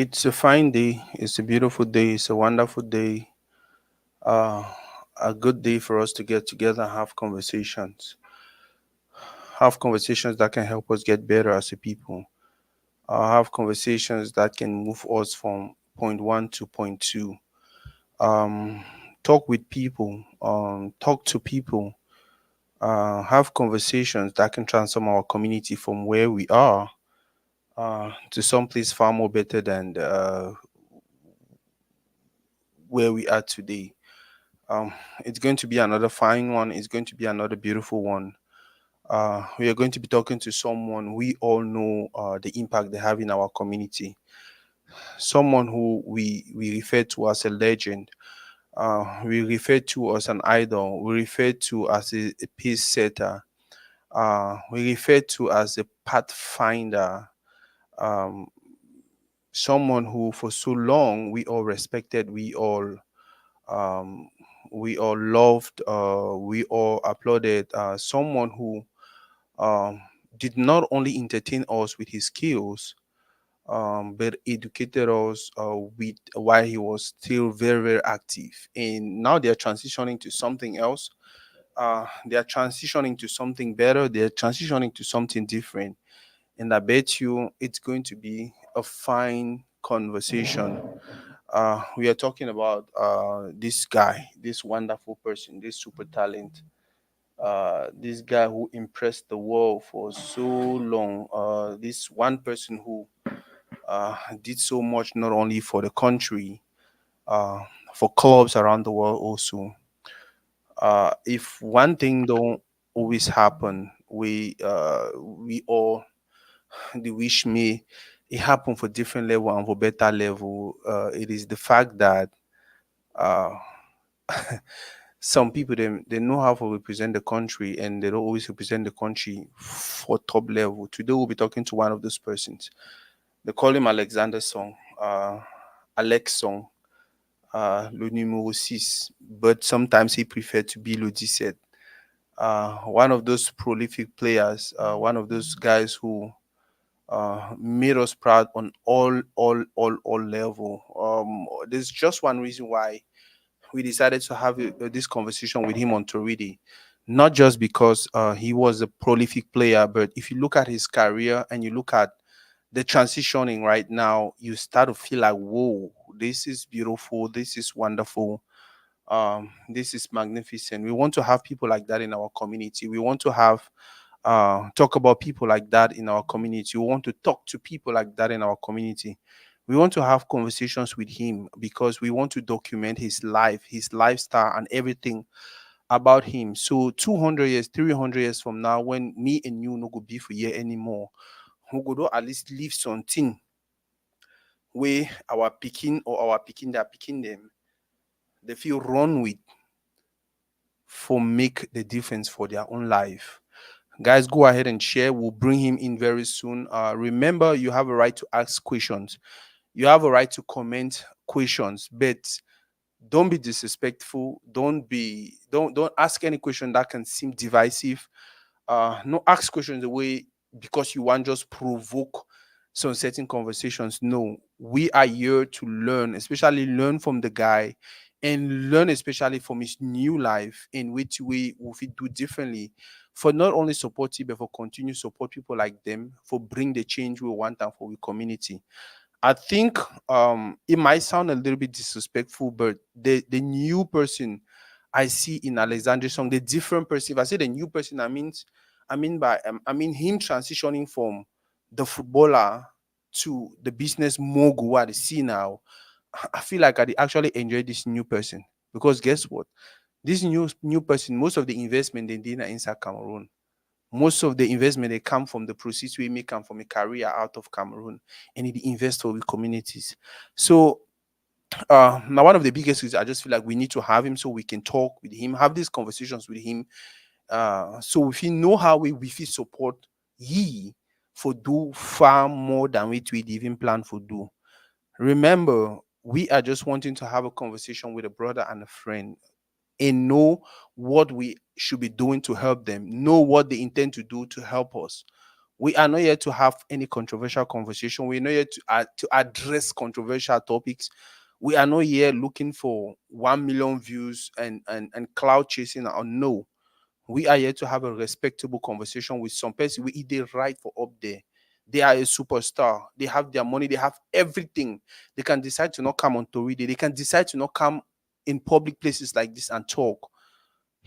It's a fine day. It's a beautiful day. It's a wonderful day. Uh, a good day for us to get together and have conversations. Have conversations that can help us get better as a people. Have conversations that can move us from point one to point two. Um, talk with people. Talk to people. Have conversations that can transform our community from where we are to someplace far more better than where we are today. Um, it's going to be another fine one. It's going to be another beautiful one. We are going to be talking to someone we all know the impact they have in our community. Someone who we refer to as a legend. We refer to as an idol. We refer to as a pace setter. We refer to as a pathfinder. Um, Someone who, for so long, we all respected. Um, we all loved, we all applauded someone who um, did not only entertain us with his skills, but educated us with while he was still very, very active. And now they are transitioning to something else. They are transitioning to something better. They are transitioning to something different. And I bet you it's going to be a fine conversation. We are talking about this guy, this wonderful person, this super talent, this guy who impressed the world for so long. This one person who did so much not only for the country, uh, for clubs around the world also. If one thing don't always happen, we all the wish me it happen for different level and for better level. It is the fact that uh, some people they know how to represent the country and they don't always represent the country for top level. Today we'll be talking to one of those persons. They call him Alexander Song, Alex Song, le numéro 6, but sometimes he preferred to be le 17. One of those prolific players, one of those guys who made us proud on all level. There's just one reason why we decided to have this conversation with him on Toridey. Not just because he was a prolific player, but if you look at his career and you look at the transitioning right now, you start to feel like, whoa, this is beautiful, this is wonderful, this is magnificent. We want to have people like that in our community. We want to have talk about people like that in our community. We want to talk to people like that in our community. We want to have conversations with him because we want to document his life, his lifestyle, and everything about him. So 200 years, 300 years from now, when me and you no go be for year anymore, we go do at least leave something where our picking or our picking that picking them, they feel run with for make the difference for their own life. Guys, go ahead and share. We'll bring him in very soon. Remember, you have a right to ask questions. You have a right to comment questions, but don't be disrespectful. Don't ask any question that can seem divisive. No ask questions the way because you want just provoke some certain conversations. No, we are here to learn, especially learn from the guy and learn especially from his new life in which we will fit do differently for not only support it but for continue support people like them for bring the change we want and for the community. I think it might sound a little bit disrespectful, but the new person I see in Alexander Song, the different person. If I say the new person, I mean him transitioning from the footballer to the business mogul what I see now. I feel like I actually enjoy this new person because guess what? This new person, most of the investment they did are inside Cameroon. Most of the investment they come from the proceeds we make come from a career out of Cameroon and it invest for the communities. So now one of the biggest is I just feel like we need to have him so we can talk with him, have these conversations with him. So if you know how we feel support ye for do far more than we even plan for do. Remember, we are just wanting to have a conversation with a brother and a friend and know what we should be doing to help them, know what they intend to do to help us. We are not here to have any controversial conversation. We're not here to address controversial topics. We are not here looking for 1 million views and cloud chasing. Or no, we are here to have a respectable conversation with some person. We they right for up there. They are a superstar. They have their money. They have everything. They can decide to not come on Toridey. They can decide to not come in public places like this and talk,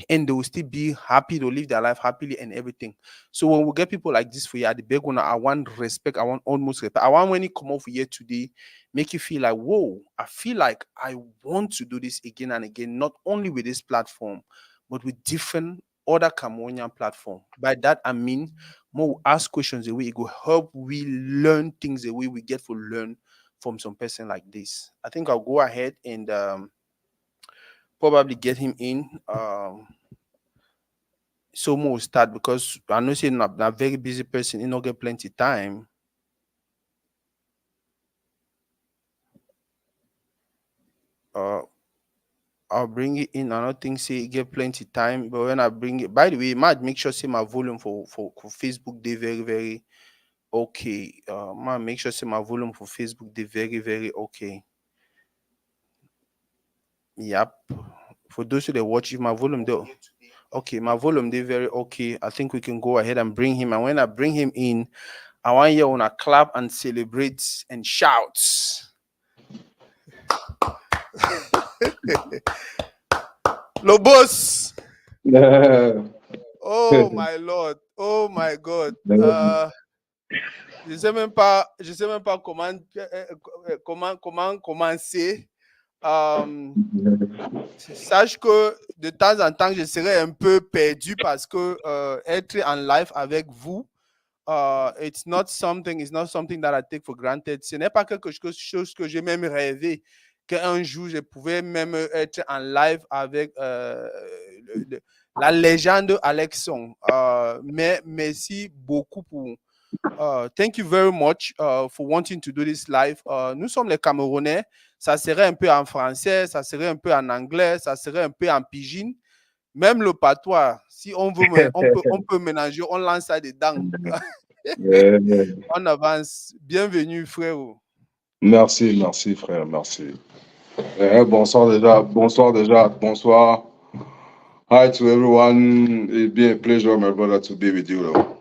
and they will still be happy to live their life happily and everything. So when we get people like this for you at the big one, I want respect. I want almost respect. I want when you come off here today, make you feel like, whoa, I feel like I want to do this again and again, not only with this platform, but with different other Cameroonian platform. By that I mean more ask questions the way it will help we learn things the way we get to learn from some person like this. I think I'll go ahead and probably get him in. So more start because I know say not a very busy person, he not get plenty time. Uh I'll bring it in. I don't think say he get plenty time, but when I bring it, by the way, might make sure say my volume for Facebook they very, very okay. Might make sure say my volume for Facebook they very, very okay. Yep. For those who they watch, if my volume though okay, my volume they very okay. I think we can go ahead and bring him. And when I bring him in, I want you on a clap and celebrate and shout. Lobos. Yeah. Oh my lord. Oh my god. Je sais même pas comment commencer. Euh, Sache que de temps en temps, je serai un peu perdu parce que être en live avec vous, it's not something that I take for granted. Ce n'est pas quelque chose que j'ai même rêvé qu'un jour je pouvais même être en live avec la légende Alexon. Mais merci beaucoup pour thank you very much for wanting to do this live. Nous sommes les Camerounais. Ça serait un peu en français, ça serait un peu en anglais, ça serait un peu en pidgin. Même le patois, si on veut, on peut mélanger, on lance ça dedans. Yeah. On avance. Bienvenue, frérot. Merci, merci, frère, merci. Bonsoir déjà, bonsoir déjà, bonsoir. Hi to everyone. It's been a pleasure, my brother, to be with you. Though.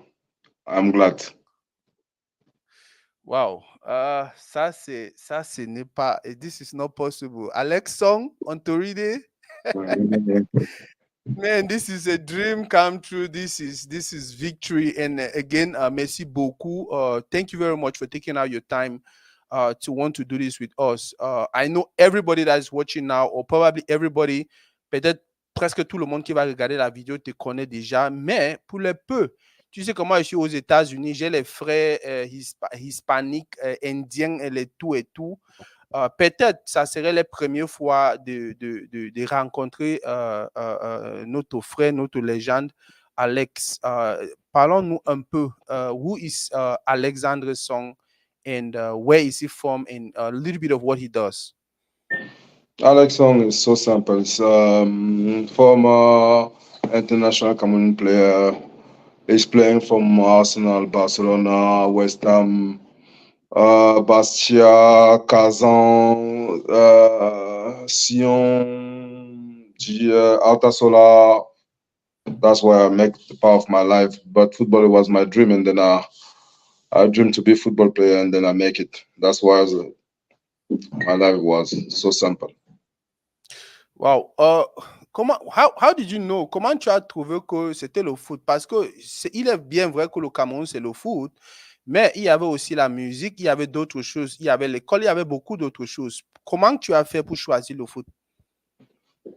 I'm glad. Wow. Ça, ce n'est pas, this is not possible. Alex Song on Toridey. Man, this is a dream come true. This is victory. And again, merci beaucoup. Thank you very much for taking out your time to want to do this with us. I know everybody that is watching now, or probably everybody, peut-être presque tout le monde qui va regarder la vidéo te connaît déjà, mais pour les peu, tu sais comment je suis aux États-Unis, j'ai les frères hispaniques, indiens, et les tout et tout. Peut-être ça serait la première fois de rencontrer notre frère, notre légende, Alex. Parlons-nous un peu. Who is Alexander Song and where is he from and a little bit of what he does? Alex Song is so simple. He's former international Cameroon player. He's playing from Arsenal, Barcelona, West Ham, Bastia, Kazan, Sion, Altasola. That's where I make the part of my life. But football was my dream, and then I dreamed to be a football player, and then I make it. That's why my life was so simple. Wow. How did you know? Comment tu as trouvé que c'était le foot? Parce que il est bien vrai que le Cameroun, c'est le foot, mais il y avait aussi la musique, il y avait d'autres choses, il y avait l'école, il y avait beaucoup d'autres choses. Comment tu as fait pour choisir le foot?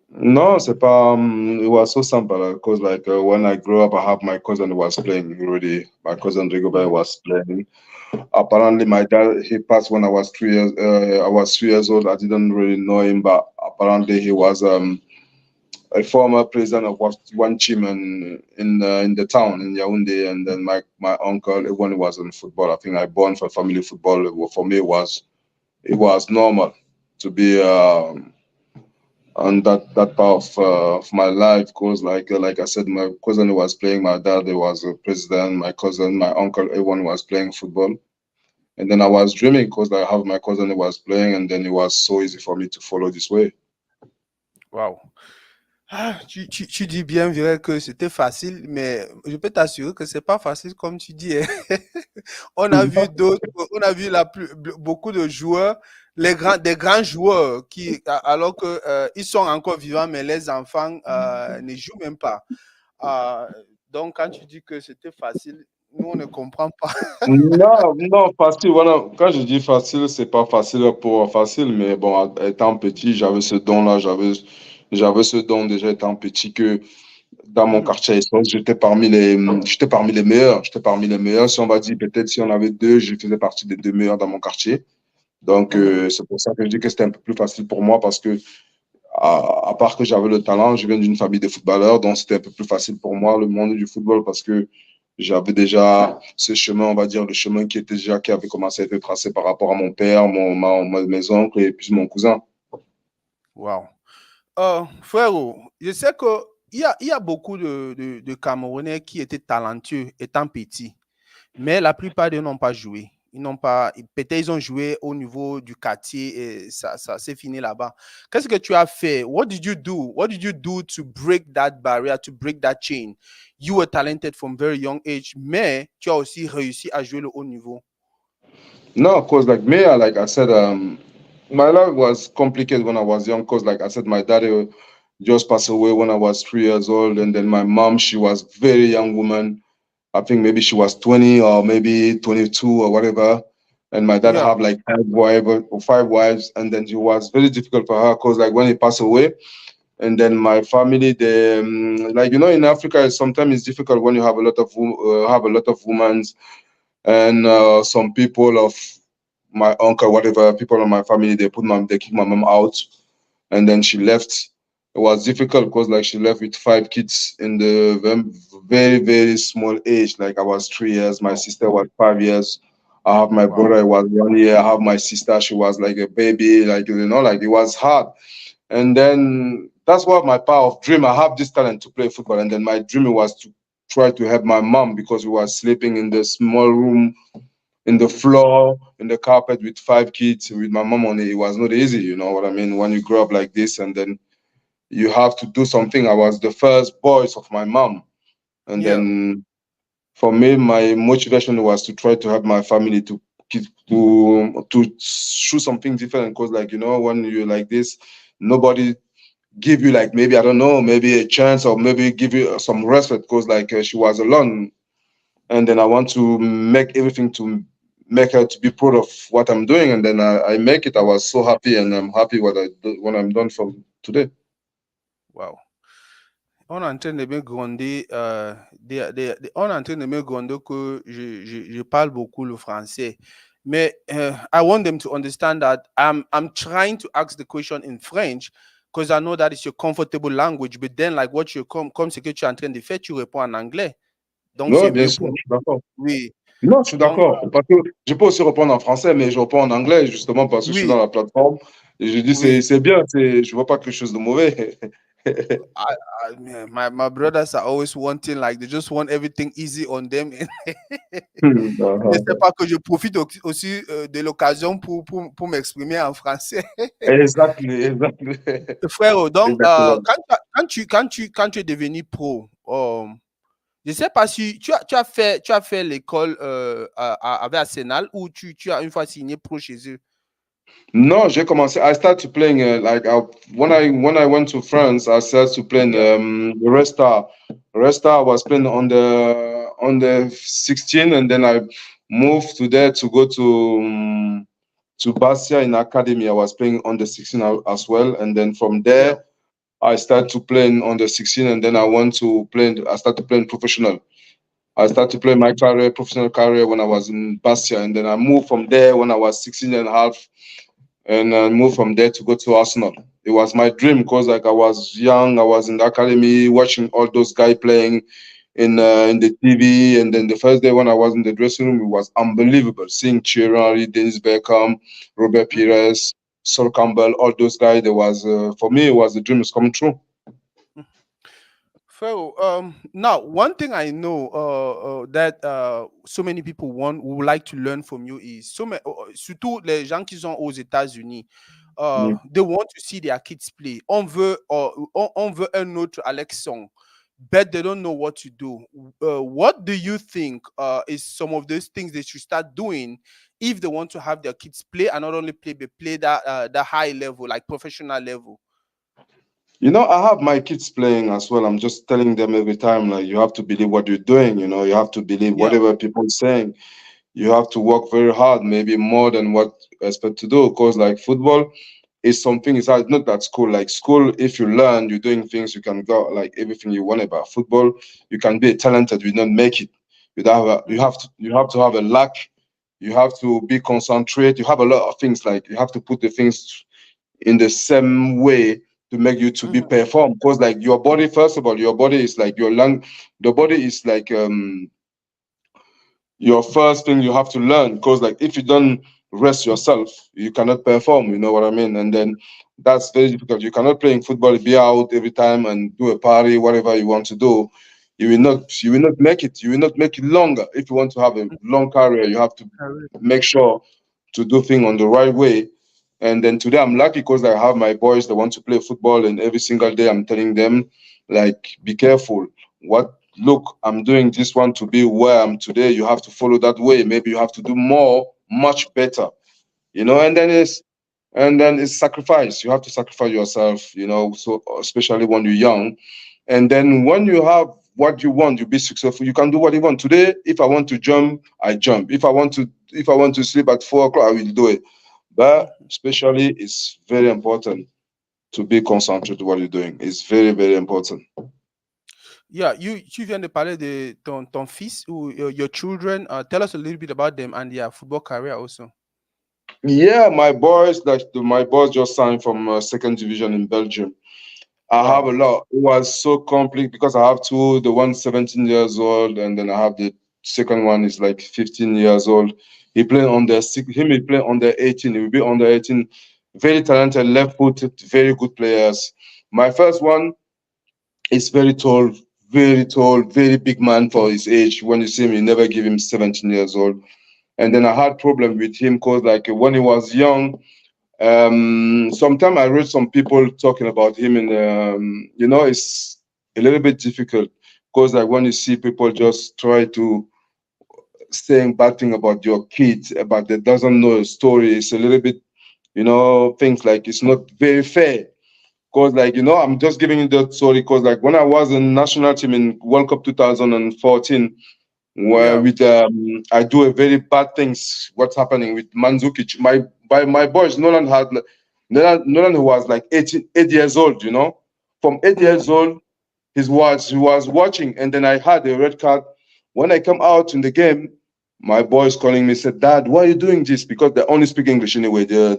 No, c'est pas. It was so simple because, like, when I grew up, I have my cousin who was playing already. My cousin Rigobert was playing. Apparently, my dad he passed when I was 3 years. I was 3 years old. I didn't really know him, but apparently he was a former president of one team in the town in Yaoundé. And then my uncle, when he was in football, I think I born for family football. For me, it was normal to be. on that part of my life. Cause like I said, my cousin was playing, my dad was a president, my cousin, my uncle, everyone was playing football. And then I was dreaming because I have my cousin who was playing, and then it was so easy for me to follow this way. Wow. Ah, tu dis bien vrai que c'était facile, mais je peux t'assurer que c'est pas facile comme tu dis, hein. On a vu d'autres, on a vu beaucoup de joueurs, des grands joueurs qui, alors que ils sont encore vivants, mais les enfants ne jouent même pas. Ah, donc quand tu dis que c'était facile, nous on ne comprend pas. Non, non, facile. Voilà. Quand je dis facile, c'est pas facile pour facile, mais bon, étant petit, j'avais ce don-là, j'avais ce don déjà étant petit que dans mon Mhm, quartier, j'étais parmi les meilleurs. J'étais parmi les meilleurs. Si on va dire peut-être si on avait deux, je faisais partie des deux meilleurs dans mon quartier. Donc, mhm. c'est pour ça que je dis que c'était un peu plus facile pour moi parce que, à part que j'avais le talent, je viens d'une famille de footballeurs, donc c'était un peu plus facile pour moi, le monde du football, parce que j'avais déjà ce chemin, on va dire, le chemin qui avait commencé à être tracé par rapport à mon père, mes oncles et puis mon cousin. Wow. Frérot, je sais que il y a beaucoup de Camerounais qui étaient talentueux étant petits, mais la plupart d'eux n'ont pas joué. Ils n'ont pas, peut-être ils ont joué au niveau du quartier et ça s'est fini là-bas. Qu'est-ce que tu as fait? What did you do? What did you do to break that barrier, to break that chain? You were talented from very young age, mais tu as aussi réussi à jouer le haut niveau. No, of course, like me, like I said, my life was complicated when I was young because, like I said, my daddy just passed away when I was 3 years old, and then my mom, she was very young woman. I think maybe she was 20 or maybe 22 or whatever. And my dad Yeah, had like five wives, and then it was very difficult for her because like when he passed away, and then my family, they like in Africa, sometimes it's difficult when you have a lot of women and some people of my uncle, whatever people in my family, they kick my mom out, and then she left. It was difficult because like she left with five kids in the very very small age. Like I was 3 years, my sister was 5 years. I have my wow, brother, it was 1 year. I have my sister, she was like a baby. Like like it was hard. And then that's what my power of dream. I have this talent to play football, and then my dream was to try to help my mom because we were sleeping in the small room in the floor, in the carpet with five kids with my mom on it. It was not easy, you know what I mean? When you grow up like this and then you have to do something. I was the first boys of my mom. And yeah, then for me, my motivation was to try to help my family to show something different. Because like, when you're like this, nobody give you like maybe I don't know maybe a chance or maybe give you some respect because like she was alone and then I want to make everything to make her to be proud of what I'm doing, and then I make it. I was so happy, and I'm happy what I do when I'm done from today. wow. On est en train de me gronder, on est en train de me gronder que je parle beaucoup le français. Mais I want them to understand that I'm trying to ask the question in French because I know that it's your comfortable language. But then, like, comme ce que tu es en train de faire, tu réponds en anglais. Donc, Oui, c'est bien mieux sûr, pour je suis d'accord. oui. Non, je suis Donc, d'accord. Parce que je peux aussi répondre en français, mais je réponds en anglais justement parce que je suis dans oui, la plateforme. Et je dis oui. c'est bien, je vois pas quelque chose de mauvais. My brothers are always wanting, like, they just want everything easy on them. Ne sais pas que je profite aussi de l'occasion pour m'exprimer en français. Exactly, exactly. Frère, donc, Exactement. quand tu es devenu pro, je ne sais pas si tu as fait l'école avec Arsenal ou tu as une fois signé pro chez eux. No, j'ai commencé. I started playing when I went to France. I started to play Yeah, Resta. Resta I was playing on the 16, and then I moved to there to go to Bastia in academy. I was playing on the 16 as well, and then from yeah, there I started to play on the 16, and then I went to play. I started playing professional. I started to play my professional career when I was in Bastia, and then I moved from there when I was 16 and a half and moved from there to go to Arsenal. It was my dream because like I was young, I was in the academy watching all those guys playing in the TV, and then the first day when I was in the dressing room, it was unbelievable seeing Thierry, Dennis Beckham, Robert mhm, Pires. Sol Campbell, all those guys. There was for me, it was the dream is coming true. So, now one thing I know that so many people want would like to learn from you is surtout les gens qui sont aux États-Unis, Mm. they want to see their kids play. On veut un autre Alex Song, but they don't know what to do. What do you think is some of those things they should start doing if they want to have their kids play and not only play but play that high level, like professional level? You know, I have my kids playing as well. I'm just telling them every time, like, you have to believe what you're doing. You know, you have to believe Yeah. whatever people are saying. You have to work very hard, maybe more than what you expect to do. Because, like, football is something, it's not that school. Like, school, if you learn, you're doing things, you can go, like, everything you want about football. You can be talented, you not make it. Mhm. You have to have a luck. You have to be concentrate. You have a lot of things, like, you have to put the things in the same way to make you to be Mhm. perform, because like your body, first of all, your body is like your lung. The body is like your first thing you have to learn, because like if you don't rest yourself, you cannot perform, you know what I mean? And then that's very difficult. You cannot play in football, be out every time and do a party, whatever you want to do. You will not make it. You will not make it longer. If you want to have a long career, you have to Correct. make sure to do things on the right way. And then today I'm lucky because I have my boys that want to play football, and every single day I'm telling them, like, be careful. What Look, I'm doing this one to be where I'm today. You have to follow that way. Maybe you have to do more, much better. You know, and then it's sacrifice. You have to sacrifice yourself, you know, so especially when you're young. And then when you have what you want, you be successful. You can do what you want. Today, if I want to jump, I jump. If I want to sleep at 4 o'clock, I will do it. But Mhm. especially, it's very important to be concentrated what you're doing. It's very, very important. Yeah, tu viens de parler de ton fils ou your children. Tell us a little bit about them and their football career also. Yeah, my boys just signed from second division in Belgium. I have a Wow. lot. It was so complete because I have two. The one 17 years old, and then I have the second one is like 15 years old. He playing on the him. He play on the 18. He will be on the 18. Very talented, left-footed, very good players. My first one is very tall, very big man for his age. When you see him, you never give him 17 years old. And then I had problem with him because like when he was young, sometime I read some people talking about him, and you know, it's a little bit difficult because like when you see people just try to saying bad thing about your kids, but they doesn't know a story, it's a little bit, you know, things like it's not very fair. Because like, you know, I'm just giving you that story because like when I was in national team in World Cup 2014, where Yeah. with I do a very bad things. What's happening with Mandzukic? My boys, Nolan who was like 8 years old. You know, from eight Mhm. years old, he was watching, and then I had a red card. When I come out in the game, my boys calling me said, "Dad, why are you doing this?" Because they only speak English anyway. Yeah.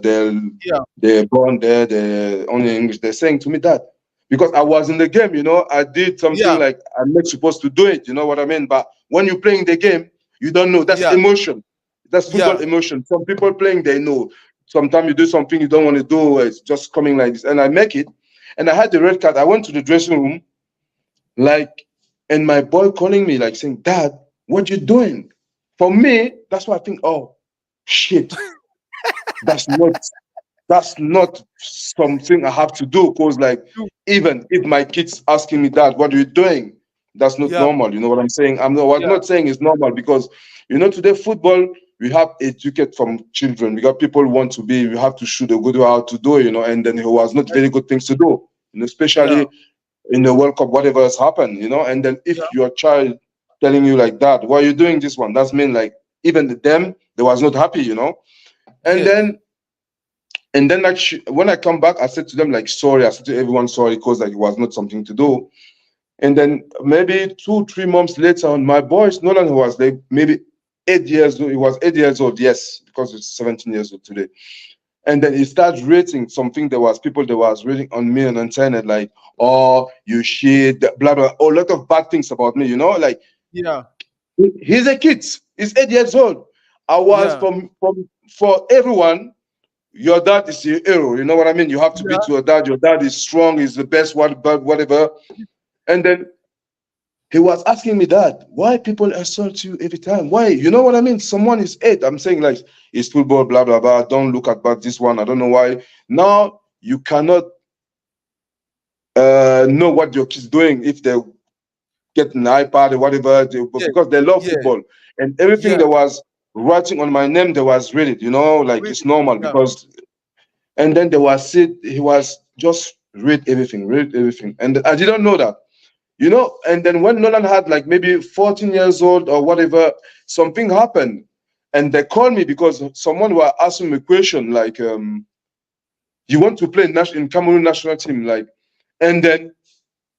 They're born there. They're only English. They're saying to me, "Dad." Because I was in the game, you know, I did something Yeah. like I'm not supposed to do it, you know what I mean? But when you're playing the game, you don't know. That's Yeah. emotion. That's football Yeah. emotion. Some people playing, they know. Sometimes you do something you don't want to do, it's just coming like this. And I make it. And I had the red card. I went to the dressing room, like, and my boy calling me, like saying, Dad, what you doing? For me, that's why I think, oh, shit, that's not that's not something I have to do. Because like You- even if my kids asking me that, what are you doing? That's not Yeah. normal. You know what I'm saying? I'm Yeah. not saying it's normal because you know today football we have educate from children. We got people who want to be. We have to shoot a good way how to do it, you know, and then who has not very good things to do. You know, Yeah. especially in the World Cup, whatever has happened, you know. And then Yeah. if your child telling you like that, why are you doing this one? That's mean like even them, they was not happy, you know. And Yes. then like when I come back, I said to them like sorry. I said to everyone sorry because like it was not something to do. And then maybe 2 3 months later, on my boys, Nolan who was like maybe 8 years old. He was 8 years old, yes, because it's 17 years old today. And then he starts rating something. There was people that was reading on me on internet like, oh, you shit, blah blah, a lot of bad things about me. You know, like Yeah. he's a kid. He's 8 years old. I was Yeah. from for everyone. your dad is your hero. You know what I mean? You have to Yeah. beat your dad. Your dad is strong. He's the best. Whatever. And then he was asking me that why people insult you every time. Why? You know what I mean? Someone is eight. I'm saying like it's football. Blah blah blah. Don't look at but this one. I don't know why. Now you cannot know what your kids doing if they get an iPad or whatever Yeah. because they love Yeah. football and everything Yeah. that was writing on my name they was read it. You know, like it's Really. normal Yeah. because and then there was it. He was just read everything, and I didn't know that. You know, and then when Nolan had like maybe 14 years old or whatever, something happened. And they called me because someone were asking me a question like, you want to play in Cameroon national team, like, and then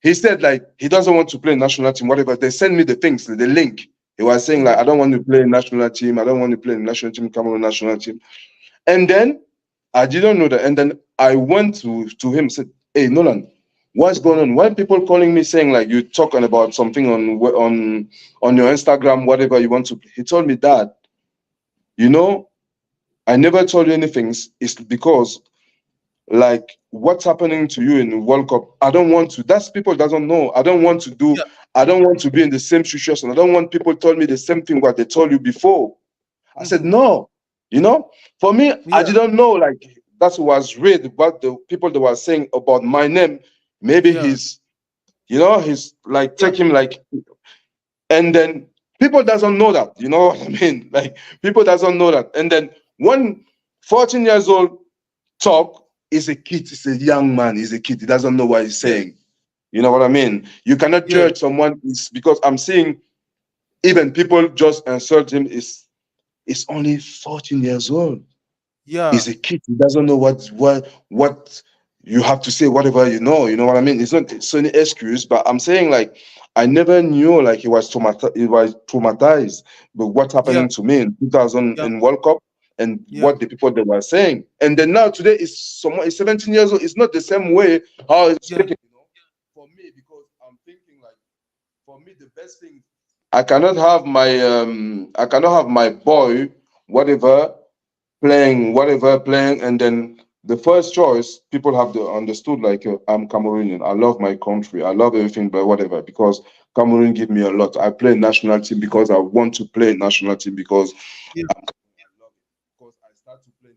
he said like he doesn't want to play national team, whatever. They sent me the things, the link. He was saying like, Mhm. I don't want to play national team, I don't want to play national team, Cameroon national team. And then I didn't know that. And then I went to him and said, hey Nolan, what's going on? Why people calling me saying like you talking about something on your Instagram, whatever you want to? He told me that, you know, I never told you anything. It's because like what's happening to you in the World Cup. I don't want to. That's people doesn't know. I don't want to do. Yeah. I don't want to be in the same situation. I don't want people tell me the same thing what they told you before. I said, Mhm. no, you know, for me, I Yeah. didn't know like that was read what the people that were saying about my name. Maybe Yeah. he's, you know, he's like Yeah. take him like, and then people doesn't know that, you know what I mean? Like people doesn't know that. And then when 14 years old talk is a kid, is a young man, is a kid, he doesn't know what he's Yeah. saying. You know what I mean? You cannot Yeah. judge someone is because I'm seeing even people just insult him is only 14 years old. Yeah. He's a kid. He doesn't know what you have to say, whatever you know. You know what I mean? It's not it's any excuse, but I'm saying like I never knew like he was traumatized with what's Yeah. happening to me in 2000 Yeah. in World Cup and Yeah. what the people they were saying. And then now today is someone is 17 years old. It's not the same way how it's Yeah. speaking, you know. For me, because I'm thinking like for me the best thing I cannot have my boy, whatever playing, and then the first choice people have understood like I'm Cameroonian. I love my country. I love everything, but whatever because Cameroon give me a lot. I play national team because I want to play national team because Yeah. I love it. Because I start to play.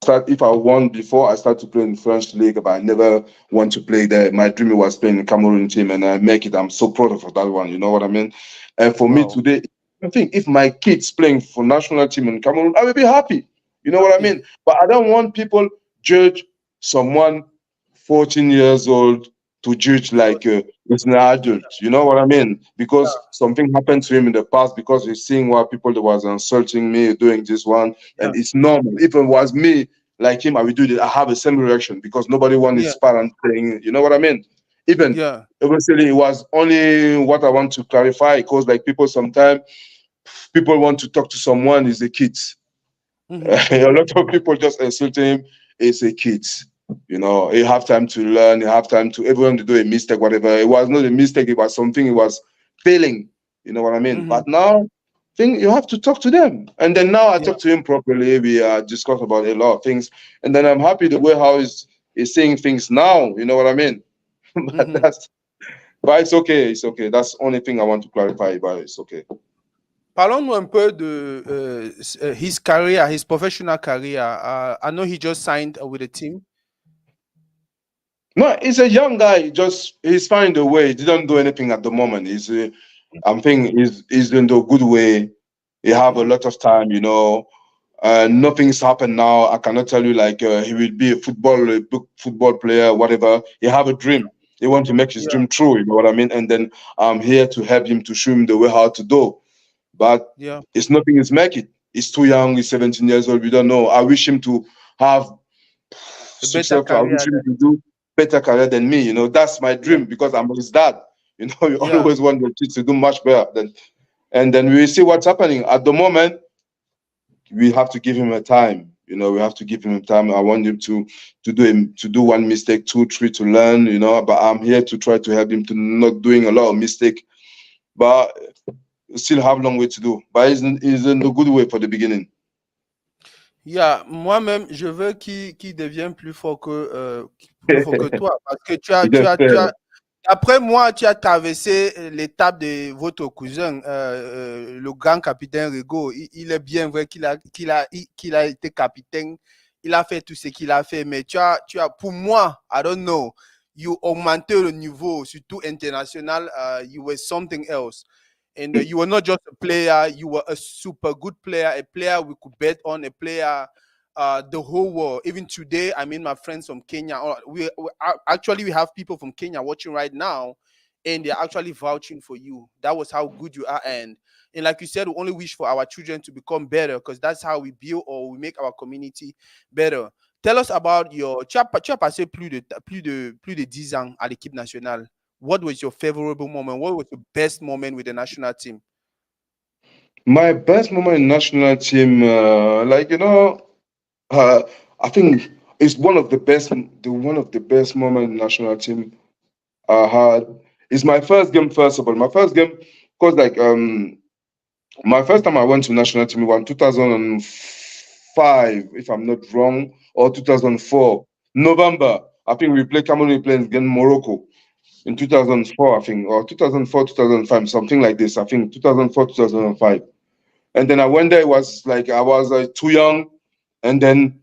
Start if I won before I start to play in French league, but I never want to play there. My dream was playing in Cameroon team, and I make it. I'm so proud of that one. You know what I mean? And for me Wow. today, I think if my kids playing for national team in Cameroon, I will be happy. You know what I Happy. mean? But I don't want people judge someone 14 years old to judge Because like it's an adult. You know what I mean? Because something happened to him in the past because he's seeing what people that was insulting me doing this one, yeah. and it's normal. If it was me like him, I would do this. I have a same reaction because nobody wants Yeah. his parents saying, you know what I mean? Even Yeah. eventually, it was only what I want to clarify because like people sometimes people want to talk to someone is the kids. Mhm. A lot of people just insulting him. It's a kid. You know, he have time to learn. He have time to everyone to do a mistake, whatever. It was not a mistake. It was something. It was failing. You know what I mean? Mhm. But now, think you have to talk to them. And then now I Yeah. talk to him properly. We discuss about a lot of things. And then I'm happy the way how he's saying things now. You know what I mean? But Mhm. but it's okay. It's okay. That's the only thing I want to clarify. But it's okay. Parlons-nous un peu de his career, his professional career. I know he just signed with a team. No, he's a young guy. He's finding a way. He didn't do anything at the moment. I'm thinking he's in the good way. He have a Mhm. lot of time, you know. Nothing's happened now. I cannot tell you like he will be a big football player, whatever. He have a dream. He want to make his Yeah. dream true. You know what I mean? And then I'm here to help him to show him the way how to do. But Yeah. it's nothing is make it. He's too young. He's 17 years old. We don't know. I wish him to have A better successful. I wish career him than. to do better career than me. You know, that's my Yeah. dream because I'm his dad. You know, you Yeah. always want your kids to do much better than, and then we will see what's happening. At the moment, we have to give him a time. You know, we have to give him a time. I want him to do one mistake, two, three to learn. You know, but I'm here to try to help him to not doing a lot of mistake. But still have long way to do. But he's in a good way for the beginning. Yeah, moi-même, je veux qu'il devienne plus fort que toi. Parce que J'espère. après moi, tu as traversé l'étape de votre cousin, le grand capitaine Rigaud. Il est bien vrai qu'il a été capitaine. Il a fait tout ce qu'il a fait. Mais pour moi, I don't know, you augmented le niveau, surtout international. You were something else. And you were not just a player, you were a super good player, a player we could bet on, a player the whole world. Even today, I mean, my friends from Kenya, actually, we have people from Kenya watching right now, and they're actually vouching for you. That was how good you are. And like you said, we only wish for our children to become better because that's how we build or we make our community better. Tell us about tu as passé plus de 10 ans à l'équipe nationale. What was your favorable moment? What was your best moment with the national team? My best moment in national team, uh, I think it's one of the best moment in national team I had. It's my first game, first of all. My first game, because my first time I went to national team was in 2005, if I'm not wrong, or 2004. November, I think we played Cameroon, we played against Morocco in 2004, I think, or 2004, 2005, something like this. I think 2004, 2005. And then I went there, it was like I was too young. And then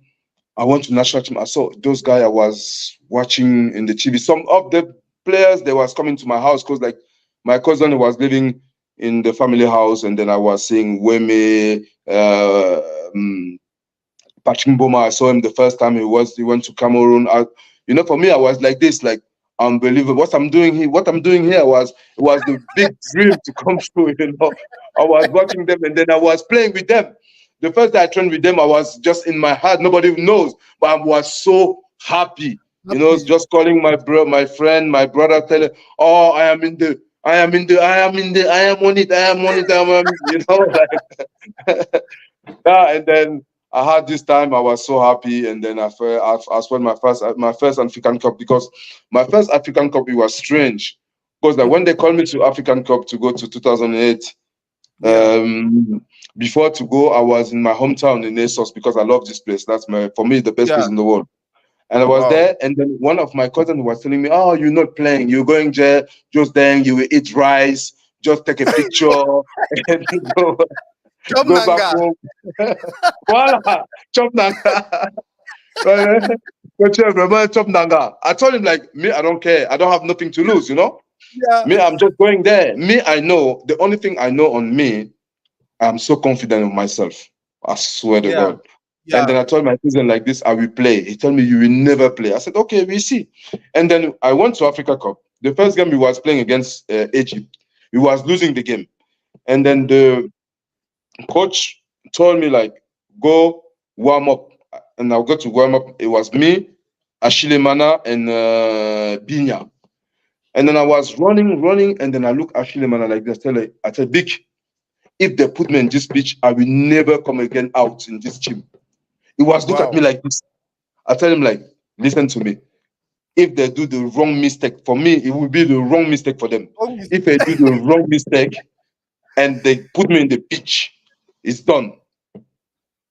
I went to national team. I saw those guys I was watching in the TV. Some of the players they was coming to my house because like my cousin was living in the family house, and then I was seeing Weme, Patrick Boma. I saw him the first time he went to Cameroon. For me, I was like this, like unbelievable. What I'm doing here was the big dream to come true. I was watching them, and then I was playing with them. The first day I trained with them, I was just in my heart. Nobody knows, but I was so happy. Happy. Just calling my bro, my friend, my brother, telling, "Oh, I am in the, I am in the, I am in the, I am on it, I am on it, I am on it." Like yeah, and then I had this time. I was so happy, and then I won my first African Cup because my first African Cup it was strange because like when they called me to African Cup to go to 2008. Yeah. Before to go, I was in my hometown in ASOS because I love this place. That's for me the best place Yeah. in the world. And I was Wow. there, and then one of my cousins was telling me, "Oh, you're not playing. You're going there, just then you will eat rice, just take a picture, and Job go back Nanga. home." Voila, chop nanga. Go chop, remember, chop nanga. I told him like me, I don't care. I don't have nothing to lose. Yeah. Me, I'm just going there. Me, I know the only thing I know on me. I'm so confident of myself. I swear to Yeah. God. And then Yeah. I told my cousin like this, I will play. He told me you will never play. I said, okay, we see. And then I went to Africa Cup. The first game we was playing against Egypt. We was losing the game. And then Mhm. the coach told me like, go warm up. And I got to warm up. It was me, Achille Mana, and Binya. And then I was running, and then I look Achille Mana like this. I said, Big, if they put me in this pitch, I will never come again out in this gym. He was look at me Wow. like this. I tell him like, listen to me. If they do the wrong mistake for me, it will be the wrong mistake for them. Oh, you- If they do the wrong mistake and they put me in the pitch, it's done.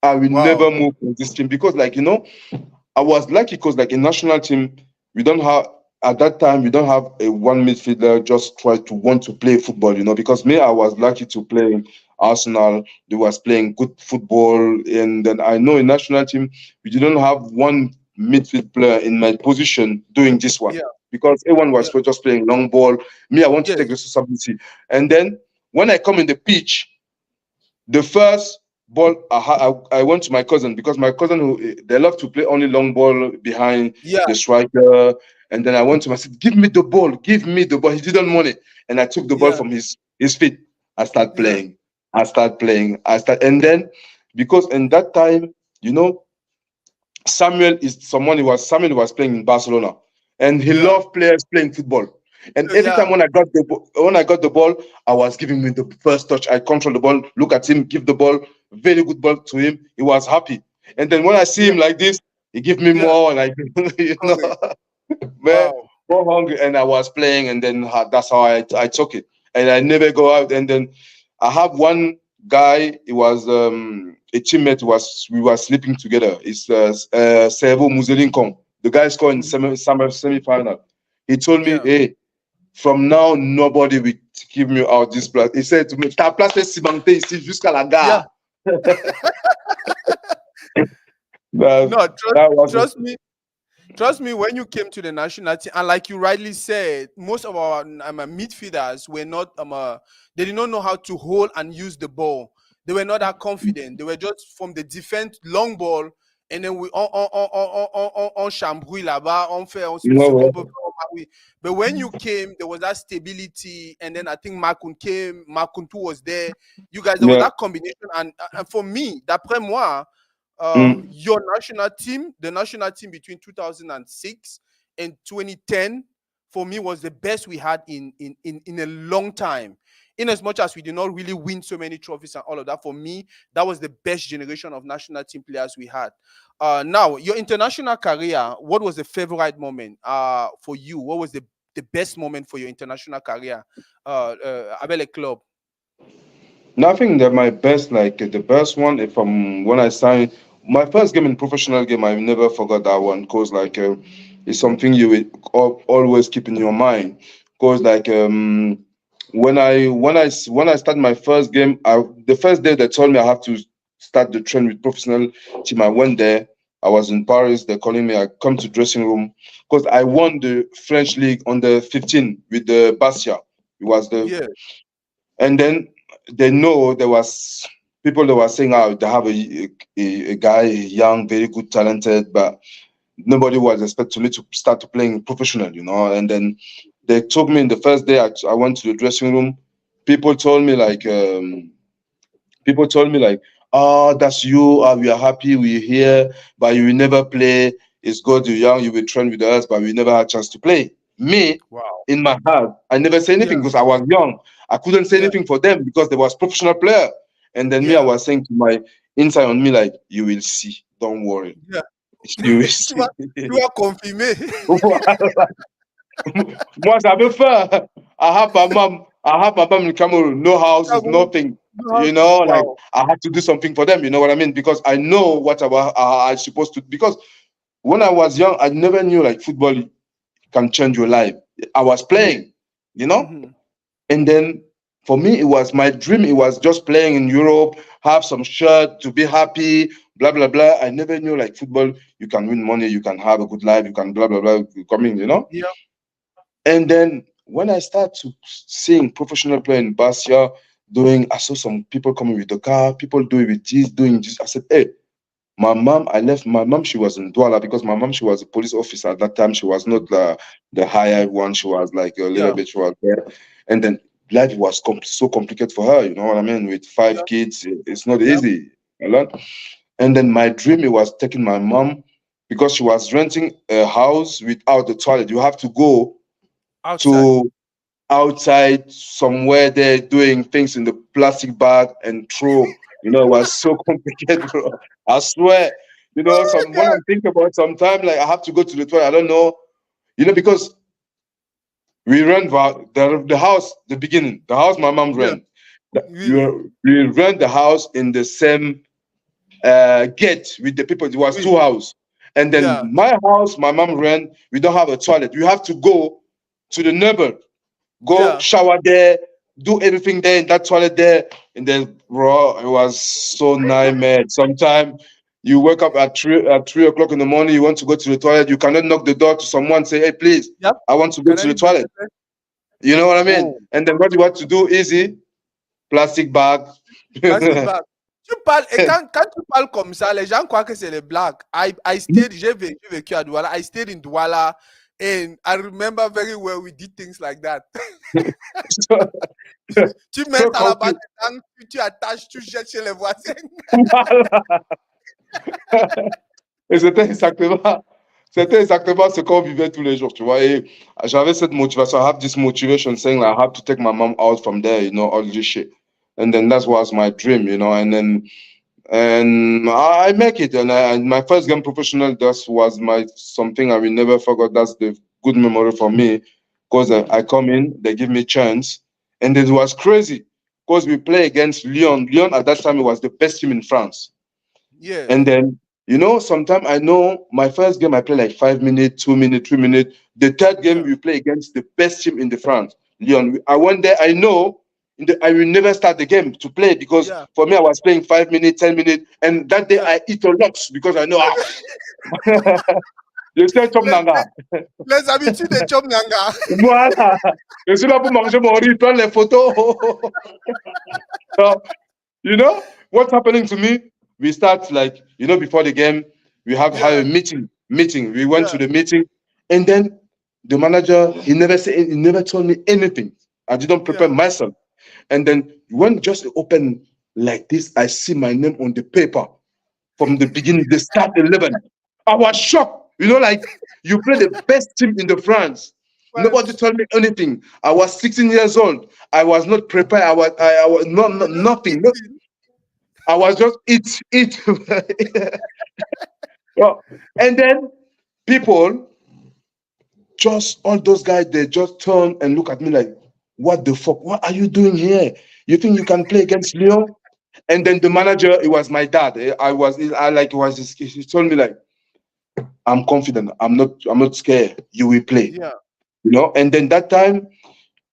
I will never Wow. move from this team because, like I was lucky because, like, in national team, we don't have at that time we don't have a one midfielder just try to want to play football. Because me, I was lucky to play in Arsenal. They was playing good football, and then I know in national team we didn't have one midfield player in my position doing this one Yeah. because everyone Yeah. was just playing long ball. Me, I want to take Yes. responsibility, and then when I come in the pitch. The first ball I went to my cousin because my cousin who they love to play only long ball behind Yeah. the striker. And then I went to him, I said, give me the ball, give me the ball. He didn't want it. And I took the ball Yeah. from his feet. I start Yeah. playing. I start playing. And then because in that time, you know, Samuel was playing in Barcelona, and he Yeah. loved players playing football. And every time Yeah. when I got the ball, I was giving him the first touch. I control the ball, look at him, give the ball, very good ball to him. He was happy. And then when I see Yeah. him like this, he give me Yeah. more, like you know, Hungry. man, Wow. more hungry. And I was playing, and then that's how I took it. And I never go out. And then I have one guy. He was a teammate was we were sleeping together. It's Servo Muzelinkong. The guy scored in Mhm. semi-final. He told me, Yeah. "Hey, from now nobody will give me out this place." He said to me, "Ta place est cimentée ici jusqu'à la Yeah. gare." That No, that was trust me. Trust me, when you came to the national team, and like you rightly said, most of our midfielders were not they did not know how to hold and use the ball. They were not that confident. They were just from the defense long ball, and then on chambouille là-bas, on fait no ce qu'on way. peut faire. Oui. But when you came, there was that stability, and then I think Makun came, Makuntu was there. You guys, there was Yeah. that combination, and for me, d'après moi, Mm. your national team, the national team between 2006 and 2010, for me was the best we had in a long time. In as much as we did not really win so many trophies and all of that, for me, that was the best generation of national team players we had. Now, your international career, what was the favorite moment for you? What was the best moment for your international career avec les club? Nothing that my best, like the best one, if I'm when I signed my first game in professional game, I never forgot that one because it's something you will always keep in your mind. Because when I started my first game, the first day they told me I have to start the train with professional team. I went there. I was in Paris. They're calling me. I come to dressing room because I won the French league on the 15 with the Bastia. It was the Yeah, and then they know there was people that were saying, "Oh, they have a guy, young, very good, talented," but nobody was expecting me to start to playing professional, And then they took me in the first day. I went to the dressing room. People told me like, "Oh, that's you. We are happy we're here, but you will never play. It's good you're young. You will train with us, but we never had a chance to play." Me, wow. in my heart, I never say Yeah, anything because I was young. I couldn't say yeah, anything for them because they was professional player. And then me, I yeah, was saying to my inside on me like, "You will see. Don't worry. yeah. You will tu see." vas, tu vas confirmer. Moi, j'avais faim. I have my mom in Cameroon, no houses, Cameroun, nothing. you know how to, Like wow. I had to do something for them. You know what I mean? Because I know what I supposed to. Because when I was young, I never knew like football can change your life. I was Yeah. playing, you know, Hmm. and then for me, it was my dream. It was just playing in Europe, have some shirt to be happy, blah blah blah. I never knew like football. You can win money, you can have a good life, you can blah blah blah. Coming. Yeah. And then when I start to seeing professional player in Bastia doing, I saw some people coming with the car, people doing with this, doing this. I said, "Hey, my mom." I left my mom. She was in Douala because my mom she was a police officer at that time. She was not the higher one. She was like a little Yeah. bit. She was there, and then life was so complicated for her. You know what I mean? With five Yeah. kids, it's not Yeah. easy. A lot. And then my dream it was taking my mom because she was renting a house without the toilet. You have to go Outside. to outside somewhere there doing things in the plastic bag and throw. It was so complicated, bro. I swear. Oh Some my when God. I'm thinking about sometime like I have to go to the toilet. I don't know, because we rent the house, the beginning, the house my mom Yeah. rent. Oui. We rent the house in the same gate with the people. It was Oui. two houses. And then Yeah. my house, my mom rent, we don't have a toilet. You have to go to the neighbor. Go Yeah. shower there, do everything there in that toilet there, and then bro, it was so nightmare. Sometimes you wake up at 3 o'clock in the morning, you want to go to the toilet, you cannot knock the door to someone, say, "Hey, please, Yep. I want to go Can to I the use the toilet." toilet? You know what I mean? Oh, And then what you want to do, easy, plastic bag. plastic bag. Tu parles, et quand tu parles comme ça, les gens croient que c'est les blagues. J'ai vécu à Douala. I stayed in Douala, and I remember very well we did things like that. so, Tu mets so ça là-bas confused. dedans, tu attaches, tu jettes chez les voisins. Et c'était exactement ce qu'on vivait tous les jours, tu vois. Et j'avais cette motivation. I have this motivation saying like, I have to take my mom out from there, all this shit. And then that was my dream, and I make it. And my first game professional, that was my something I will never forget. That's the good memory for me, because I Mhm. come in, they give me chance, and it was crazy because we play against Lyon. Lyon at that time it was the best team in France. And Yes. then, sometimes I know my first game I play like 5 minutes, 2 minutes, 3 minutes. The third game Yeah. we play against the best team in the France, Lyon. I went there. I know I will never start the game to play because Yeah. for me I was playing 5 minutes, 10 minutes, and that day Yeah. I eat a lot because I know je sais Tom Les, Nanga. les habitudes de Chom Nanga. Voilà. Je suis là pour manger mon riz, prendre les photos. So, what's happening to me? We start like, before the game, we have a Yeah. meeting. We went to Yeah. the meeting, and then the manager, he never told me anything. I didn't prepare Yeah. myself. And then when just open like this, I see my name on the paper from the beginning. They start 11. I was shocked. Like you play the best team in the France. Nobody France. told me anything. I was 16 years old. I was not prepared. I was You just nothing. eating. I was just eat. Well, and then people, just all those guys, they just turn and look at me like, what the fuck? What are you doing here? You think you can play against Lyon? And then the manager, it was my dad. I like, it was, he told me like, I'm confident. I'm not scared. You will play. Yeah. And then that time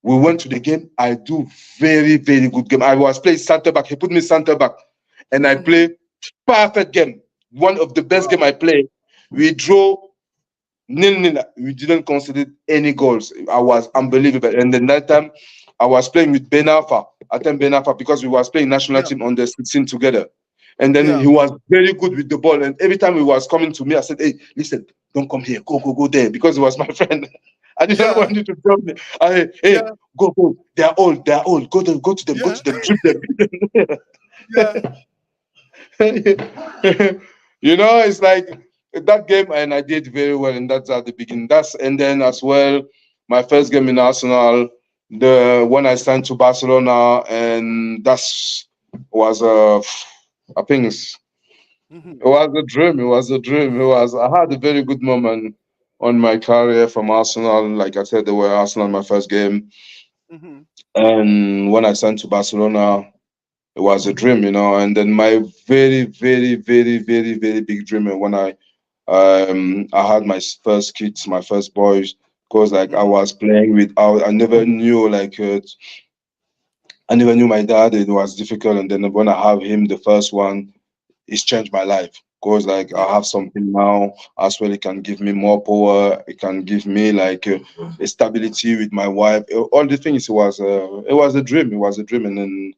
we went to the game. I do very, very good game. I was playing center back. He put me center back, and I Mm-hmm. play perfect game. One of the best game Wow. I played. We drew nil nil. We didn't concede any goals. I was Mm-hmm. unbelievable. And then that time, I was playing with Ben Alpha. I think Ben Alpha because we was playing national Yeah. team on the 16 together. And then he Yeah. was very good with the ball. And every time he was coming to me, I said, "Hey, listen, don't come here. Go, go, go there," because he was my friend. I didn't Yeah. want you to tell me. Hey, Yeah. go, go. They are old. They are old. Go Yeah. to them, trip them. Yeah. It's like that game, and I did very well, and that's at the beginning. And then as well, my first game in Arsenal, the when I signed to Barcelona, and that's was I think Mm-hmm. it was a dream. It was a dream. I had a very good moment on my career from Arsenal. Like I said, they were Arsenal my first game, Mm-hmm. and when I signed to Barcelona, it was a dream, And then my very, very, very, very, very big dream when I had my first kids, my first boys, because like I Mm-hmm. was playing with, I never knew I never knew my dad. It was difficult, and then when I have him, the first one, it's changed my life. Because like I Yeah. have something now as well, it can give me more power. It can give me like a stability with my wife. All the things. It was a dream. It was a dream, and then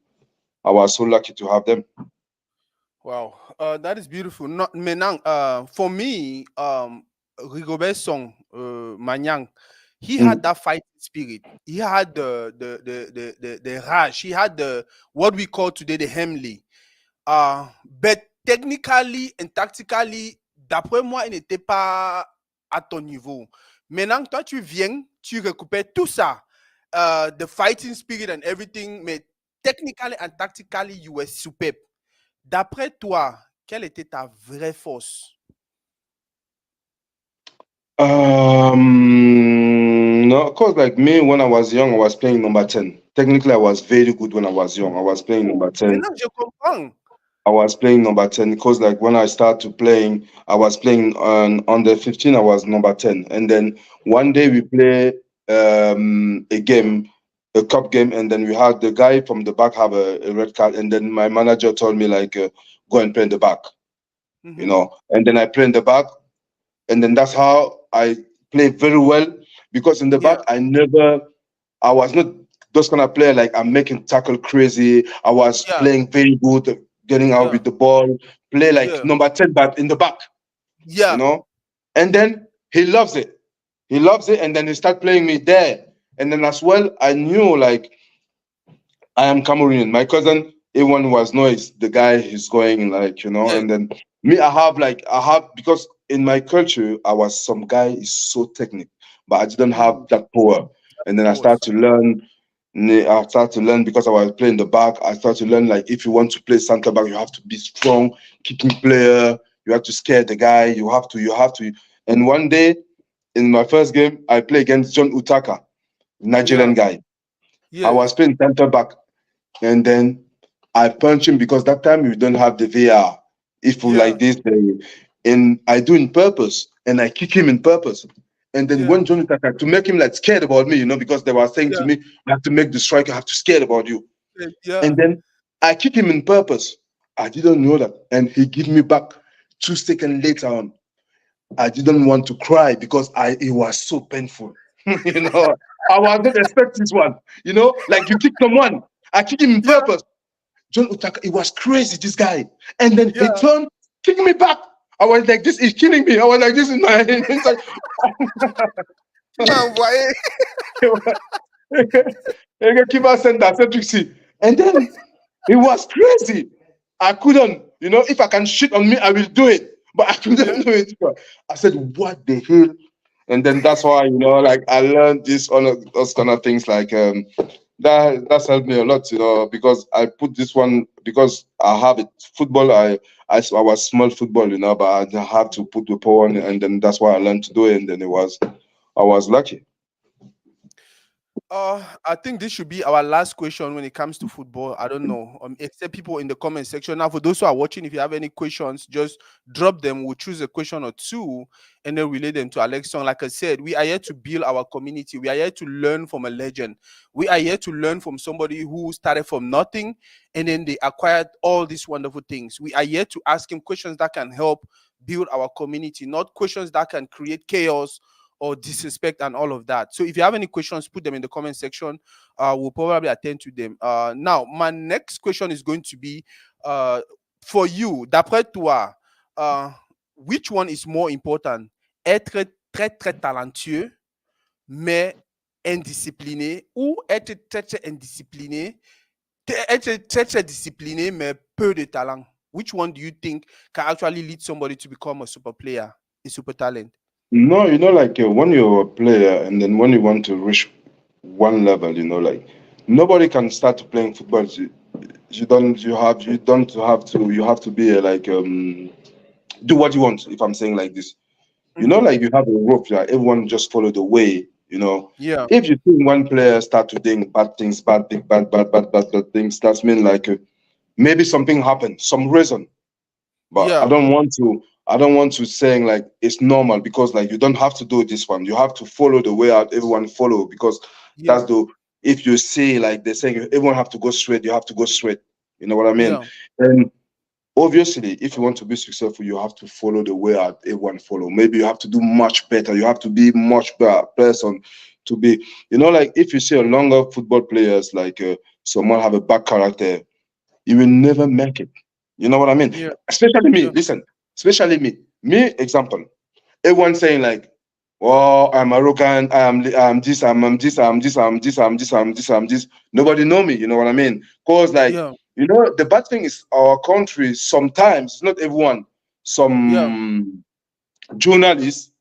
I was so lucky to have them. Wow. That is beautiful. Not Menang. For me, Rigobert's song, Manyang, he had Mm. that fighting spirit. He had the rage. He had the what we call today the Hemley. But technically and tactically, d'après moi, il n'était pas à ton niveau. Maintenant, toi, tu viens, tu récupères tout ça, the fighting spirit and everything, mais technically and tactically, you were superb. D'après toi, quelle était ta vraie force? No, cause like me when I was young, I was playing number 10. Technically, I was very good when I was young. I was playing Oh, number 10. maintenant, je comprends. I was playing number 10 because like when I started playing, I was playing on under 15, I was number 10. And then one day we play a game, a cup game, and then we had the guy from the back have a red card, and then my manager told me like go and play in the back, Mhm. and then I play in the back, and then that's how I play very well because in the back Yeah, I was not those kind of player like I'm making tackle crazy. I was yeah, playing very good, getting out yeah, with the ball, play like yeah, number 10 but in the back, you yeah, know. And then he loves it. He loves it and then he start playing me there. And then as well I knew like I am Cameroonian. My cousin, everyone was noise. The guy is going yeah. and then me, I have because in my culture, I was some guy is so technical, but I didn't have Mhm. that power. And then I Pause. started to learn. I started to learn because I was playing the back. I started to learn like if you want to play center back, you have to be strong, kicking player. You have to scare the guy. You have to. And one day in my first game, I played against John Utaka, Nigerian Yeah, guy. I yeah, was playing center back and then I punch him because that time we don't have the VR. If you Yeah. like this, and I do in purpose, and I kick him in purpose. And then Yeah. when Johnny attacked, to make him like scared about me, because they were saying to Yeah. me, you have to make the striker have to scared about you. Yeah. And then I kick him in purpose. I didn't know that. And he give me back 2 seconds later on. I didn't want to cry because it was so painful. you know, I was not expecting this one. Like you kick someone. I kick him in Yeah. purpose. John Utaka, it was crazy, this guy. And then he Yeah. turned, kicked me back. I was like, this is killing me. I was like, this is my inside. Man, boy. Keeper center, Cedric C. And then it was crazy. I couldn't, if I can shit on me, I will do it. But I Yeah. couldn't do it. I said, what the hell? And then that's why, like I learned this all of those kind of things. Like that's helped me a lot, because I put this one because I have it. Football, I was small football, but I have to put the power on it, and then that's why I learned to do it. And then I was lucky. I think this should be our last question when it comes to football. I don't know. Except people in the comment section. Now, for those who are watching, if you have any questions, just drop them. We'll choose a question or two and then relay them to Alexon. Like I said, we are here to build our community. We are here to learn from a legend. We are here to learn from somebody who started from nothing and then they acquired all these wonderful things. We are here to ask him questions that can help build our community, not questions that can create chaos or disrespect and all of that. So if you have any questions, put them in the comment section. We'll probably attend to them. Now, my next question is going to be for you, d'après toi, which one is more important? Être très, très talentueux, mais indiscipliné, ou être très, très indiscipliné, être très, très discipliné, mais peu de talent? Which one do you think can actually lead somebody to become a super player, a super talent? No, like when you're a player and then when you want to reach one level, like nobody can start playing football. You have to be like do what you want. If I'm saying like this, Mm-hmm. like you have a rope that everyone just follow the way. Yeah. If you see one player start to doing bad things, bad thing, bad things, that's mean like maybe something happened, some reason. But I Yeah. don't want to. I don't want to saying like it's normal because like you don't have to do this one. You have to follow the way out everyone follow because Yeah. that's the if you see like they're saying everyone have to go straight, you have to go straight. You know what I mean? Yeah. And obviously, if you want to be successful, you have to follow the way out everyone follow. Maybe you have to do much better. You have to be much better person to be. Like if you see a longer football players like someone have a bad character, you will never make it. You know what I mean? Yeah. Especially me. Yeah. Listen, especially me. Me, example. Everyone saying like, "Oh, I'm arrogant. I'm this. I'm this. I'm this. I'm this. I'm this. I'm this. I'm this." Nobody know me. You know what I mean? Cause like, Yeah. the bad thing is our country. Sometimes, not everyone. Yeah. Some journalists,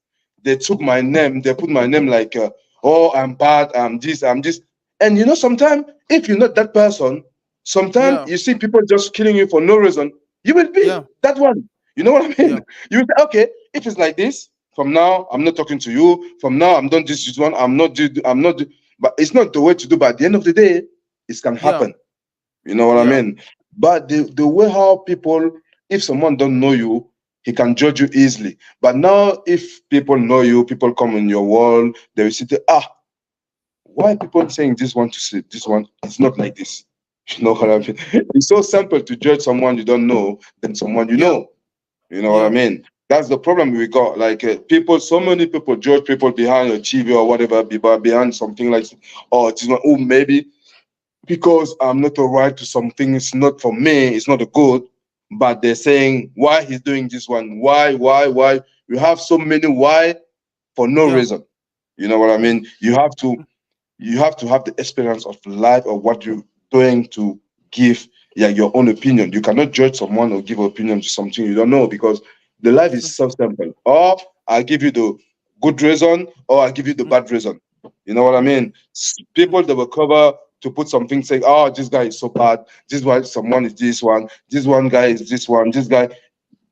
they took my name, they put my name like, oh, I'm bad, I'm this, I'm this. And sometimes if you're not that person, sometimes Yeah. you see people just killing you for no reason, you will be Yeah. that one. You know what I Yeah. mean? You will say, okay, if it's like this, from now I'm not talking to you. From now I'm not this one. But it's not the way to do. But at the end of the day, it can Yeah. happen. You know what I Yeah. mean? But the way how people, if someone don't know you, he can judge you easily. But now, if people know you, people come in your world, they will say, why people saying this one to say this one? It's not like this. You know what I Mm-hmm. mean? It's so simple to judge someone you don't know than someone you Yeah. know. You know what I Yeah. mean? That's the problem we got. Like people, so many people judge people behind a TV or whatever, behind something like, oh, this one, oh, maybe because I'm not alright to something, it's not for me, it's not a good, but they're saying why he's doing this one, why? You have so many why for no Yeah. reason. You know what I Mm-hmm. mean? You have to have the experience of life of what you're doing to give, yeah, your own opinion. You cannot judge someone or give opinion to something you don't know because the life is True. so simple. Or I give you the good reason, or I give you the bad reason. You know what I Mm-hmm. mean? People that will cover to put something saying, "Oh, this guy is so bad. This one, someone is this one. This one guy is this one. This guy."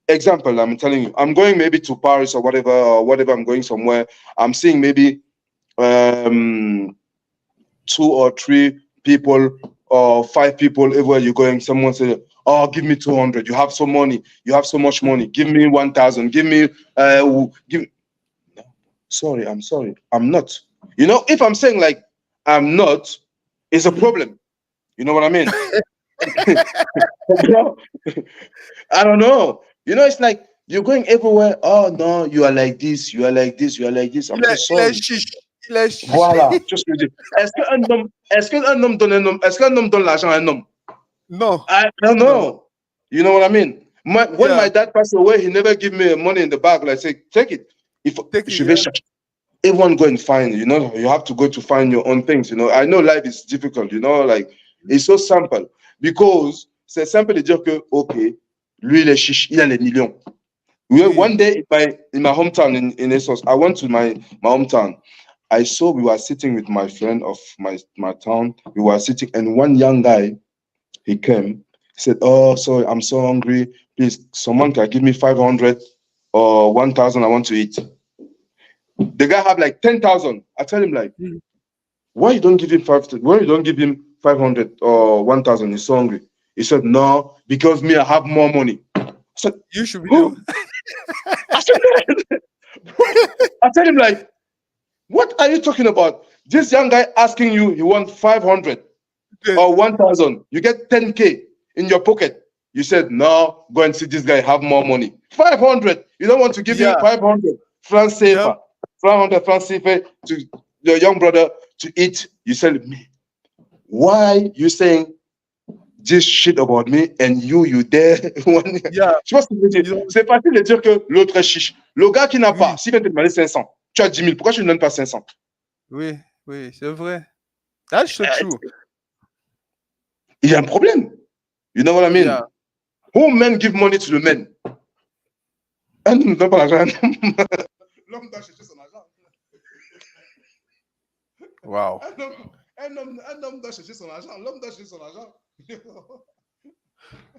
Example, I'm telling you, I'm going maybe to Paris or whatever. I'm going somewhere. I'm seeing maybe um, two or three people or five people everywhere you're going. Someone say, "Oh, give me 200. You have so money. You have so much money. Give me 1,000. Give me give." Sorry, I'm sorry. I'm not. If I'm saying like I'm not, it's a Mhm. problem. You know what I mean? Bro, I don't know. It's like you're going everywhere. Oh no, you are like this. You are like this. You are like this. I'm so Il est sorry. chiche. Il est chiche. Voilà. Just me dire. Est-ce qu'un homme donne un homme, est-ce qu'un homme donne l'argent à un homme? Non. I don't Non. know. You know what I mean? When Yeah. my dad passed away, he never give me money in the bag. Like say, take it. If Take it, je vais yeah. chercher. Everyone go and find. You have to go to find your own things. I know life is difficult. Like it's so simple because c'est simple de dire que ok, lui il est chiche, il a les millions. Oui. One day in my hometown in Essos, I went to my hometown. I saw we were sitting with my friend of my town. We were sitting, and one young guy he came. He said, "Oh, sorry, I'm so hungry. Please, someone can give me 500 or 1,000. I want to eat." The guy have like 10,000. I tell him like, Mhm. why you don't give him 5? Why you don't give him 500 or 1,000? He's so hungry. He said, "No, because me I have more money." I said, You should be the "Who?" I said, I tell him like, what are you talking about? This young guy asking you, he wants 500 one. or 1,000. You get 10K in your pocket. You said, no, go and see this guy have more money. 500. You don't want to give him Yeah. 500 francs Yep. safer. 500 francs safer to your young brother to eat. You said, me, why you saying this shit about me and you there? Yeah. Je pense que je veux dire, You know, c'est facile de dire que l'autre est chiche. Le gars qui n'a pas, oui. s'il vient te demander 500, tu as 10 000, pourquoi tu ne donnes pas 500? Oui. Oui. C'est vrai. That's so true. Il y a un problème. You know what I Yeah. mean? Who men give money to the men? Un homme ne donne pas l'argent à un homme. L'homme doit chercher son argent. Wow. Un homme doit chercher son argent. L'homme doit chercher son argent.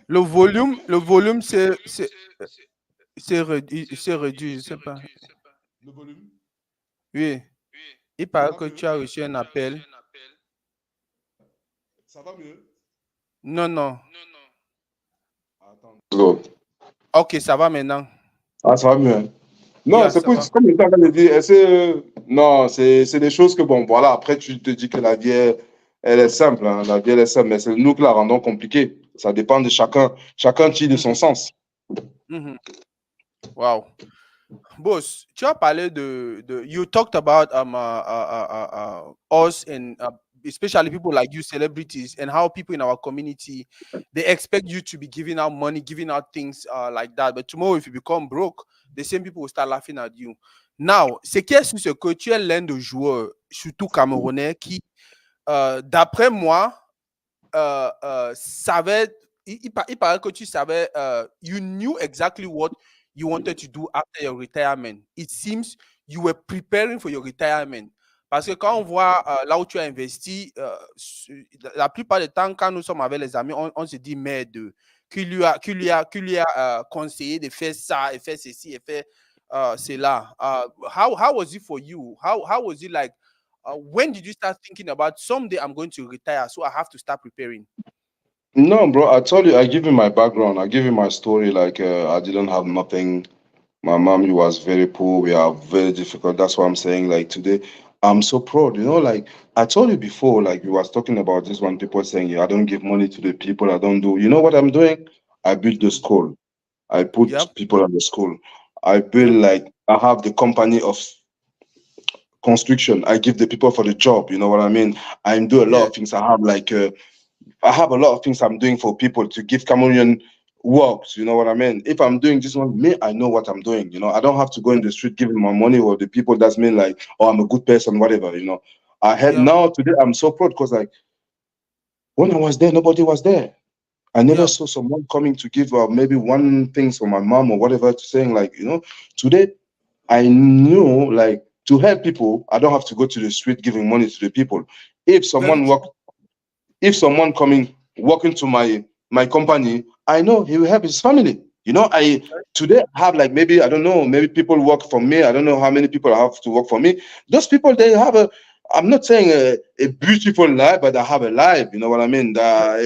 Le volume, c'est réduit, je sais pas. Le volume, Oui. Il ça paraît va que mieux? tu as reçu un appel. Ça va mieux? Non, non. Attends. Go. Ok, ça va maintenant. Ah, ça va mieux. Hein. Non, Yeah, c'est ça comme va. je t'avais de dire. Non, c'est des choses que, bon, voilà, après, tu te dis que la vie, elle est simple. Hein, la vie, elle est simple, mais c'est nous qui la rendons compliquée. Ça dépend de chacun. Chacun tire de son Mhm, sens. mhm. Wow. Boss, tu as parlé you talked about us and especially people like you, celebrities, and how people in our community, they expect you to be giving out money, giving out things like that. But tomorrow, if you become broke, the same people will start laughing at you. Now, c'est qu'est-ce que tu es l'un de joueurs, surtout camerounais, qui, d'après moi, savait, il paraît que tu savais, you knew exactly what you wanted to do after your retirement. It seems you were preparing for your retirement. Parce que quand on voit là où tu as investi, la plupart des temps, quand nous sommes avec les amis, on se dit merde, qui lui a conseillé de faire ça, et faire ceci, et faire cela. How was it for you? How was it like? When did you start thinking about someday I'm going to retire, so I have to start preparing? No, bro, I told you, I give you my background. I give you my story. Like, I didn't have nothing. My mom, was very poor. We are very difficult. That's why I'm saying, like, today, I'm so proud. Like, I told you before, like, we was talking about this one, people saying, yeah, I don't give money to the people. I don't do. You know what I'm doing? I build the Mhm. school. I put Yep, people in the school. I build, yep, like, I have the company of construction. I give the people for the job. You know what I mean? I do a lot yeah, of things. I have a lot of things I'm doing for people to give Cameroonian works. You know what I mean? If I'm doing this one, me, I know what I'm doing. I don't have to go in yep, the street giving my money or the people that's mean like, oh, I'm a good person, whatever. I had yep, now today I'm so proud because like when I was there, nobody was there. I never yep, saw someone coming to give maybe one thing for my mom or whatever, to saying like, today I knew like to help people, I don't have to go to the street giving money to the people. If very someone true. walk if someone coming walking to my company, I know he will help his family. I today have like maybe I don't know, maybe people work for me. I don't know how many people I have to work for me. Those people they have I'm not saying a beautiful life, but I have a life. You know what I mean? Yeah,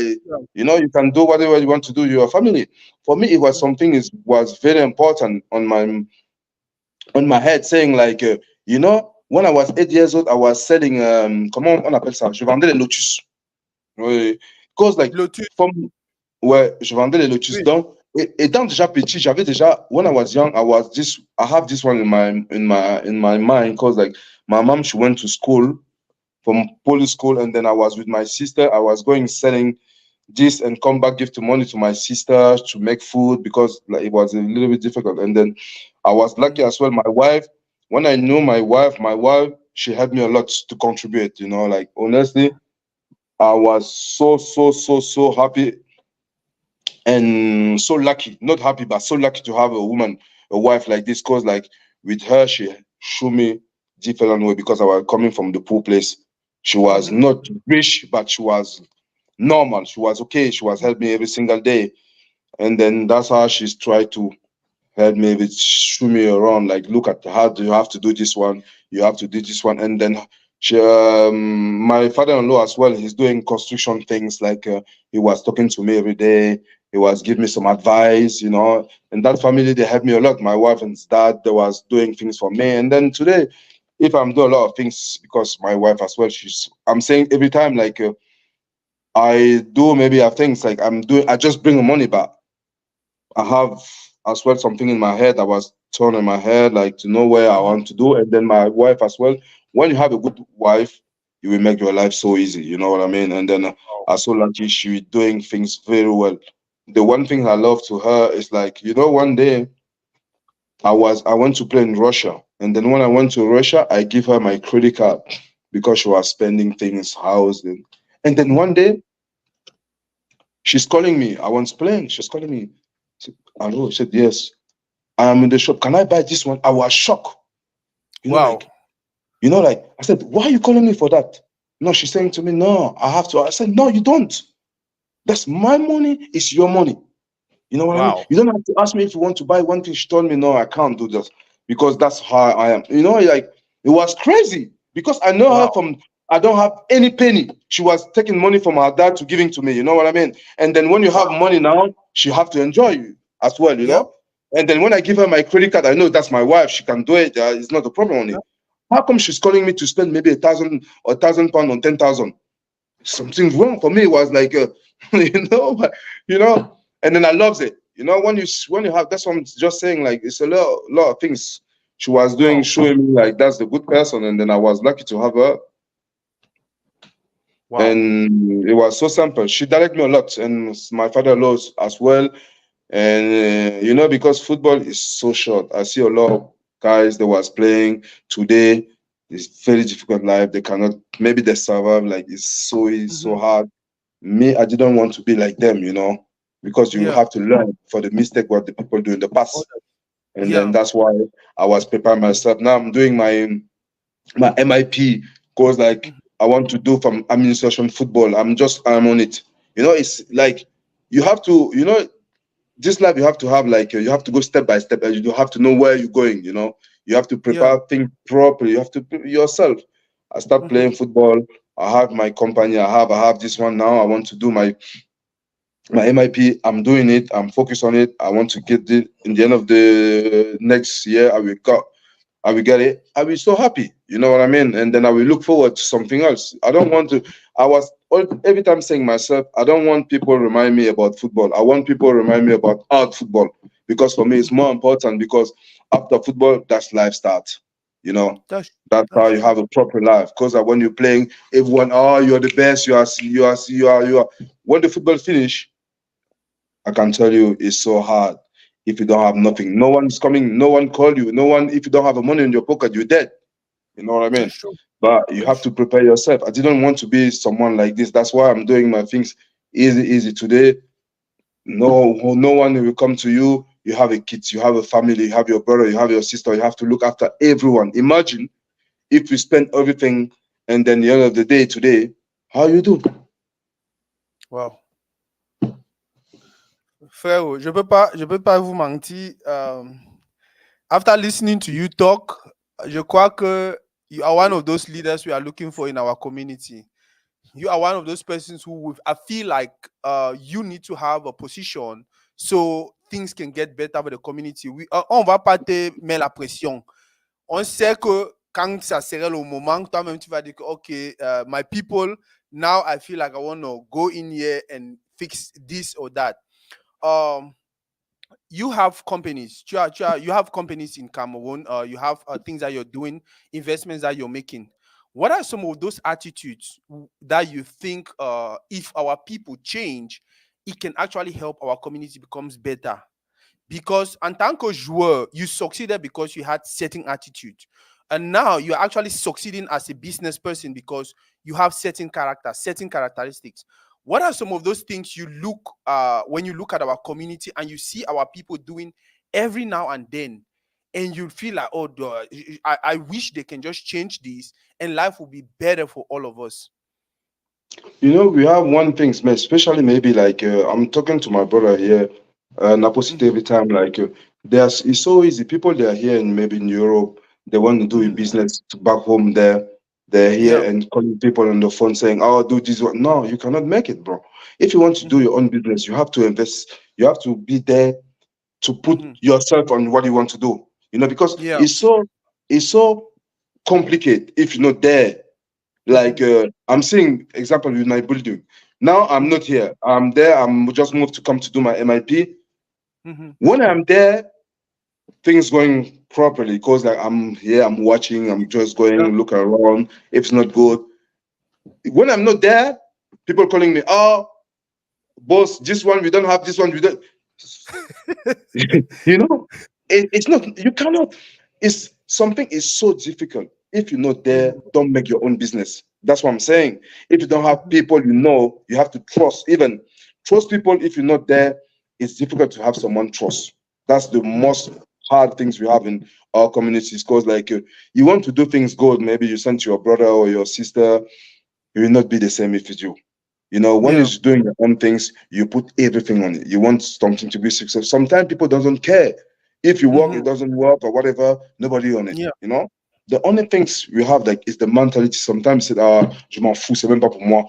yeah. You can do whatever you want to do. Your family. For me, it was Mhm. something is was very important on my head, saying like, when I was 8 years old, I was selling. Comment on appelle ça? Je vendais les lotus. Oui. Cause like Lotus, from ouais, je vendais les lotus. oui. Donc, étant déjà petit, j'avais déjà when I was young, I have this one in my mind, cause like my mom, she went to school from police school, and then I was with my sister. I was going selling this and come back, give the money to my sister to make food because like it was a little bit difficult. And then I was lucky Mhm. as well. My wife, when I knew my wife, she helped me a lot to contribute. Like honestly, I was so happy and so lucky. Not happy, but so lucky to have a wife like this. Cause like with her, she showed me different way because I was coming from the poor place. She was Mhm. not rich, but she was normal. She was okay. She was helping me every single day. And then that's how she's tried to help me with show me around, like look at how do you have to do this one, you have to do this one. And then my father-in-law as well, he's doing construction things, like he was talking to me every day, he was giving me some advice, and that family, they helped me a lot. My wife and his dad, they was doing things for me. And then today, if I'm doing a lot of things, because my wife as well, I'm saying every time, like I do maybe have things like I just bring the money back. I have as well something in my head. I was turning my head, like to know where I Mhm. want to do. And then my wife as well. When you have a good wife, you will make your life so easy. You know what I mean? And then Wow. I so lucky she doing things very well. The one thing I love to her is like, one day I went to play in Russia. And then when I went to Russia, I give her my credit card because she was spending things, house. And then one Mhm. day she's calling me. I was playing. She's calling me. I said, hello. She said, yes. I am in the shop. Can I buy this one? I was shocked. You know, Wow. like, like I said, why are you calling me for that? No, she's saying to me, no, I have to. I said, no, you don't. That's my money. It's your money. You know what I mean? Wow. You don't have to ask me if you want to buy one thing. She told me, no, I can't do that because that's how I am. Like it was crazy because I know her Wow. from. I don't have any penny. She was taking money from her dad to giving to me. You know what I mean? And then when you have Wow. money now, she have to enjoy you as well. Yep. And then when I give her my credit card, I know that's my wife. She can do it. It's not a problem on it. Yep. How come she's calling me to spend maybe 1,000 on 10,000? Something wrong for me. It was like, and then I loves it. When you have, that's what I'm just saying. Like it's a lot of things she was doing, Wow. showing me like that's the good person, and then I was lucky to have her, Wow. and it was so simple. She directed me a lot, and my father-in-law as well. And because football is so short, I see a lot of guys that was playing today. It's very difficult life. They cannot. Maybe they survive. Like it's so Mhm. hard. Me, I didn't want to be like them, because you Yeah. have to learn for the mistake what the people do in the past. Other- And then Yeah. that's why I was preparing myself. Now I'm doing my MIP course, like Mhm. I want to do from administration football. I'm on it. It's like you have to, this life you have to have like you have to go step by step, and you have to know where you're going. You have to Yeah. prepare things properly. You have to yourself. I start Mhm. playing football. I have my company. I have this one now. I want to do my MIP. I'm doing it. I'm focused on it. I want to get it in the end of the next year. I will get it. I will be so happy. You know what I mean? And then I will look forward to something else. I don't want to. I was every time saying myself, I don't want people remind me about football. I want people remind me about art football because for me it's Mhm. more important because after football, that's life starts. You know, That's that's how that's you true. have a proper life. Because when you're playing, everyone, oh, you're the best. You are. When the football finish, I can tell you it's so hard if you don't have Wow. nothing. No one's coming, no one call you, no one, if you don't have a money in your pocket, you're dead. You know what I mean? That's true. But you That's have to true. prepare yourself. I didn't want to be someone like this. That's why I'm doing my things easy today. No one will come to you. You have a kid, you have a family, you have your brother, you have your sister, you have to look after everyone. Imagine if you spend everything and then the end of the day today, how you do? Wow. Frérot, je peux pas vous mentir. After listening to you talk, je crois que You are one of those leaders we are looking for in our community. You are one of those persons who I feel like you need to have a position so things can get better for the community. On va pas te mettre la pression. On sait que quand ça serait le moment, toi-même tu vas dire que, OK, my people, now I feel like I want to go in here and fix this or that. Um, you have companies. You have companies in Cameroon. You have things that you're doing, investments that you're making. What are some of those attitudes that you think, if our people change, it can actually help our community becomes better? Because en tant que joueur, you succeeded because you had certain attitude. And now you're actually succeeding as a business person because you have certain character, certain characteristics. What are some of those things you look when you look at our community and you see our people doing every now and then, and you feel like, oh, I wish they can just change this and life will be better for all of us. We have one thing, especially maybe like I'm talking to my brother here, and I post it Mm-hmm, every time. Like it's so easy. People they are here and maybe in Europe, they want to do a mm-hmm. business back home. There, they're here Yeah. and calling people on the phone saying, "Oh, do this one." No, you cannot make it, bro. If you want to do Mm-hmm, your own business, you have to invest. You have to be there to put mm-hmm. yourself on what you want to do. Because Yeah. it's so complicated if you're not there. Like Mm-hmm, I'm seeing example with my building. Now I'm mm-hmm, not here. I'm there. I'm just moved to come to do my MIP. mm-hmm. When I'm there, things going properly because like I'm here. I'm watching. I'm just Yeah. going look around. If it's not Mm-hmm. good, when I'm not there, people calling me. Oh, boss, this one we don't have. This one we don't. you know, it's not. You cannot. It's something is so difficult. If you're not there, Mhm, don't make your own business. That's what I'm saying. If you don't have mhm. people, you have to trust. Even trust people. If you're not there, it's difficult to have someone trust. That's the Mm, most hard things we have in our communities. Because like you want to do things good, maybe you send to your brother or your sister. It will not be the same if it's you. When yeah. you're doing your own things, you put everything on it. You want something to be successful. Sometimes people doesn't care. If you work, Mhm, it doesn't work or whatever, nobody on it, yeah. The only things we have like is the mentality. Sometimes c'est je m'en fous, c'est même pas pour moi.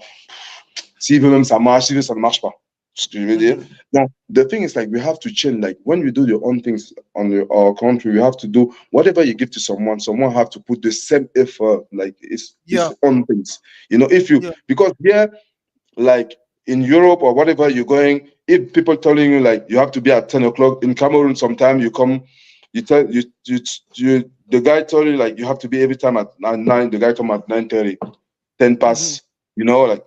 S'il veut même ça marche, s'il veut ça ne marche pas. Ce que je veux dire. Mhm, Now, the thing is like we have to change. Like when we do your own things on our country, we have to do whatever you give to someone. Someone have to put the same effort. Like it's yeah. on things. If you Yeah. because here like in Europe or whatever you're going, if people telling you like you have to be at 10 o'clock in Cameroon, sometime you come, you tell the guy told you like you have to be every time at 9. The guy come at 9:30, 10 Mhm, past. Like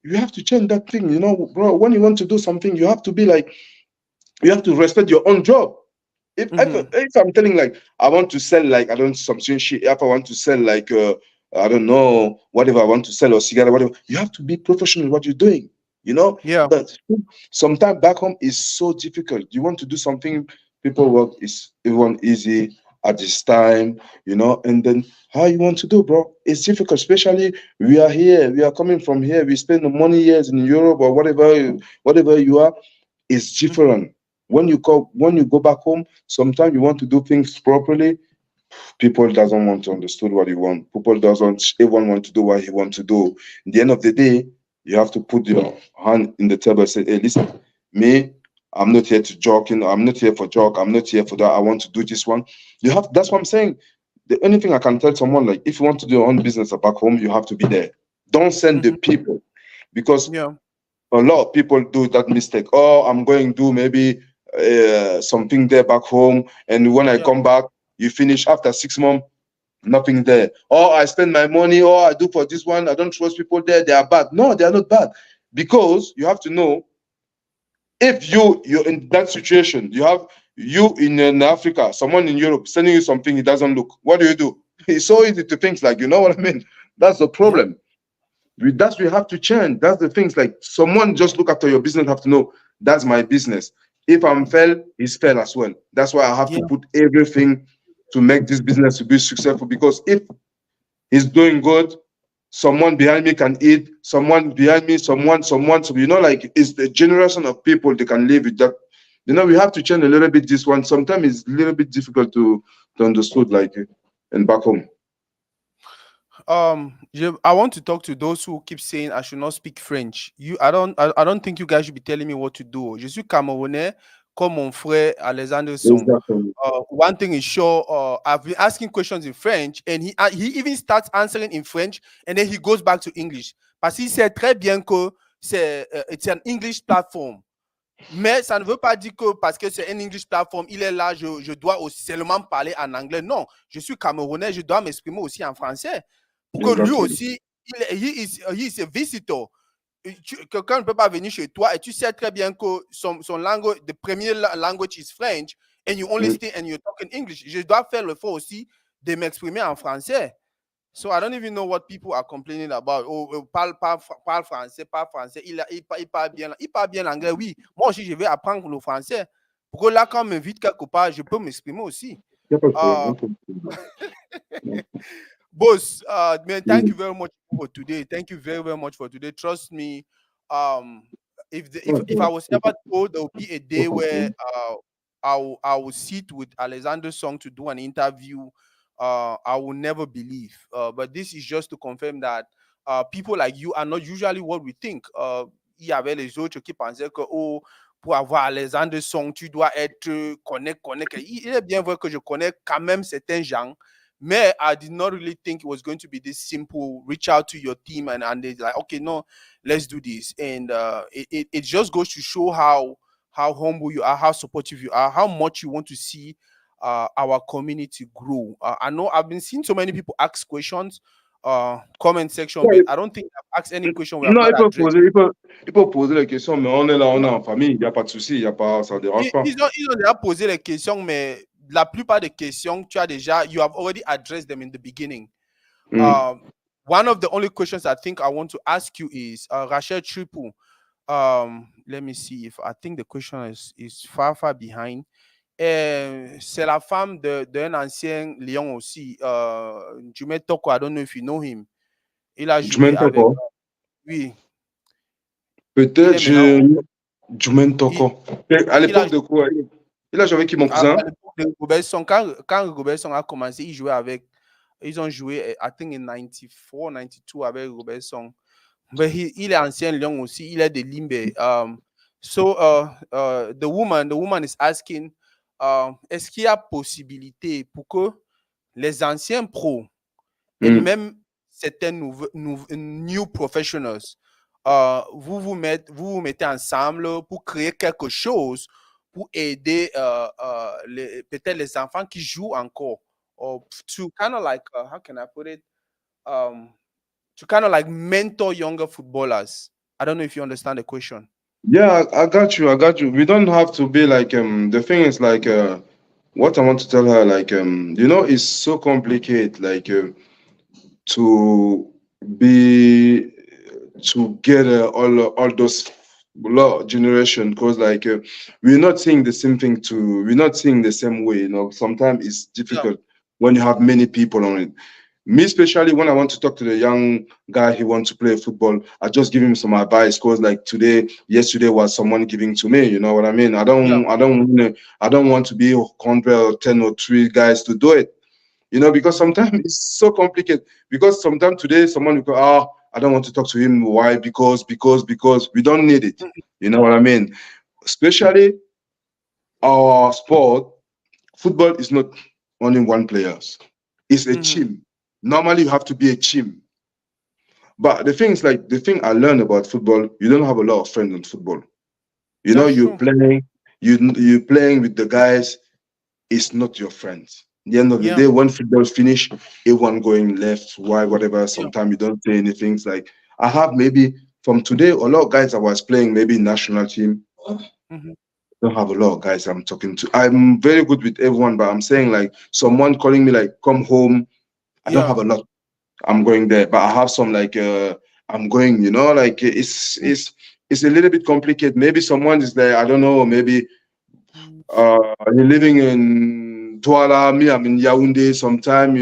you have to change that thing. Bro. When you want to do something, you have to be like you have to respect your own job. mhm. If I'm telling like I want to sell like I don't something shit, if I want to sell like I don't know whatever I want to sell or cigarette whatever, you have to be professional in what you're doing. Yeah. But sometimes back home is so difficult. You want to do something, people work is everyone easy at this time, and then how you want to do, bro? It's difficult, especially we are here, we are coming from here, we spend the money years in Europe or whatever you are is Mhm, different. When you go back home, sometimes you want to do things properly. People doesn't want to understand what you want. People doesn't. Everyone want to do what he want to do. At the end of the day, you have to put your hand in the table and say, "Hey, listen, me, I'm not here to joking. I'm not here for joke. I'm not here for that. I want to do this one." You have. That's what I'm saying. The only thing I can tell someone like, if you want to do your own business back home, you have to be there. Don't send the mhm. people because Yeah. a lot of people do that mistake. Oh, I'm going to do maybe something there back home, and when I Yeah. come back, you finish after 6 months, nothing there. Oh, I spend my money. Oh, I do for this one. I don't trust people there. They are bad. No, they are not bad, because you have to know if you're in that situation. You have you in Africa, someone in Europe sending you something. It doesn't look. What do? It's so easy to think like what I mean. That's the Yeah. problem. We have to change. That's the things like someone just look after your business have to know that's my business. If I'm fail, it's fail as well. That's why I have to Yeah. put everything to make this business to be successful. Because if it's doing good, someone behind me can eat. Someone behind me, someone. So like it's the generation of people they can live with that. We have to change a little bit this one. Sometimes it's a little bit difficult to understood like and back home. I want to talk to those who keep saying I should not speak French. I don't think you guys should be telling me what to do. Je suis Camerounais, comme mon frère Alexander Song. Exactly. One thing is sure, I've been asking questions in French, and he even starts answering in French, and then he goes back to English. Parce qu'il sait très bien que c'est an English platform. Mais ça ne veut pas dire que parce que c'est un English platform, il est là, je dois aussi seulement parler en anglais. Non, je suis Camerounais, je dois m'exprimer aussi en français. Pour que lui Exactly. aussi, he is a visitor. Quelqu'un ne peut pas venir chez toi et tu sais très bien que son langue, the premier language is French, and you only Mm. stay and you talk in English. Je dois faire l'effort aussi de m'exprimer en français. So I don't even know what people are complaining about. Oh, parle français, parle français. Il parle bien l'anglais, oui. Moi aussi, je vais apprendre le français. Pour que là, quand on m'invite quelque part, je peux m'exprimer aussi. Y a pas de problème, Uh, on peut le faire. Mm. Boss, man, thank Mm. you very much for today. Thank you very, very much for today. Trust me, um, if I Okay. was ever told there will be a day where Okay. I will sit with Alexander Song to do an interview, I will never believe. But this is just to confirm that people like you are not usually what we think. Il y avait les autres qui pensaient que oh, pour avoir Alexander Song, tu dois être connect. Il est bien vrai que je connais quand même certains gens. Mais I did not really think it was going to be this simple. Reach out to your team and they're like, okay, no, let's do this. And it just goes to show how humble you are, how supportive you are, how much you want to see our community grow. I know I've been seeing so many people ask questions, comment section, but Ouais, I don't think I've asked any question we have non, not addressed. il peut poser les questions, mais on est là, on est Non, en famille, il n'y a pas de souci, il y a pas, ça ne dérange pas. ils ont déjà posé les questions, mais la plupart des questions, you have already addressed them in the beginning. Mm. Um, One of the only questions I think I want to ask you is Rachel Triple. Let me see if I think the question is far behind. C'est la femme d'un ancien lion aussi, Jumet Toko. I don't know if you know him. Il a Du joué même avec Toko. lui. Il Peut-être est maintenant du même il, Toko. Et à il a l'époque de quoi? Il a joué avec qui, mon à cousin? l'époque de Robertson, quand Robertson a commencé, il jouait avec. Ils ont joué, I think, in 94, 92 avec Robertson. Mais il est ancien lion aussi. Il est de Limbe. The woman is asking, est-ce qu'il y a possibilité pour que les anciens pros et Mm. même certains new professionals, vous mettez ensemble pour créer quelque chose pour aider peut-être les enfants qui jouent encore, or to kind of like, how can I put it, um, to kind of like mentor younger footballers. I don't know if you understand the question. Yeah, I got you. I got you. We don't have to be like the thing is like what I want to tell her like it's so complicated like to be to get all those generation because like we're not seeing the same thing to we're not seeing the same way, sometimes it's Yeah. difficult when you have many people on it. Me especially when I want to talk to the young guy who wants to play football, I just give him some advice because like yesterday was someone giving to me, you know what I mean? Yeah. I don't want to be 100 or 10 or 3 guys to do it, because Mhm. sometimes it's so complicated. Because sometimes today someone will go, I don't want to talk to him. Why? Because we don't need it. You know what I mean? Especially our sport, football is not only one players. It's a Mhm. team. Normally you have to be a team. But the thing is like the thing I learned about football, you don't have a lot of friends in football. That's You're true. playing, you're playing with the guys. It's not your friends. At the end of the Yeah. day, when football finish, everyone going left, right, whatever. Yeah. Sometimes you don't say anything. It's like I have maybe from today, a lot of guys I was playing, maybe national team. Mhm. Don't have a lot of guys I'm talking to. I'm very good with everyone, but I'm saying like someone calling me like come home. I don't Yeah. have a lot. I'm going there, but I have some like I'm going. Like Mhm. it's a little bit complicated. Maybe someone is there. I don't know. Maybe you're living in Douala, me, I'm in Yaoundé sometime,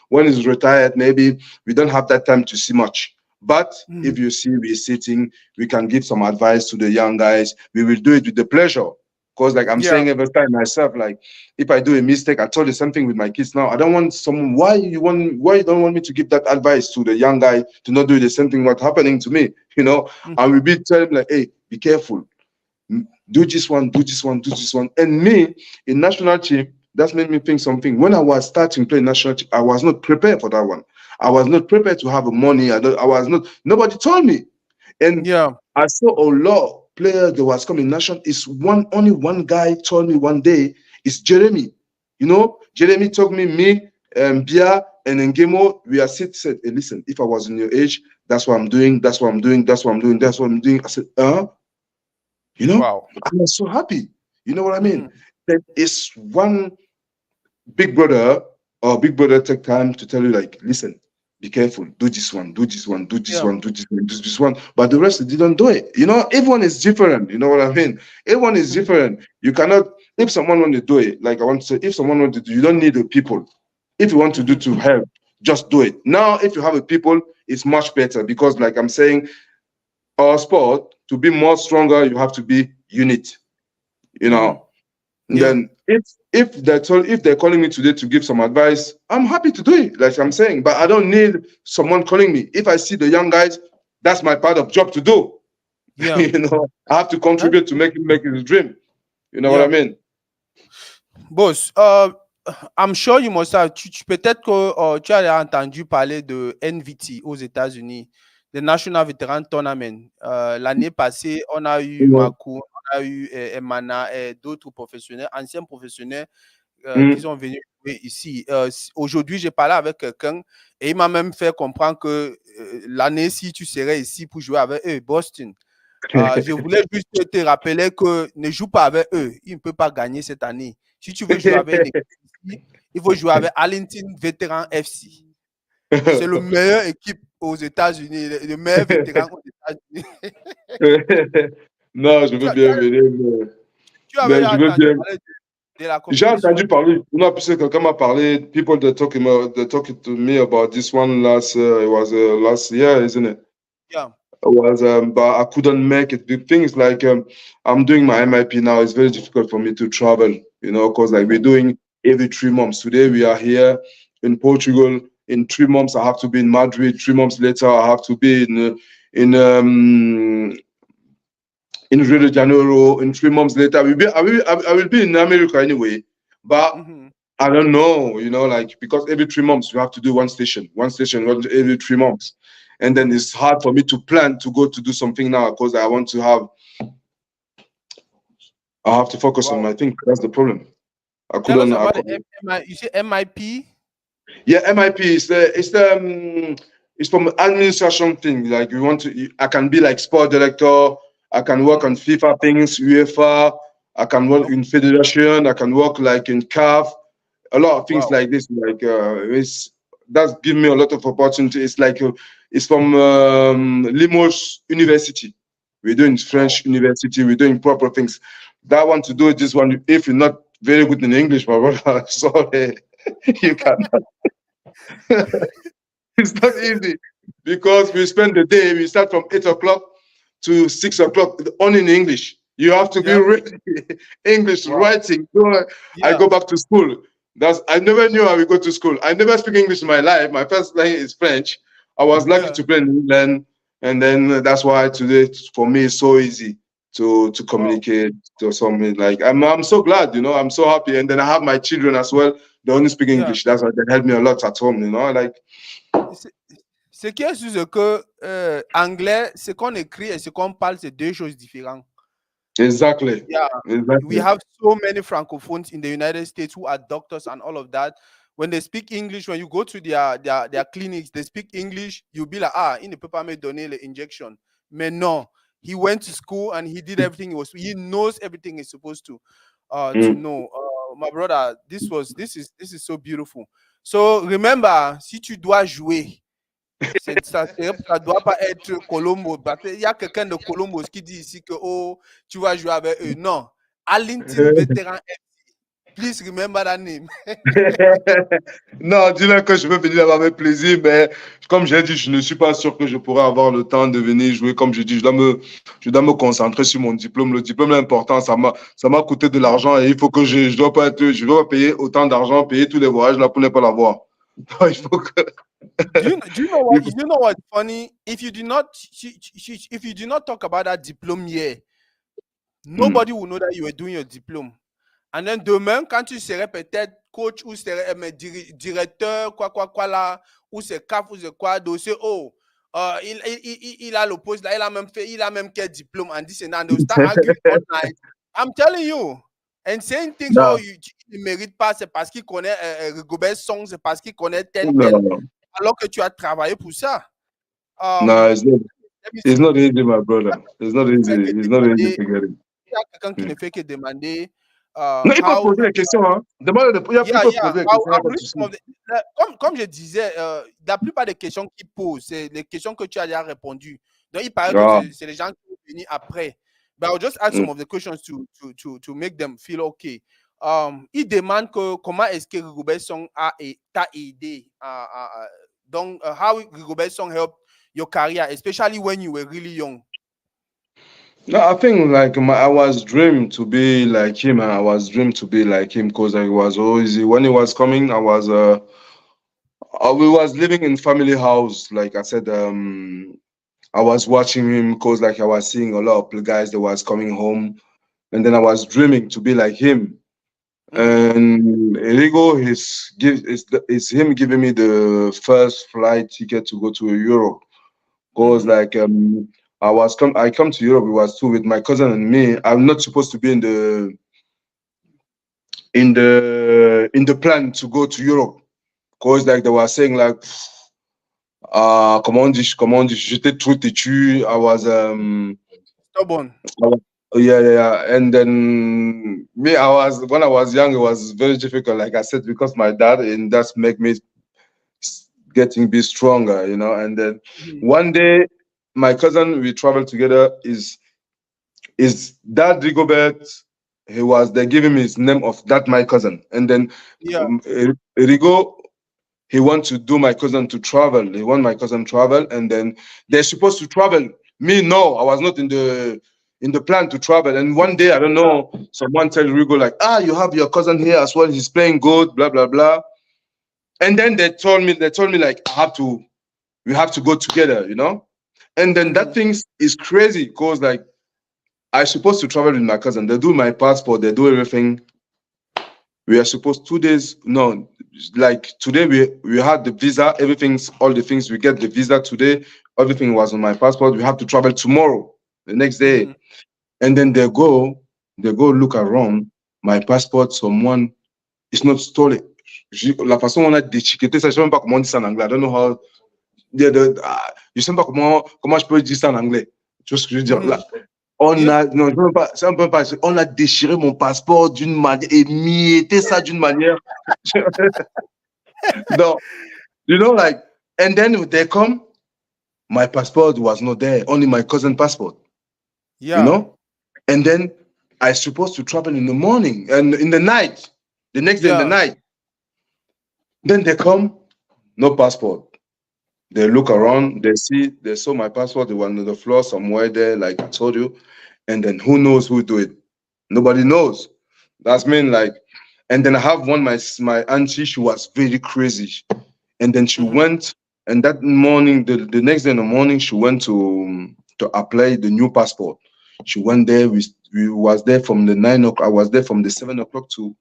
when is retired, maybe we don't have that time to see much. But Mhm. if you see we're sitting, we can give some advice to the young guys. We will do it with the pleasure. Because like I'm Yeah. saying every time myself, like if I do a mistake, I told you something with my kids now. I don't want someone why you don't want me to give that advice to the young guy to not do the same thing what happening to me, you know? And Mhm. we be telling him like, hey, be careful. Do this one, do this one, do this one. And me in national team, that's made me think something. When I was starting playing national team, I was not prepared for that one. I was not prepared to have money. I was not. Nobody told me. And Yeah. I saw a lot of players that was coming national. It's only one guy told me one day. It's Jeremy. You know, Jeremy told me, Bia and Ngemo, we are said, hey, listen, if I was in your age, that's what I'm doing, that's what I'm doing, that's what I'm doing, that's what I'm doing. I said, you know, Wow. I was so happy. You know what I mean? Mhm. That is one big brother or big brother take time to tell you, like, listen, be careful, do this one, do this one, do this Yeah. one, do this one, do this one. But the rest they didn't do it. You know, everyone is different. You know what I mean? Everyone is Mhm. different. You cannot, if someone want to do it, like I want to say, if someone want to do, you don't need the people. If you want to do Mhm. to help, just do it. Now, if you have a people, it's much better because, like I'm saying, our sport to be more stronger, you have to be unit. You Mhm. know, and Yeah. then if they're calling me today to give some advice, I'm happy to do it, like I'm saying. But I don't need someone calling me. If I see the young guys, that's my part of job to do. Yeah. You know, I have to That's contribute to good. make him make his dream. You know what I Yeah. mean? Boss, I'm sure you must have. Peut-être que tu as entendu parler de NVT aux États-Unis, the National Veteran Tournament. L'année passée, on a eu Mhm. Makou, on a eu Emana et d'autres professionnels, anciens professionnels qui Mhm. sont venus jouer ici. Aujourd'hui, j'ai parlé avec quelqu'un et il m'a même fait comprendre que l'année, si tu serais ici pour jouer avec eux, Boston, je voulais juste te rappeler que ne joue pas avec eux. Il ne peut pas gagner cette année. Si tu veux jouer avec une équipe ici, il faut jouer avec Arlington Veteran FC. C'est le meilleur équipe aux États-Unis, le meilleur vétéran aux États-Unis. Non, je tu, veux as, tu, bien as, venir, tu avais mais je veux entendu bien. parler de la J'ai compétition? entendu parler. Non, puisque quelqu'un m'a parlé. People they talking to me about this one last. It was last year, isn't it? Yeah. Was but I couldn't make it. The thing is like I'm doing my MIP now. It's very difficult for me to travel, you know, because like we're Mhm. doing every 3 months. Today we are here in Portugal. In 3 months I have to be in Madrid. 3 months later I have to be in um in Rio de Janeiro. In 3 months later I will be in America anyway. But Mhm. I don't know, you know, like because every 3 months you have to do one station every 3 months. And then Mhm. it's hard for me to plan to go to do something now because I have to focus on Wow. my thing. That's the problem. Tell us I about the couldn't. You say MIP? Yeah, MIP is it's from administration thing. Like you want to, I can be like sport director. I can work on Mhm. FIFA things, UEFA. I can work Oh, in federation. I can work like in CAF. A lot of things wow. like this. Like it's that's give me a lot of opportunity. It's like it's from Limoges University. We're doing Wow. French university. We're doing proper things. That one to do this one. If you're not very good in English, my brother, sorry, you can. It's not easy because we spend the day. We start from 8 o'clock to 6 o'clock only in English. You have to be Yeah. ready. English Wow. writing. So I Yeah. go back to school. That's I never knew I would go to school. I never speak English in my life. My first language is French. I was lucky Yeah. to play in England, and then that's why today for me it's so easy to Wow. communicate to something. Like I'm so glad, you know. I'm so happy, and then I have my children as well. They only speak Yeah. English. That's why they help me a lot at home, you know. Like C'est ce qui est sûr, c'est que anglais, ce qu'on écrit et ce qu'on parle, c'est deux choses différentes. exactly, Yeah, we exactly. have so many francophones in the United States who are doctors and all of that. When they speak English, when you go to their clinics, they speak English. You'll be like, ah, il ne peut pas me donner l'injection. Mais non, he went to school and he did everything he knows everything he's supposed to Mm. know. My brother, this is so beautiful. So remember, si tu dois jouer, ça doit pas être Colombo. Parce qu'il y a quelqu'un de Colombo qui dit ici que oh, tu vas jouer avec eux. Non. Arlington Veteran FC. Please remember that name. Non, dis-leur que je veux venir là-bas avec plaisir, mais comme j'ai dit, je ne suis pas sûr que je pourrai avoir le temps de venir jouer. Comme je dis, je dois me concentrer sur mon diplôme. Le diplôme est important, ça m'a coûté de l'argent et il faut que je dois pas être, je dois payer autant d'argent, payer tous les voyages là pour ne pas l'avoir. Il faut que, Do you know il what? faut- You know what's funny? If you do not talk about that diplôme here, Hmm. nobody will know that you were doing your diplôme. And then demain, quand tu serais peut-être coach ou serais directeur, quoi là, ou c'est CAF ou c'est quoi, dossier, oh, il a le poste là, il a même quel diplôme, and this and that, and they'll start arguing all night. I'm telling you. And saying things, oh, Non, tu ne mérites pas, c'est parce qu'il connaît Rigobert Song, c'est parce qu'il connaît tel, non, alors que tu as travaillé pour ça. no, Let me it's see. not easy, my brother. It's not easy. Fait que It's not easy demander, to get it. il y a quelqu'un qui Hmm. ne fait que demander Non, il peut how. poser des questions, hein. Il Yeah, peut yeah. poser des questions, il n'y a I'll pas de read souci. some of the, comme je disais, la plupart des questions qu'il pose, c'est les questions que tu as déjà répondu. Donc, il paraît que Ah, c'est les gens qui vont venir après. But I'll just add hmm. some of the questions to make them feel okay. Il demande que comment est-ce que Rigobert Song t'a aidé. Donc, how Rigobert Song helped your career, especially when you were really young. No, I think like I was dreamed to be like him, and I was dreamed to be like him because I was always when he was coming. We was living in family house. Like I said, I was watching him because like I was seeing a lot of the guys that was coming home, and then I was dreaming to be like him. Mm-hmm. And Irigo is him giving me the first flight ticket to go to Europe. Cause Mm-hmm. like I come to Europe. It was two with my cousin and me. I'm not supposed to be in the plan to go to Europe. Cause like they were saying like comment on dit, j'étais trop têtu. Stubborn. Yeah, yeah, yeah. And then me, I was when I was young, it was very difficult. Like I said, because my dad, and that's make me getting be stronger, you know. And then Mhm. one day, my cousin, we traveled together. Is that Rigobert? He was they giving me his name of that my cousin, and then Yeah. Rigo he want to do my cousin to travel. He want my cousin travel, and then they're supposed to travel. Me, no, I was not in the plan to travel. And one day, I don't know, someone tell Rigo like, you have your cousin here as well. He's playing good, blah blah blah. And then they told me like, we have to go together, you know. And then that Mhm. thing is crazy because like I supposed to travel with my cousin. They do my passport, they do everything. We are supposed 2 days. No, like today we had the visa. Everything's all the things we get the visa today. Everything was on my passport. We have to travel tomorrow, the next day, Mhm. and then they go look around my passport. Someone it's not stolen. La façon dont on a déchiqueté ça, je sais même pas comment on dit ça en anglais. I don't know how. Je sais pas comment je peux dire ça en anglais. Tu vois ce que je veux dire Mhm. là? On Yeah. a, non, je peux pas, c'est un peu pas, on a déchiré mon passeport d'une manière, émietté ça d'une manière. No, you know, like, and then they come, my passport was not there, only my cousin passport, you Yeah. know? And then I supposed to travel in the morning and in the night, the next day in the Yeah. night. Then they come, no passport. They look Wow. around, they saw my passport, they were on the floor somewhere there, like I told you. And then who knows who do it? Nobody knows. That's mean like, and then I have one my auntie. She was very crazy, and then she Mhm. went. And that morning, the next day in the morning, she went to apply the new passport. She went there. We was there from the 9 o'clock. I was there from the 7 o'clock to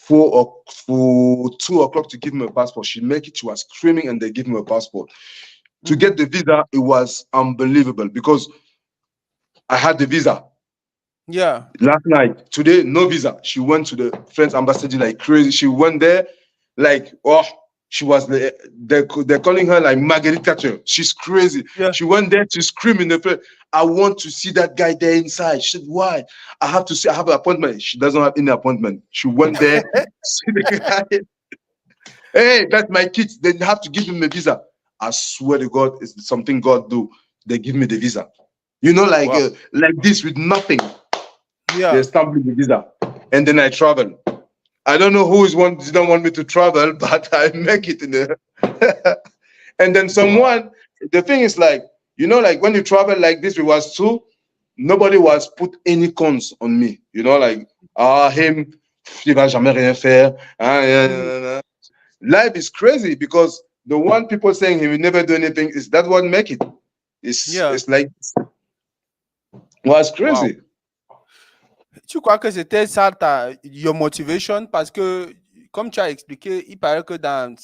2 o'clock to give me a passport. She make it. She was screaming, and they give me a passport. To Mhm. get the visa, it was unbelievable because I had the visa Yeah. last night. Today, no visa. She went to the French embassy like crazy. She went there, like, oh, she was they're calling her like Marguerite Thatcher. She's crazy. Yeah. She went there to scream in the place. I want to see that guy there inside. She said, why? I have to see. I have an appointment. She doesn't have any appointment. She went there, see the guy. Hey, that's my kids. They have to give him a visa. I swear to God, it's something God do. They give me the visa. You know, Wow. like this with nothing. They Yeah. stamp me the visa, and then I travel. I don't know who is one didn't want me to travel, but I make it in the. And then Wow. someone, the thing is like, like when you travel like this, we was two, nobody was put any cons on me. Like, him, il va jamais rien faire. Mm. Life is crazy because the one people saying he will never do anything is that what make it. Yeah. It's like, was Wow. crazy. Tu crois que c'était ça your motivation? Parce que, comme tu as expliqué, il paraît que dans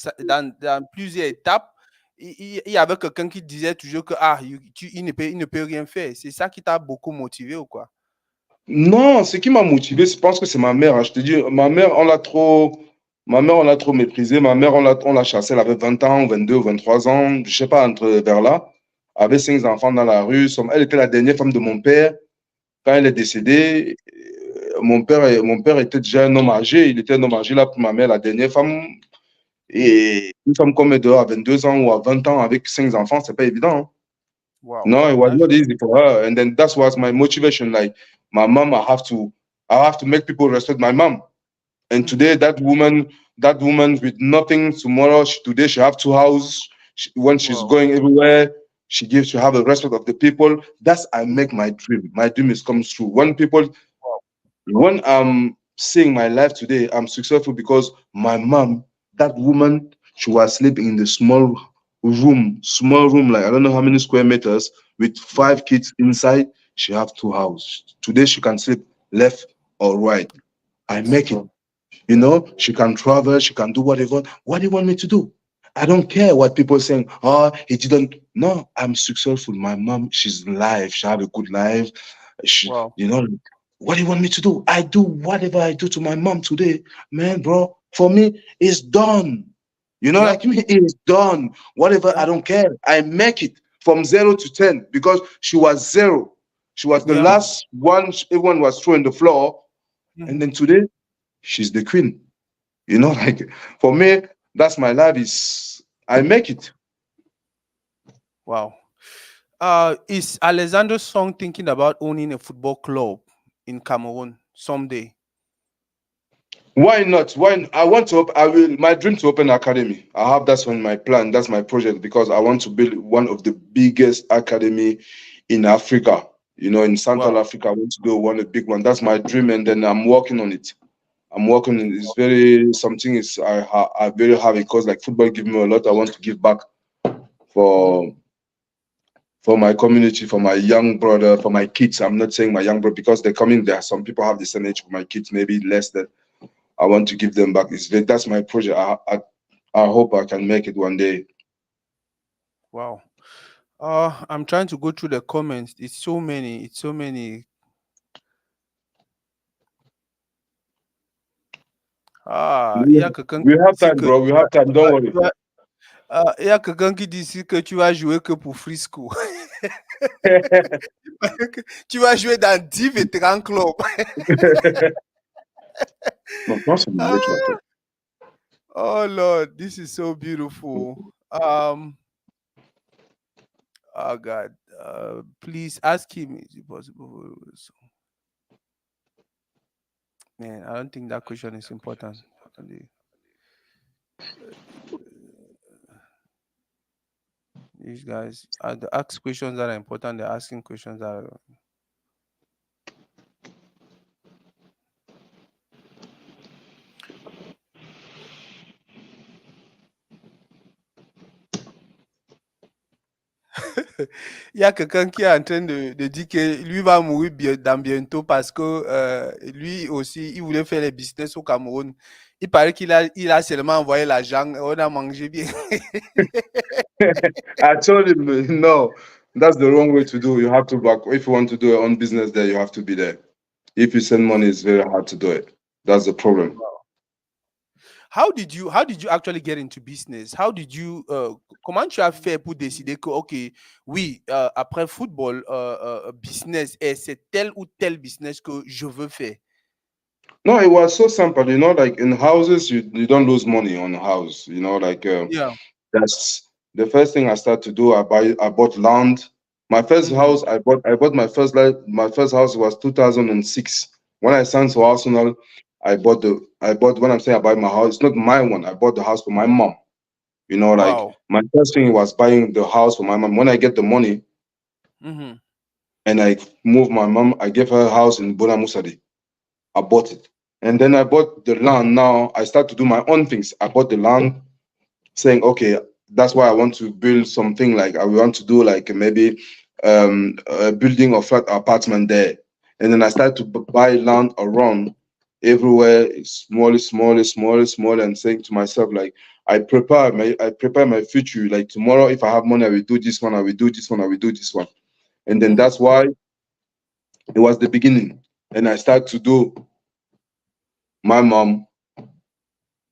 plusieurs étapes, il y avait quelqu'un qui disait toujours que il ne peut rien faire. C'est ça qui t'a beaucoup motivé ou quoi? Non, ce qui m'a motivé, je pense que c'est ma mère, hein. Je te dis, ma mère, on l'a trop méprisée. Ma mère, on l'a chassée. Elle avait 20 ans, 22, 23 ans, je sais pas, entre vers là. Elle avait 5 enfants dans la rue. Elle était la dernière femme de mon père. Quand elle est décédée, mon père était déjà un homme âgé. Il était un homme âgé là pour ma mère, la dernière femme. Et une femme comme elle dehors à 22 ans ou à 20 ans avec 5 enfants, c'est pas évident, hein. Wow. No, it was That's not easy for her. And then that was my motivation. Like my mom, I have to make people respect my mom. And mhm. today, that woman with nothing tomorrow, today she have two houses. When she's Wow. going everywhere, she have a respect of the people. That's I make Mhm. my dream. My dream is comes true. Wow. When I'm seeing my life today, I'm successful because my mom, that woman, she was sleeping in the small room, like I don't know how many square meters, with Mhm. 5 kids inside. She have two houses. Today she can sleep left or right. I make it. She can travel, she can do whatever. What do you want me to do? I don't care what people saying. Oh, he didn't. No, I'm successful. My mom, she's alive. She have a good life. She, Wow. you know, what do you want me to do? I do whatever I do to my mom today, man, bro. For me, it's done. Like Yep. me, it's done. Whatever, I Yep. don't care. I make it from 0 to 10 because she was zero. She was the Yep. last one. Everyone was throwing the floor, and Mhm. then today she's the queen. Like for me, that's my life. Is I make it. Wow. Is Alexander Song thinking about owning a football club in Cameroon someday? Why not? Why I want to? I will. My dream to open academy. I have that's on my plan. That's my project because I want to build one of the biggest academy in Africa. In Central Wow. Africa, I want to do one a big one. That's my dream, and then I'm working on it. I'm working. It's very something. Is I very have it because like football give me a lot. I want to give back Mhm. for for my community, for my young brother, for my kids. I'm not saying my young brother because they're coming there. Some people have the same age for my kids, maybe less than. I want to give them back. That's my project. I hope I can make it one day. Wow. I'm trying to go through the comments. It's so many. It's so many. Il y a quelqu'un We qui dit have ici time, que bro. We have time. Don't worry. il y a quelqu'un qui dit ici que tu vas jouer que pour Frisco. Tu vas jouer dans 10 vétérans clubs. Non, non, c'est mon mec, là. Oh Lord, this is so beautiful. Oh God, please ask him. Is it possible? Man, I don't think that question is important. These guys are the ask questions that are important. They're asking questions that are. Il y a quelqu'un qui est en train de dire que lui va mourir dans bientôt parce que lui aussi, il voulait faire les business au Cameroun. Il paraît qu'il a seulement envoyé l'argent, on a mangé bien. I told him, no, that's the wrong way to do. You have to back. If you want to do your own business there, you have to be there. If you send money, it's very hard to do it. That's the problem. How did you actually get into business? How did you comment tu as fait pour décider que ok oui après football business et c'est tel ou tel business que je veux faire. No, it was so simple. Like in houses, you don't lose money on a house. Like Yeah. that's the first thing I started to do. I bought land. My first Mhm. house I bought my first house was 2006. When I signed to Arsenal, I bought when I'm saying I buy my house, it's not my one. I bought the house for my mom. Like Wow. my first thing was buying the house for my mom. When I get the money Mm-hmm. and I move my mom, I gave her a house in Bona Musadi. I bought it. And then I bought the land. Now I start to do my own things. I bought the land saying, okay, that's why I want to build something like I want to do like maybe a building or flat apartment there. And then I started to buy land around everywhere, small, and saying to myself like I prepare my future. Like tomorrow, if I have money, I will do this one, I will do this one, I will do this one. And then Mm-hmm. that's why it was the beginning. And I start to do my mom.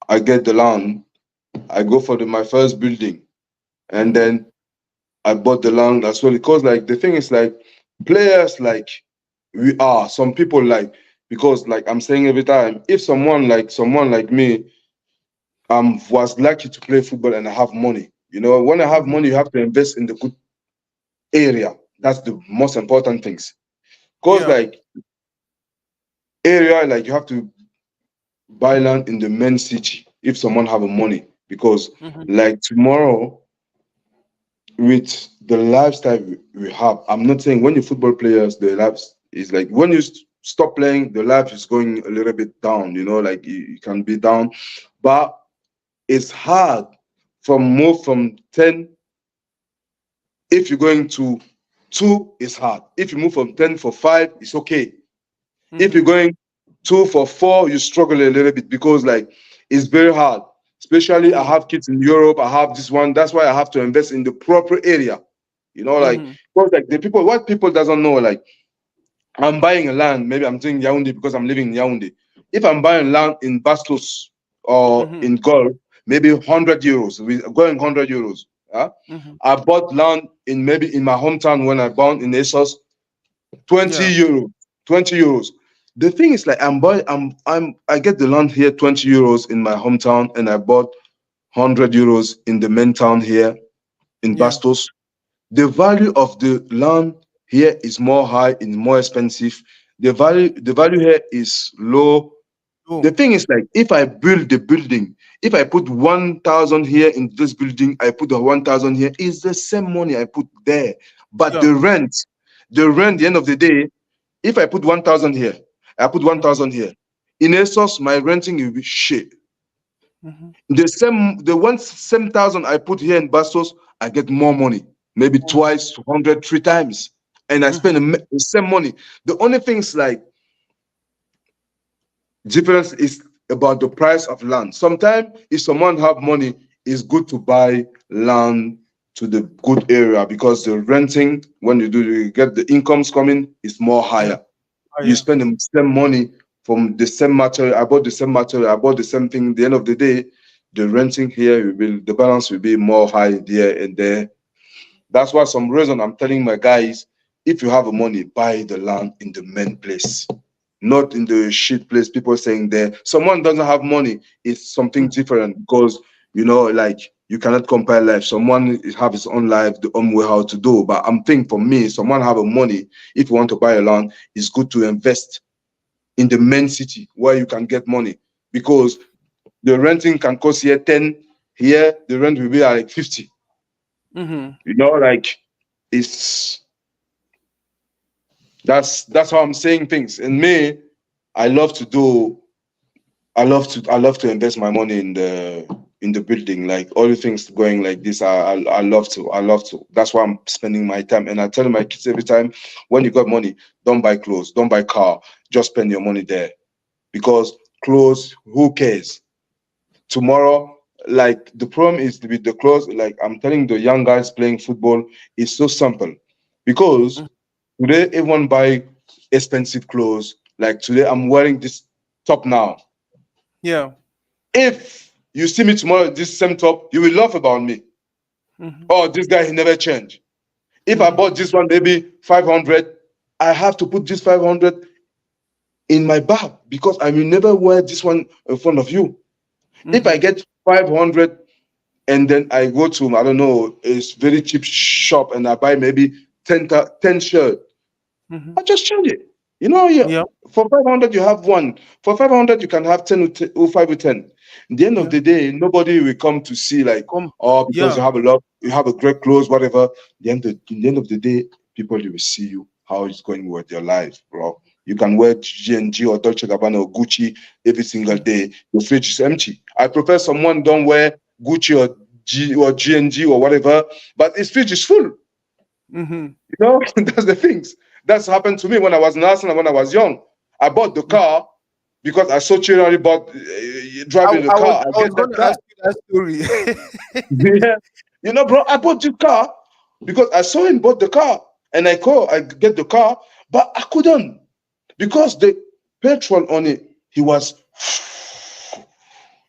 I get the land. I go for my first building, and Mm-hmm. then I bought the land as well because like the thing is like players like we are some people like because like I'm saying every time if someone like me was lucky to play football and I have money, when I have Mm-hmm. money you have to invest in the good area. That's the most important things because Yeah. like area like you have to buy land in the main city if someone have a money because Mm-hmm. like tomorrow with the lifestyle we have, I'm not saying when you football players, the life is like when you stop playing, the life is going a little bit down, like you can be down, but it's hard from move from 10. If you're going to 2, it's hard. If you move from 10 for 5, it's okay. If you're Mm-hmm. going 2 for 4, you struggle a little bit because like it's very hard. Especially I Mm-hmm. have kids in Europe, I have this one. That's why I have to invest in the proper area. Like Mm-hmm. because like what people doesn't know, like I'm buying a land, maybe I'm doing Yaoundé because I'm living in Yaoundé. If I'm buying land in Bastos or Mm-hmm. in Gulf, maybe 100 euros, we going 100 euros. Yeah? Mm-hmm. I bought land in maybe in my hometown when I born in ASOS, 20 Yeah. euros, 20 euros. The thing is like I get the land here 20 euros in my hometown and I bought 100 euros in the main town here in Yeah. Bastos. The value of the land here is more high, it's more expensive. The value here is low. The Oh. thing is like if I build the building, if I put 1,000 here in this building, I put the 1,000 here, it's the same money I put there. But Yeah. the rent, the end of the day, if I put 1,000 here, I put Mm-hmm. 1,000 here. In ASOS, my renting will be shit. Mm-hmm. The same 1,000 I put here in Bastos, I get more money, maybe Mm-hmm. twice, 100, 3 times, and I spend Mm-hmm. the same money. The only things like difference is about the price of land. Sometimes, if someone have money, it's good to buy land to the good area because the renting, when you get the incomes coming, is more Yeah. higher. Oh, You yeah. spend the same money from the same material. I bought the same material. I bought the same thing. At the end of the day, the renting here the balance will be more high there and there. That's why some reason I'm telling my guys, if you have a money, buy the land in the main place, not in the shit place. People saying there, someone doesn't have money, it's something Mm-hmm. different because like you cannot compare life. Someone have his own life, the own way how to do. But I'm thinking for me, someone have a money. If you want to buy a land, it's good to invest in the main city where you can get money because the renting can cost here 10, here the rent will be like 50. Mm-hmm. Like it's that's how I'm saying things. And me, I love to do I love to invest my money in the building, like all the things going like this. I love to. That's why I'm spending my time. And I tell my kids every time, when you got money, don't buy clothes, don't buy car, just spend your money there. Because clothes, who cares? Tomorrow, like the problem is with the clothes, like I'm telling the young guys playing football, it's so simple. Because today everyone buy expensive clothes. Like today I'm wearing this top now. Yeah. If you see me tomorrow with this same top, you will laugh about me. Mm-hmm. Oh, this guy, he never changed. If I Mm-hmm. bought this one maybe 500, I have to put this 500 in my bag because I will never wear this one in front of you. If I Mm-hmm. get 500 and then I go to, I don't know, a very cheap shop and I buy maybe 10 shirt, Mm-hmm. I just change it. You know, Yeah. for 500 you have one. For 500 you can have 10 or 5 or 10. At the end of Yeah. the day, nobody will come to see like, Come. oh, because Yeah. you have a lot, you have a great clothes, whatever. The end of the day, people will see you how it's going with your life, bro. You can wear G&G or Dolce Gabbana or Gucci every single Mm-hmm. day. Your fridge is empty. I prefer someone don't wear Gucci or G&G or whatever, but his fridge is full. Mm-hmm. You know, that's the things. That's happened to me when I was in Arsenal when I was young. I bought the car because I saw children bought driving the I was car. I I was get that gonna car. ask you that story. Yeah. You know, bro, I bought this car because I saw him bought the car. And I get the car, but I couldn't because the petrol on it, he was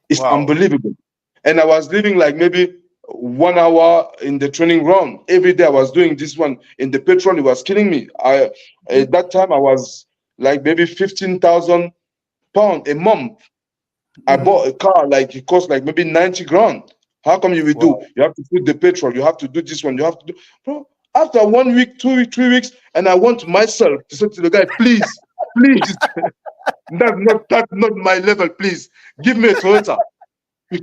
it's Wow. unbelievable. And I was living like maybe 1 hour in the training run. Every day I was doing this one in the petrol, it was killing me. At that time I was like maybe 15,000 pounds a month. I Mm-hmm. bought a car like it cost like maybe 90 grand. How come you will do? Wow. You have to put the petrol, you have to do this one, you have to do, bro. After 1 week, 2 weeks, 3 weeks, and I want myself to say to the guy, please, please, that's not my level, please. Give me a Toyota.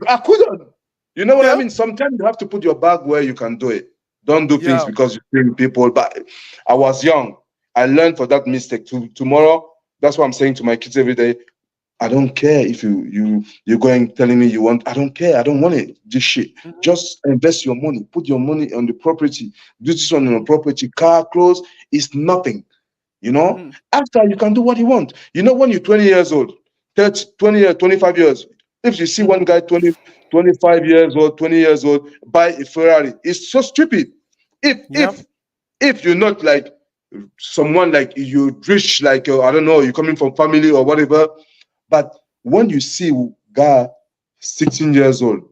I couldn't. You know what I Yeah. mean? Sometimes you have to put your bag where you can do it. Don't do things Yeah. because you feel people. But I was young. I learned for that mistake. Tomorrow, that's what I'm saying to my kids every day. I don't care if you're going telling me you want. I don't care. I don't want it. This shit. Mm-hmm. Just invest your money. Put your money on the property. Do this one on the property. Car, clothes is nothing. You know. Mm-hmm. After you can do what you want. You know when you're 20 years old, 30, 20 years, 25 years. If you see one Mm-hmm. guy 20, 25 years old, 20 years old buy a Ferrari, it's so stupid. If Yeah. if if you're not like someone like you rich, like I don't know, you're coming from family or whatever, but when you see guy 16 years old,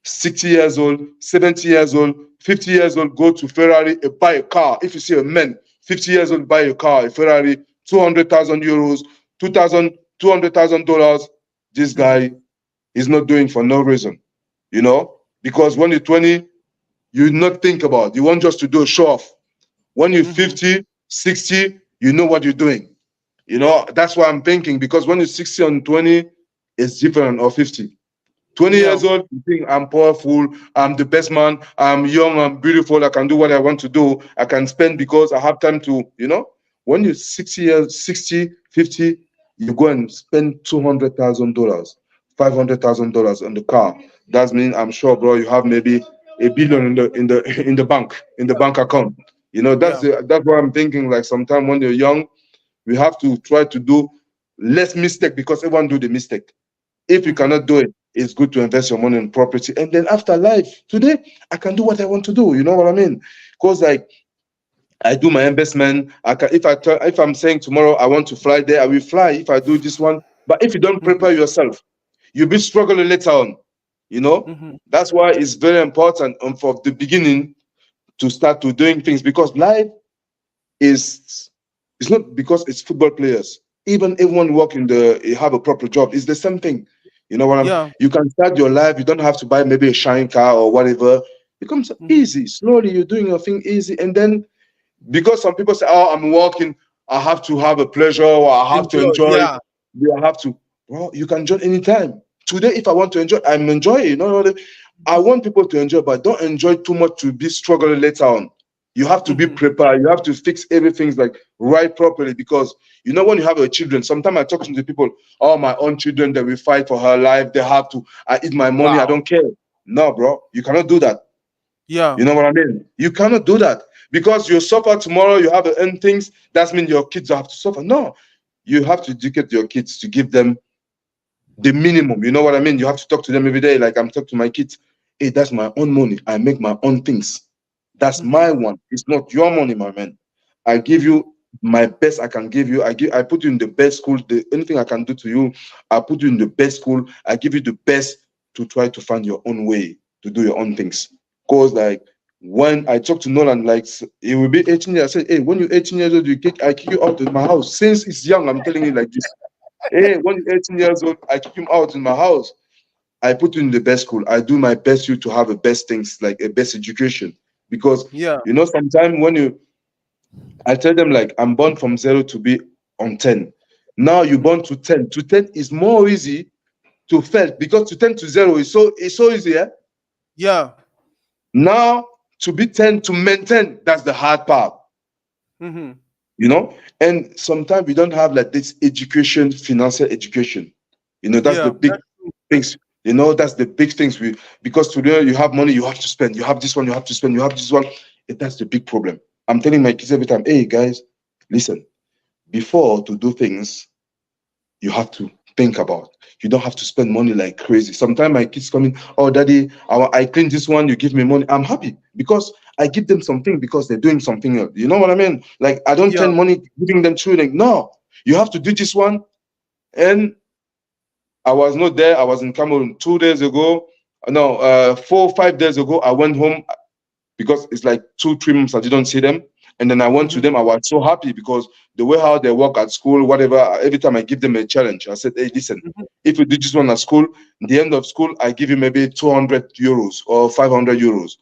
60 years old, 70 years old, 50 years old go to Ferrari buy a car. If you see a man 50 years old buy a car, a Ferrari, 200,000 euros, 2,000, $200,000, this Mm-hmm. guy is not doing for no reason, you know? Because when you're 20, you not think about, you want just to do a show off. When you're Mm-hmm. 50, 60, you know what you're doing. You know, that's why I'm thinking because when you're 60 and 20, it's different or 50. 20 Yeah. years old, you think I'm powerful, I'm the best man, I'm young, I'm beautiful, I can do what I want to do, I can spend because I have time to, you know. When you're 60 years, 60, 50, you go and spend $200,000, $500,000 on the car. That means I'm sure, bro, you have maybe a billion in the bank account. You know, Yeah. that's what I'm thinking. Like sometimes when you're young, we have to try to do less mistake because everyone do the mistake. If you Mm-hmm. cannot do it, it's good to invest your money in property. And then after life, today, I can do what I want to do. You know what I mean? Because like I do my investment. If I'm saying tomorrow I want to fly there, I will fly. If I do this one, but if you don't Mm-hmm. prepare yourself, you'll be struggling later on. You know, Mm-hmm. that's why it's very important for the beginning to start to doing things because life is it's not because it's football players. Even Mm-hmm. everyone work in the have a proper job. It's the same thing. You know what I'm? Yeah. You can start your life. You don't have to buy maybe a shine car or whatever. It becomes Mm-hmm. easy. Slowly, you're doing your thing easy, and then because some people say, "Oh, I'm working. I have to have a pleasure or I have to Enjoy. enjoy." Yeah. You have to. Well, you can enjoy anytime. Today, if I want to enjoy, I'm enjoying. You know what I mean? I want people to enjoy, but don't enjoy too much to be struggling later on. You have to be Mm-hmm. prepared. You have to fix everything like right properly because you know when you have your children. Sometimes I talk to the people, oh my own children, they will fight for her life. They have to. I eat my money. I Wow. don't care. No, bro, you cannot do that. Yeah. You know what I mean? You cannot do that because you suffer tomorrow. You have to earn things. That means your kids have to suffer. No, you have to educate your kids to give them the minimum. You know what I mean? You have to talk to them every day. Like I'm talking to my kids. Hey, that's my own money. I make my own things. That's Mm-hmm. my one. It's not your money, my man. I give Mm-hmm. you my best I can give you. I put you in the best school. Anything I can do to you, I put you in the best school. I give you the best to try to find your own way to do your own things. Cause like when I talk to Nolan, like it will be 18 years. I say, hey, when you're 18 years old, I kick you out of my house. Since it's young, I'm telling you like this. Hey, when you're 18 years old, I kick him out in my house. I put you in the best school. I do my best you to have the best things, like a best education. Because Yeah. you know, sometimes when you I tell them like I'm born from zero to be on 10. Now you Mhm. born to 10. To 10 is more easy to fail because to 10 to 0 is so easy. Yeah? Yeah. Now to be 10 to maintain, that's the hard part. Mhm. And sometimes we don't have like this education, financial education. That's the Yeah. big things. That's the big things. Because today you have money, you have to spend. You have this one, you have to spend. You have this one. That's the big problem. I'm telling my kids every time, hey guys, listen. Before to do things, you have to think about. You don't have to spend money like crazy. Sometimes my kids come in, oh daddy, I clean this one, you give me money. I'm happy because I give them something because they're doing something else. You know what I mean? Like I don't Yeah. spend money giving them children. No, you have to do this one. And I was not there. I was in Cameroon 2 days ago. No, 4 or 5 days ago. I went home because it's like 2 3 months I didn't see them. And then I went to Mhm. them. I was so happy because the way how they work at school, whatever, every time I give them a challenge, I said, hey, listen, Mhm. if you do this one at school, the end of school, I give you maybe 200 euros or 500 euros.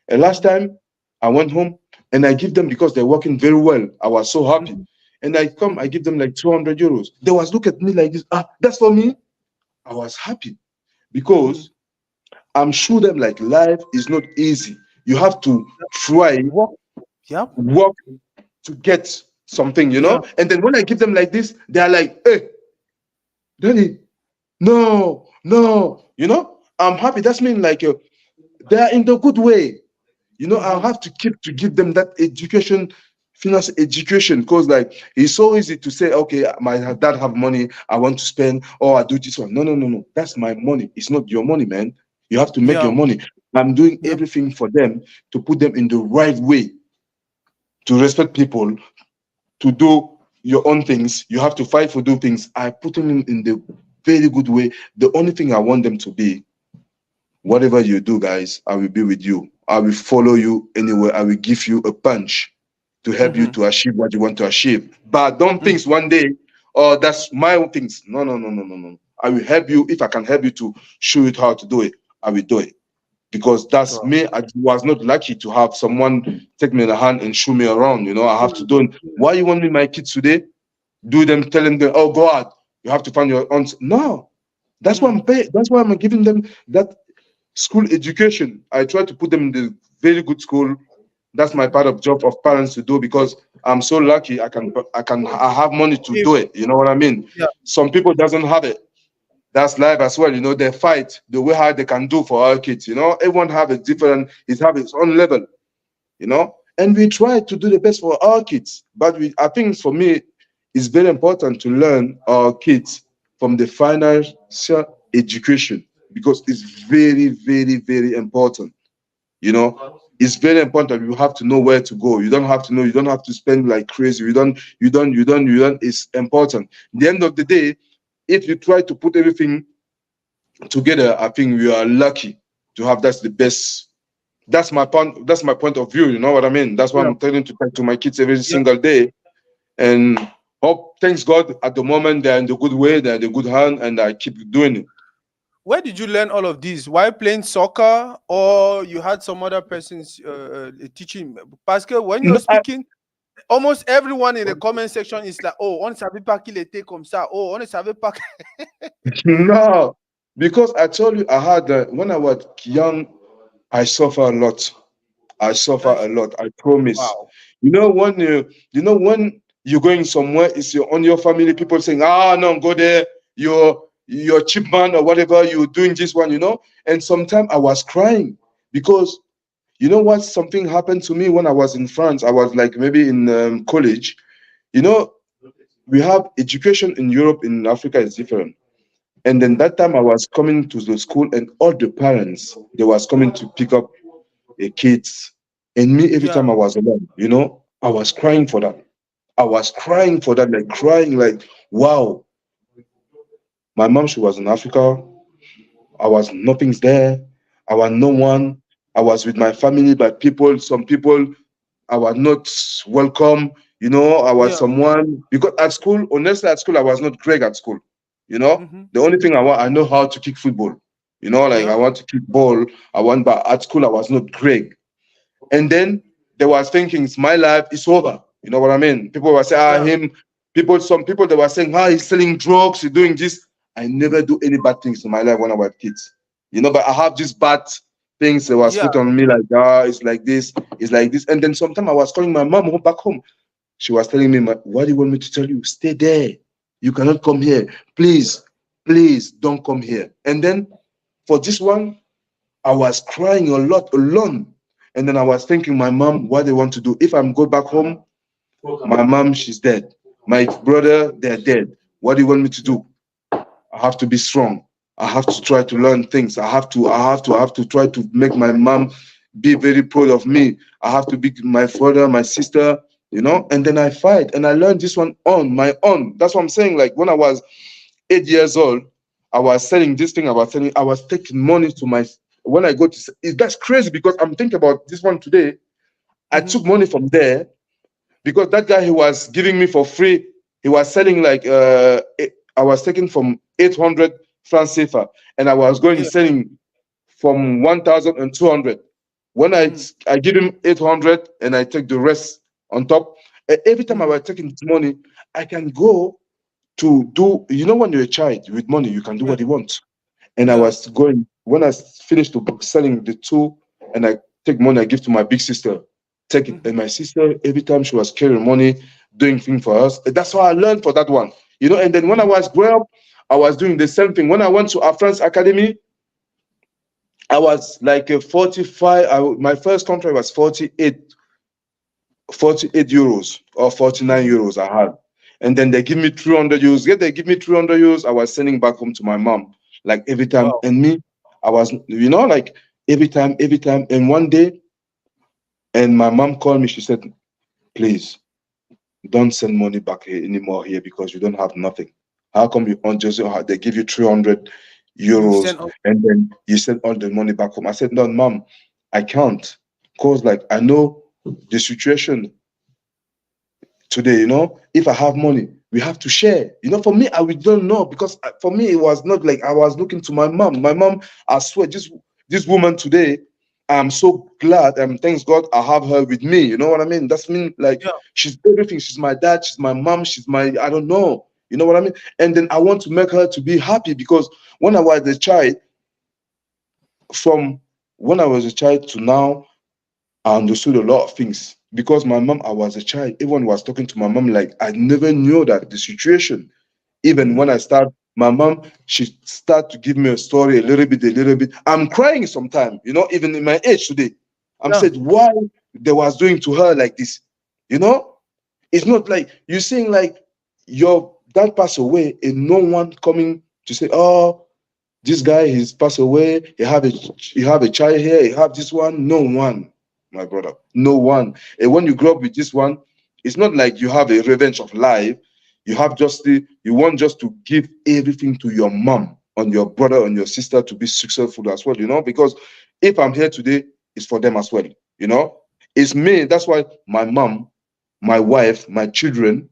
And last Mhm. time I went home and I give them because they're working very well. I was so happy. Mhm. And I Mhm. give them like 200 euros. They was look at me like this. Ah, that's for me. I was happy Mhm. because I'm sure them like life is not easy. You have to try, Work. Yep. work to get something, Yeah. And then when I give them like this, they are like, hey, daddy, no, no, I'm happy. That's mean like they are in the good way. I'll Mhm. have to keep to give them that education, finance education, because like it's so easy to say, okay, my dad have money, I want to spend, or I do this one. No, no, no, no. That's my money. It's not your money, man. You have to make your Yeah. money. I'm doing Yep. everything for them to put them in the right way, to respect people, to do your own things. You have to fight for do things. I put them in the very good way. The only thing I want them to be, whatever you do, guys, I will be with you. I will follow you anywhere. I will give you a punch to help you Mhm. to achieve what you want to achieve. But don't Mhm. think one day, oh, that's my own things. No, no, no, no, no, no. I will help you if I can help you to show you how to do it. I will do it because that's Wow. me. I was not lucky to have someone take me in the hand and show me around. I have to do it. Why you want me, my kids today? Do them, telling them, oh God, you have to find your own. No, that's why Mhm. I'm paying. That's why I'm giving them that school education. I try to put them in the very good school. That's my part of job of parents to do because I'm so lucky. I have money to If do it. You know what I mean? yeah. Some people doesn't have it. That's life as well. They fight the way how they can do for our kids. Everyone have a different. It have its own level. And we try to do the best for our kids. But I think for me, it's very important to learn our kids from the financial education because it's very, very, very important. It's very important. You have to know where to go. You don't have to know. You don't have to spend like crazy. You don't. It's important. At the end of the day, if you try to put everything together, I think we are lucky to have that's the best. That's my point of view. You know what I mean? That's why Yeah. I'm telling to talk to my kids every Yeah. single day. And hope, thanks God, at the moment they're in the good way, they're in the good hand, and I keep doing it. Where did you learn all of this? While playing soccer, or you had some other persons teaching? Parce when No, you're speaking, almost everyone in the comment section is like, "Oh, on ne savait pas qu'il était comme ça. Oh, on ne savait pas." no, because I told you I had when I was young, I suffer a lot. I suffer a That's lot. I promise. wow. When you're going somewhere, it's on your family. People saying, "Ah, no, go there. You're cheap man or whatever. You're doing this one." And sometimes I was crying because you know what? Something happened to me when I was in France. I was like maybe in college. You know, we have education in Europe, in Africa is different. And then Mhm. that time I was coming to the school, and all the parents they was coming to pick up kids. And me, every Yeah. time I was alone, I was crying for that. I was crying for that, like crying, like, wow. My mom, she was in Africa. I was nothing's there. I was no one. I was with my family, but some people, I was not welcome. I was Yeah. someone because at school, honestly, at school, I was not great at school. Mhm. The only thing I know how to kick football. Like I Yeah. want to kick ball. But at school, I was not great. And then they was thinking, it's my life, it's over. You know what I mean? People were saying, Yeah. him. Some people that were saying, "Ah, he's selling drugs, he's doing this." I never do any bad things in my life when I was kids, But I have these bad things that was Yeah. put on me, like, it's like this, it's like this. And then sometime I was calling my mom back home. She was telling me, "What do you want me to tell you? Stay there. You cannot come here. Please, please don't come here." And then for this one, I was crying a lot alone. And then I was thinking, my mom, what they want to do? If I'm go back home, my mom, she's dead. My brother, they're dead. What do you want me to do? I have to be strong. I have to try to learn things. I have to try to make my mom be very proud of me. I have to be my father, my sister. And then I fight and I learned this one on my own. That's what I'm saying. Like when I was 8 years old, I was selling this thing. I was taking money to my, when I go to, that's crazy because I'm thinking about this one today. I Mm-hmm. took money from there because that guy he was giving me for free, he was selling like I was taking from 800 francs CFA, and I was going Yeah. selling from 1,200. When I Mm-hmm. I give him 800 and I take the rest on top. Every time I Mm-hmm. was taking this money, I can go to do. When you're a child with money, you can do Yeah. what you want. And I Yeah. was going when I finished the book selling the two, and I take money I give to my big sister, take it. Mm-hmm. And my sister, every time she was carrying money, doing things for us. That's how I learned for that one. And then when I was growing up, I was doing the same thing. When I went to our friend's academy, I was like a 45. My first contract was 48 euros or 49 Mm-hmm. euros I had. And then they give me 300 euros. Yeah, they give me 300 euros. I was sending back home to my mom, like every time. Wow. And me, I was, like every time. And one day, and my mom called me. She said, "Please don't send money back here anymore here because you don't have nothing. How come you on just they give you 300 You euros send on. and then you send all the money back home?" I said, "No, mom, I can't. Because like I know the situation today, if I have money, we have to share. For me, I would don't know because for me, it was not like I was looking to my mom. My mom, I swear, this woman today, I'm so glad and thanks God I have her with me. You know what I mean? That's mean like Yeah. she's everything. She's my dad, she's my mom, she's my, I don't know. You know what I mean? And then I want to make her to be happy because when I was a child, from when I was a child to now, I understood a lot of things because my mom, I was a child. Everyone was talking to my mom like I never knew that the situation. Even when Mm-hmm. I start, my mom, she start to give me a story a little bit, a little bit. I'm crying sometimes, even in my age today. I'm Yeah. said why they was doing to her like this. You know, it's not like you saying like your dad passed away and no one coming to say, "Oh, this guy he's passed away. He have a child here. He have this one." No one, my brother. No one. And when you grow up with this one, it's not like you have a revenge of life. You want just to give everything to your mom and your brother and your sister to be successful as well. Because if I'm here today, it's for them as well. You know, it's me. That's why my mom, my wife, my children,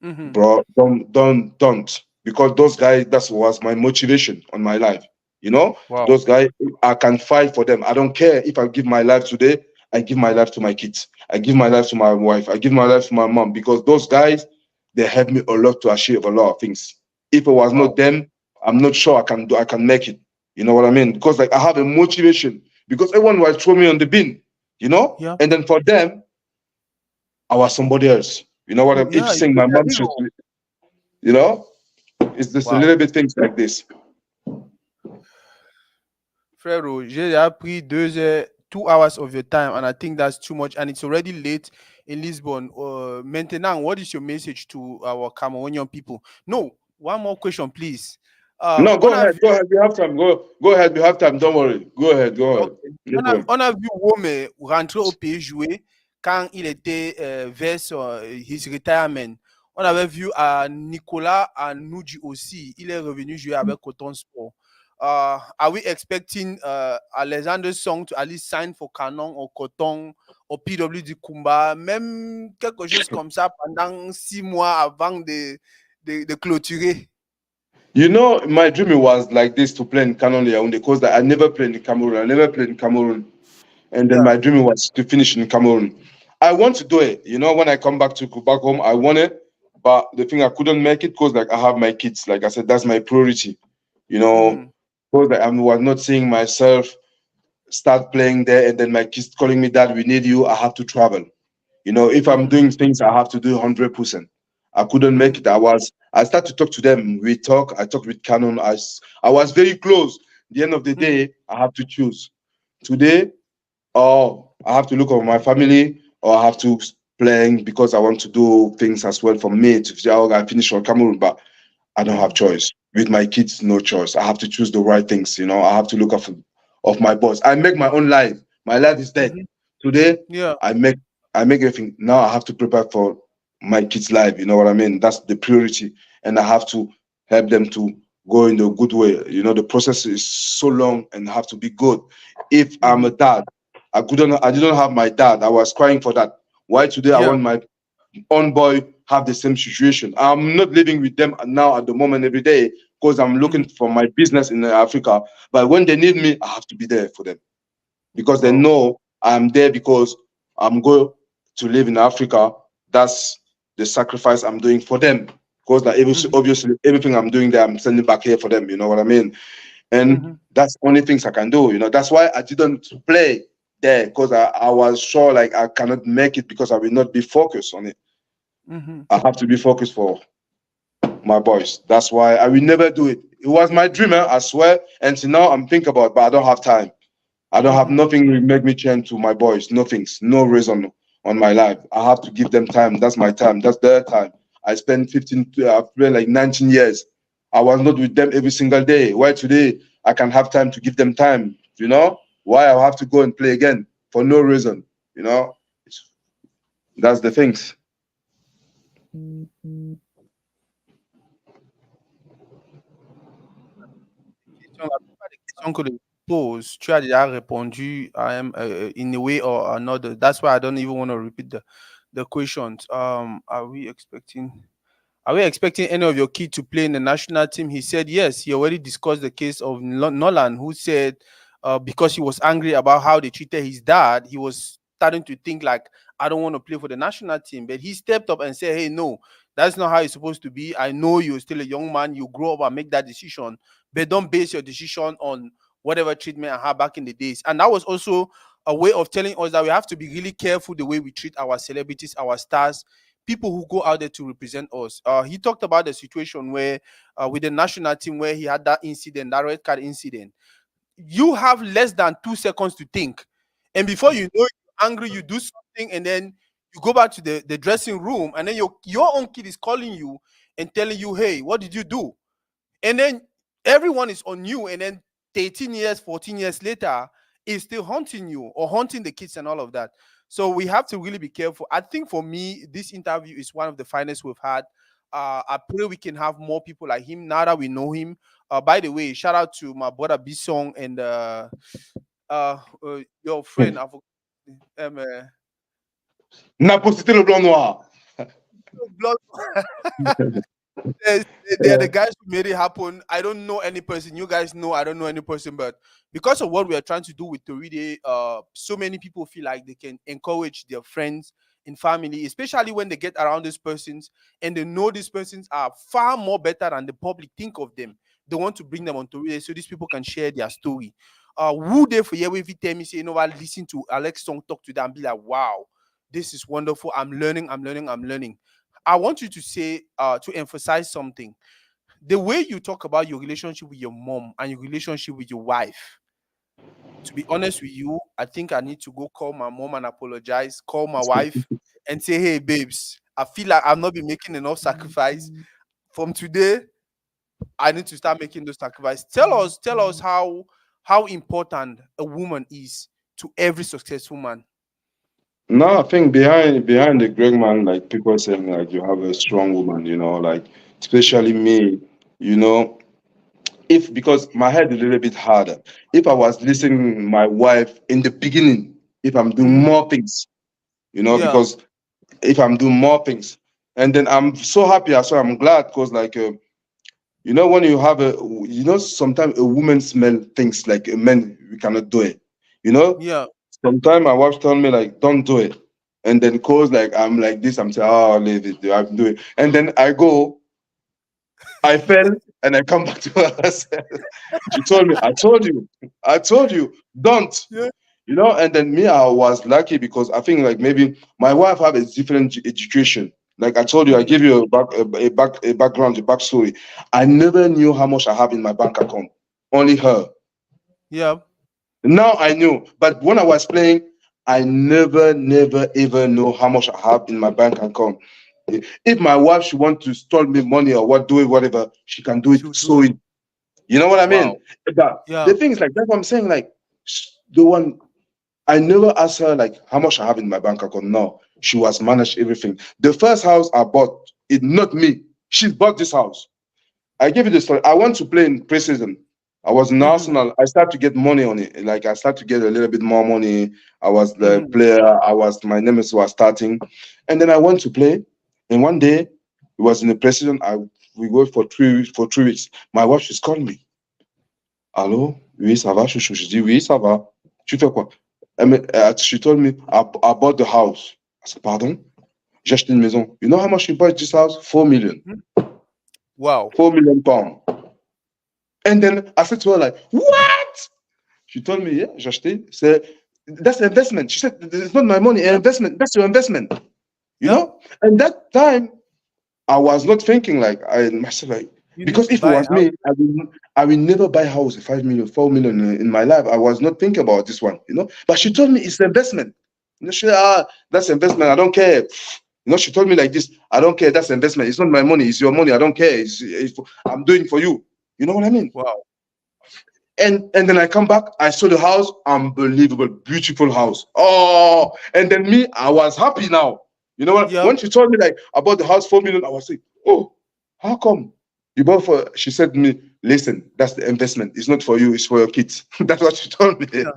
Mm-hmm. bro, don't, because those guys, that was my motivation on my life. Wow. Those guys, I can fight for them. I don't care if I give my life today. I give my life to my kids. I give my life to my wife. I give my life to my mom because those guys, they helped me a lot to achieve a lot of things. If it was not Wow. them, I'm not sure I can make it. You know what I mean? Because like I have a motivation because everyone was throwing me on the bin, Yeah. and then for them, I was somebody else. You know what I'm, if Yeah. saying You're my a mom should, hero. you know, it's just a Wow. little bit things like this. Frérot, j'ai pris 2 heures, 2 hours of your time, and I think that's too much. And it's already late in Lisbon. Maintenant, what is your message to our Cameroonian people? No, one more question, please. No, On go a ahead, vu, go ahead. We have time. Go ahead. We have time. Don't worry. Go ahead. Go ahead. ok. No problem. On a vu Wome rentrer au pays jouer quand il était vers his retirement. On avait vu Nicolas Anoudji aussi. Il est revenu jouer avec Coton Sport. Are we expecting Alexander Song to at least sign for Canon or Coton or PW Kumba, même quelque chose comme ça pendant 6 mois avant de clôturer? My dream was like this to play in Canon Yaoundé because I never played in Cameroon. I never played in Cameroon. And then Yeah. my dream was to finish in Cameroon. I want to do it. When I come back home, I want it. But the thing, I couldn't make it because like I have my kids. Like I said, that's my priority. You know, Mhm. because like, I was not seeing myself start playing there, and then my kids calling me, "Dad, we need you." I have to travel. You know, if I'm Mhm. doing things, I have to do 100%. I couldn't make Mhm. it. I started to talk to them. We talk. I talked with Canon. I was very close. At the end of the Mhm. day, I have to choose. Today, or I have to look over my family, or I have to playing because I want to do things as well for me to say, oh, I finish on Cameroon, but I don't have Mhm. choice. With my kids, no choice. I have to choose the right things. You know, I have to look after of my boss. I make my own life. My life is dead. Mhm. Today, Yeah. I make I make everything. Now I have to prepare for my kids' life. You know what I mean? That's the priority, and I have to help them to go in a good way. You know, the process is so long and have to be good. If I'm a Mhm. dad, I didn't have my dad. I was crying for that. Why today I Yeah. want my own boy have the same situation. I'm not living with them now at the moment every day because I'm looking Mhm. for my business in Africa. But when they need me, I have to be there for them because they Wow. know I'm there because I'm going to live in Africa. That's the sacrifice I'm doing for them. Because like, Mhm. obviously everything I'm doing there, I'm sending back here for them. You know what I mean? And Mhm. that's only things I can do. You know, that's why I didn't play there because I was sure like I cannot make it because I will not be focused on it. Mhm. I have to be focused for my boys. That's why I will never do it. It was my dream, I swear. Until now, I'm thinking about, it, but I don't have time. I don't have Mhm. nothing will make me change to my boys. Nothing's no reason on my life. I have to give them time. That's my time. That's their time. I spent 15, I've played like 19 years. I was not with them every single day. Why today I can have time to give them time? You know why I have to go and play again for no reason? You know, that's the things. Question, la plupart des questions que les gens posent, tu as déjà répondu in a way or another. That's why I don't even want to repeat the questions. Are we expecting any of your kid to play in the national team? He said yes. He already discussed the case of Nolan, who said because he was angry about how they treated his dad, he was starting to think like, I don't want to play for the national team. But he stepped up and said, hey, no, that's not how it's supposed to be. I know you're still a young man. You grow up and make that decision, but don't base your decision on whatever treatment I had back in the days. And that was also a way of telling us that we have to be really careful the way we treat our celebrities, our stars, people who go out there to represent us. He talked about the situation where, with the national team, where he had that incident, that red card incident. You have less than 2 seconds to think, and before you know, you're angry, you do something, and then you go back to the dressing room, and then your own kid is calling you and telling you, "Hey, what did you do?" And then everyone is on you, and then 13 years, 14 years later, is still haunting you or haunting the kids and all of that. So we have to really be careful. I think for me, this interview is one of the finest we've had. I pray we can have more people like him now that we know him. By the way, shout out to my brother Bisong and your friend. I forgot, N'a pas cité le blanc noir. blood. Yes, they're the guys who made it happen. I don't know any person. You guys know I don't know any person, but because of what we are trying to do with Toridey, so many people feel like they can encourage their friends and family, especially when they get around these persons and they know these persons are far more better than the public think of them. They want to bring them on Toridey so these people can share their story. Who they for year if you tell me say, you know what, listen to Alex song, talk to them, and be like, wow, this is wonderful. I'm learning, I'm learning, I'm learning. I want you to say, to emphasize something. The way you talk about your relationship with your mom and your relationship with your wife, to be honest with you, I think I need to go call my mom and apologize, call my wife and say, hey, babes, I feel like I've not been making enough sacrifice. From today, I need to start making those sacrifices. Tell us how important a woman is to every successful man. No, I think behind the great man, like people saying like you have a strong woman, you know, like especially me, you know, if because my head is a little bit harder. If I was listening my wife in the beginning, if I'm doing Mhm. more things, you know, Yeah, because if I'm doing more things, and then I'm so happy, so I'm glad because like you know when you have a you know sometimes a woman smell things like a man we cannot do it, you know. yeah. Sometimes my wife told me like don't do it. And then cause like I'm like this, I'm saying, oh, leave it, I'm doing. And then I go, I fell, and I come back to her. She told me, I told you, don't. Yeah. You know, and then me, I was lucky because I think like maybe my wife have a different education. Like I told you, I Mhm. give you a background, a backstory. I never knew how much I have in my bank account. Only her. Yeah. Now I knew, but when I was playing, I never, ever know how much I have in my bank account. If my wife she want to steal me money or what, do it, whatever, she can do it She'll do so it. easy. You know what I Wow. mean? But Yeah. the thing is like that's what I'm saying. Like the one I never asked her like how much I have in my bank account. No, she was managed everything. The first house I bought, it not me. She bought this house. I give you the story. I went to play in preseason. I was in Mhm. Arsenal. I started to get money on it. Like I started to get a little bit more money. I was the Mhm. player. I was my names was starting, and then I went to play. And one day, it was in the preseason. I we go for 3 weeks. For 3 weeks, my wife just called me. Allô, oui, ça va, chouchou. Je dis oui, ça va. Tu fais quoi? She told me I bought the house. I said, pardon? J'ai acheté une maison. You know how much she bought this house? 4 million. Mhm. Wow. 4 million pounds. And then I said to her, like, what? She told me, yeah, j'ai acheté. That's investment. She said, it's not my money, Yeah. investment. That's your investment. You Yeah. know? And that time, I was not thinking like I myself like You need because to if it buy a was house. me, I will never buy a house 5 million, 4 million in my life. I was not thinking about this one, you know. But she Mhm. told me it's investment. You know, she said, that's investment. I don't care. You know, she told me like this. I don't care. That's investment. It's not my money. It's your money. I don't care. I'm doing for you. You know what I mean? Wow. And then I come back, I saw the house, unbelievable, beautiful house. Oh, and then me, I was happy now. You know what? Yeah. When she told me like about the house 4 million, I was like, oh, how come you bought for? She said to me, listen, that's the investment. It's not for you. It's for your kids. That's what she told me. Yeah.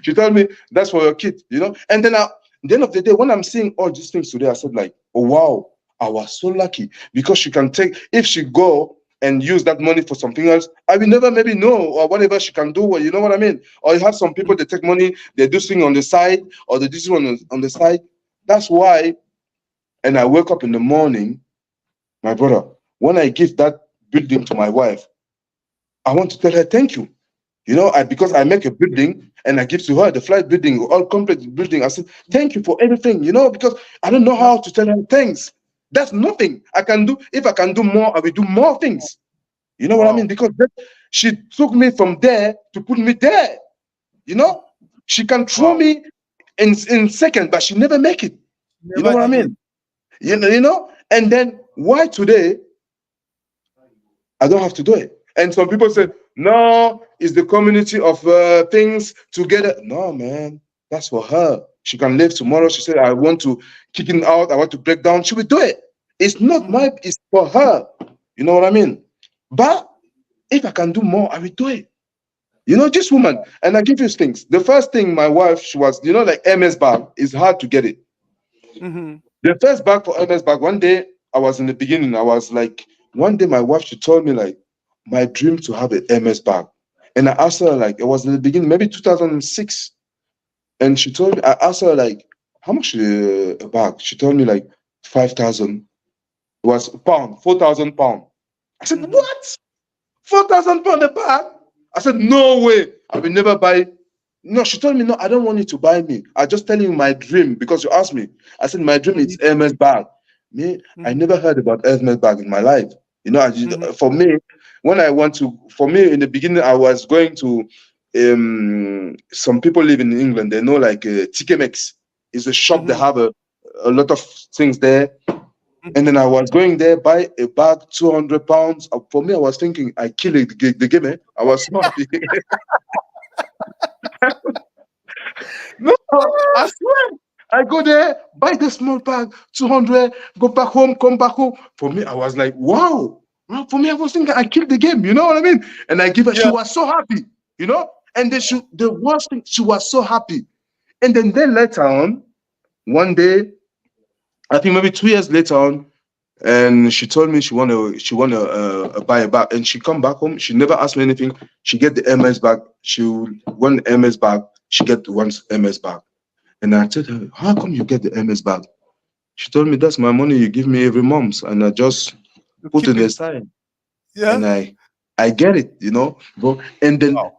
She told me that's for your kid. You know. And then at the end of the day, when I'm seeing all these things today, I said like, oh wow, I was so lucky because she can take if she go and use that money for something else, I will never maybe know or whatever she can do. Or you know what I mean? Or you have some people Mhm. they take money, they do things on the side, or they do things on the side. That's why. And I wake up in the morning, my brother. When I give that building to my wife, I want to tell her thank you. You know, because Yeah. I make a building and I give to her the flat building, all complex building. I said thank you for everything. You know, because I don't know Yeah. how to tell her thanks. That's nothing I can do. If I can do more, I will do more things. You know what I mean? Wow. Because she took me from there to put me there. You know, she can throw Wow. me in seconds, but she never make it. You know Never what I did it. mean? You know. And then why today I don't have to do it? And some people say, no, it's the community of things together. No, man, that's for her. She can live tomorrow. Mhm. She said, I want to kick it out. I want to break down. She will do it. It's not Mhm. my. It's for her. You know what I mean? But if I can do more, I will do it. You know, this woman, and I give you things. The first thing my wife, she was, you know, like MS bag is hard to get it. Mhm. The first bag for MS bag, one day I was in the beginning, I was like, one day my wife, she told me like, my dream to have an MS bag. And I asked her like, it was in the beginning, maybe 2006. And she told me, I asked her like, how much a bag? She told me like 5,000. It was pound, 4,000 pound. I said, Mhm. what? 4,000 pound a bag? I said, no way. I will never buy. No, she told me, no, I don't want you to buy me. I just telling you my dream because you asked me. I said, my dream is Mhm. Hermes bag. Me, I Mhm. never heard about Hermes bag in my life. You know, Mhm. for me, when I want to, for me in the beginning, I was going to, some people live in England. They know like TKMX is a shop. They Mhm. have a lot of things there. And then Mhm. I was going there, buy a bag, 200 pounds. For me, I was thinking, I killed the game. Eh? I was so happy. No, I swear. I go there, buy the small bag, 200, go back home, come back home. For me, I was like, wow. Well, for me, I was thinking I killed the game. You know what I mean? And I give her, she Yeah. was so happy, you know? And the worst thing, she was so happy. And then later on, one day, I think maybe 2 years later on, and she told me she wanna buy a bag, and she come back home. She never asked me anything. She get the MS bag. She want MS bag. She get the one MS bag. And I told her, how come you get the MS bag? She told me, that's my money you give me every month. And I just You put keep it it. aside. Yeah. And I get it, bro. And then Wow.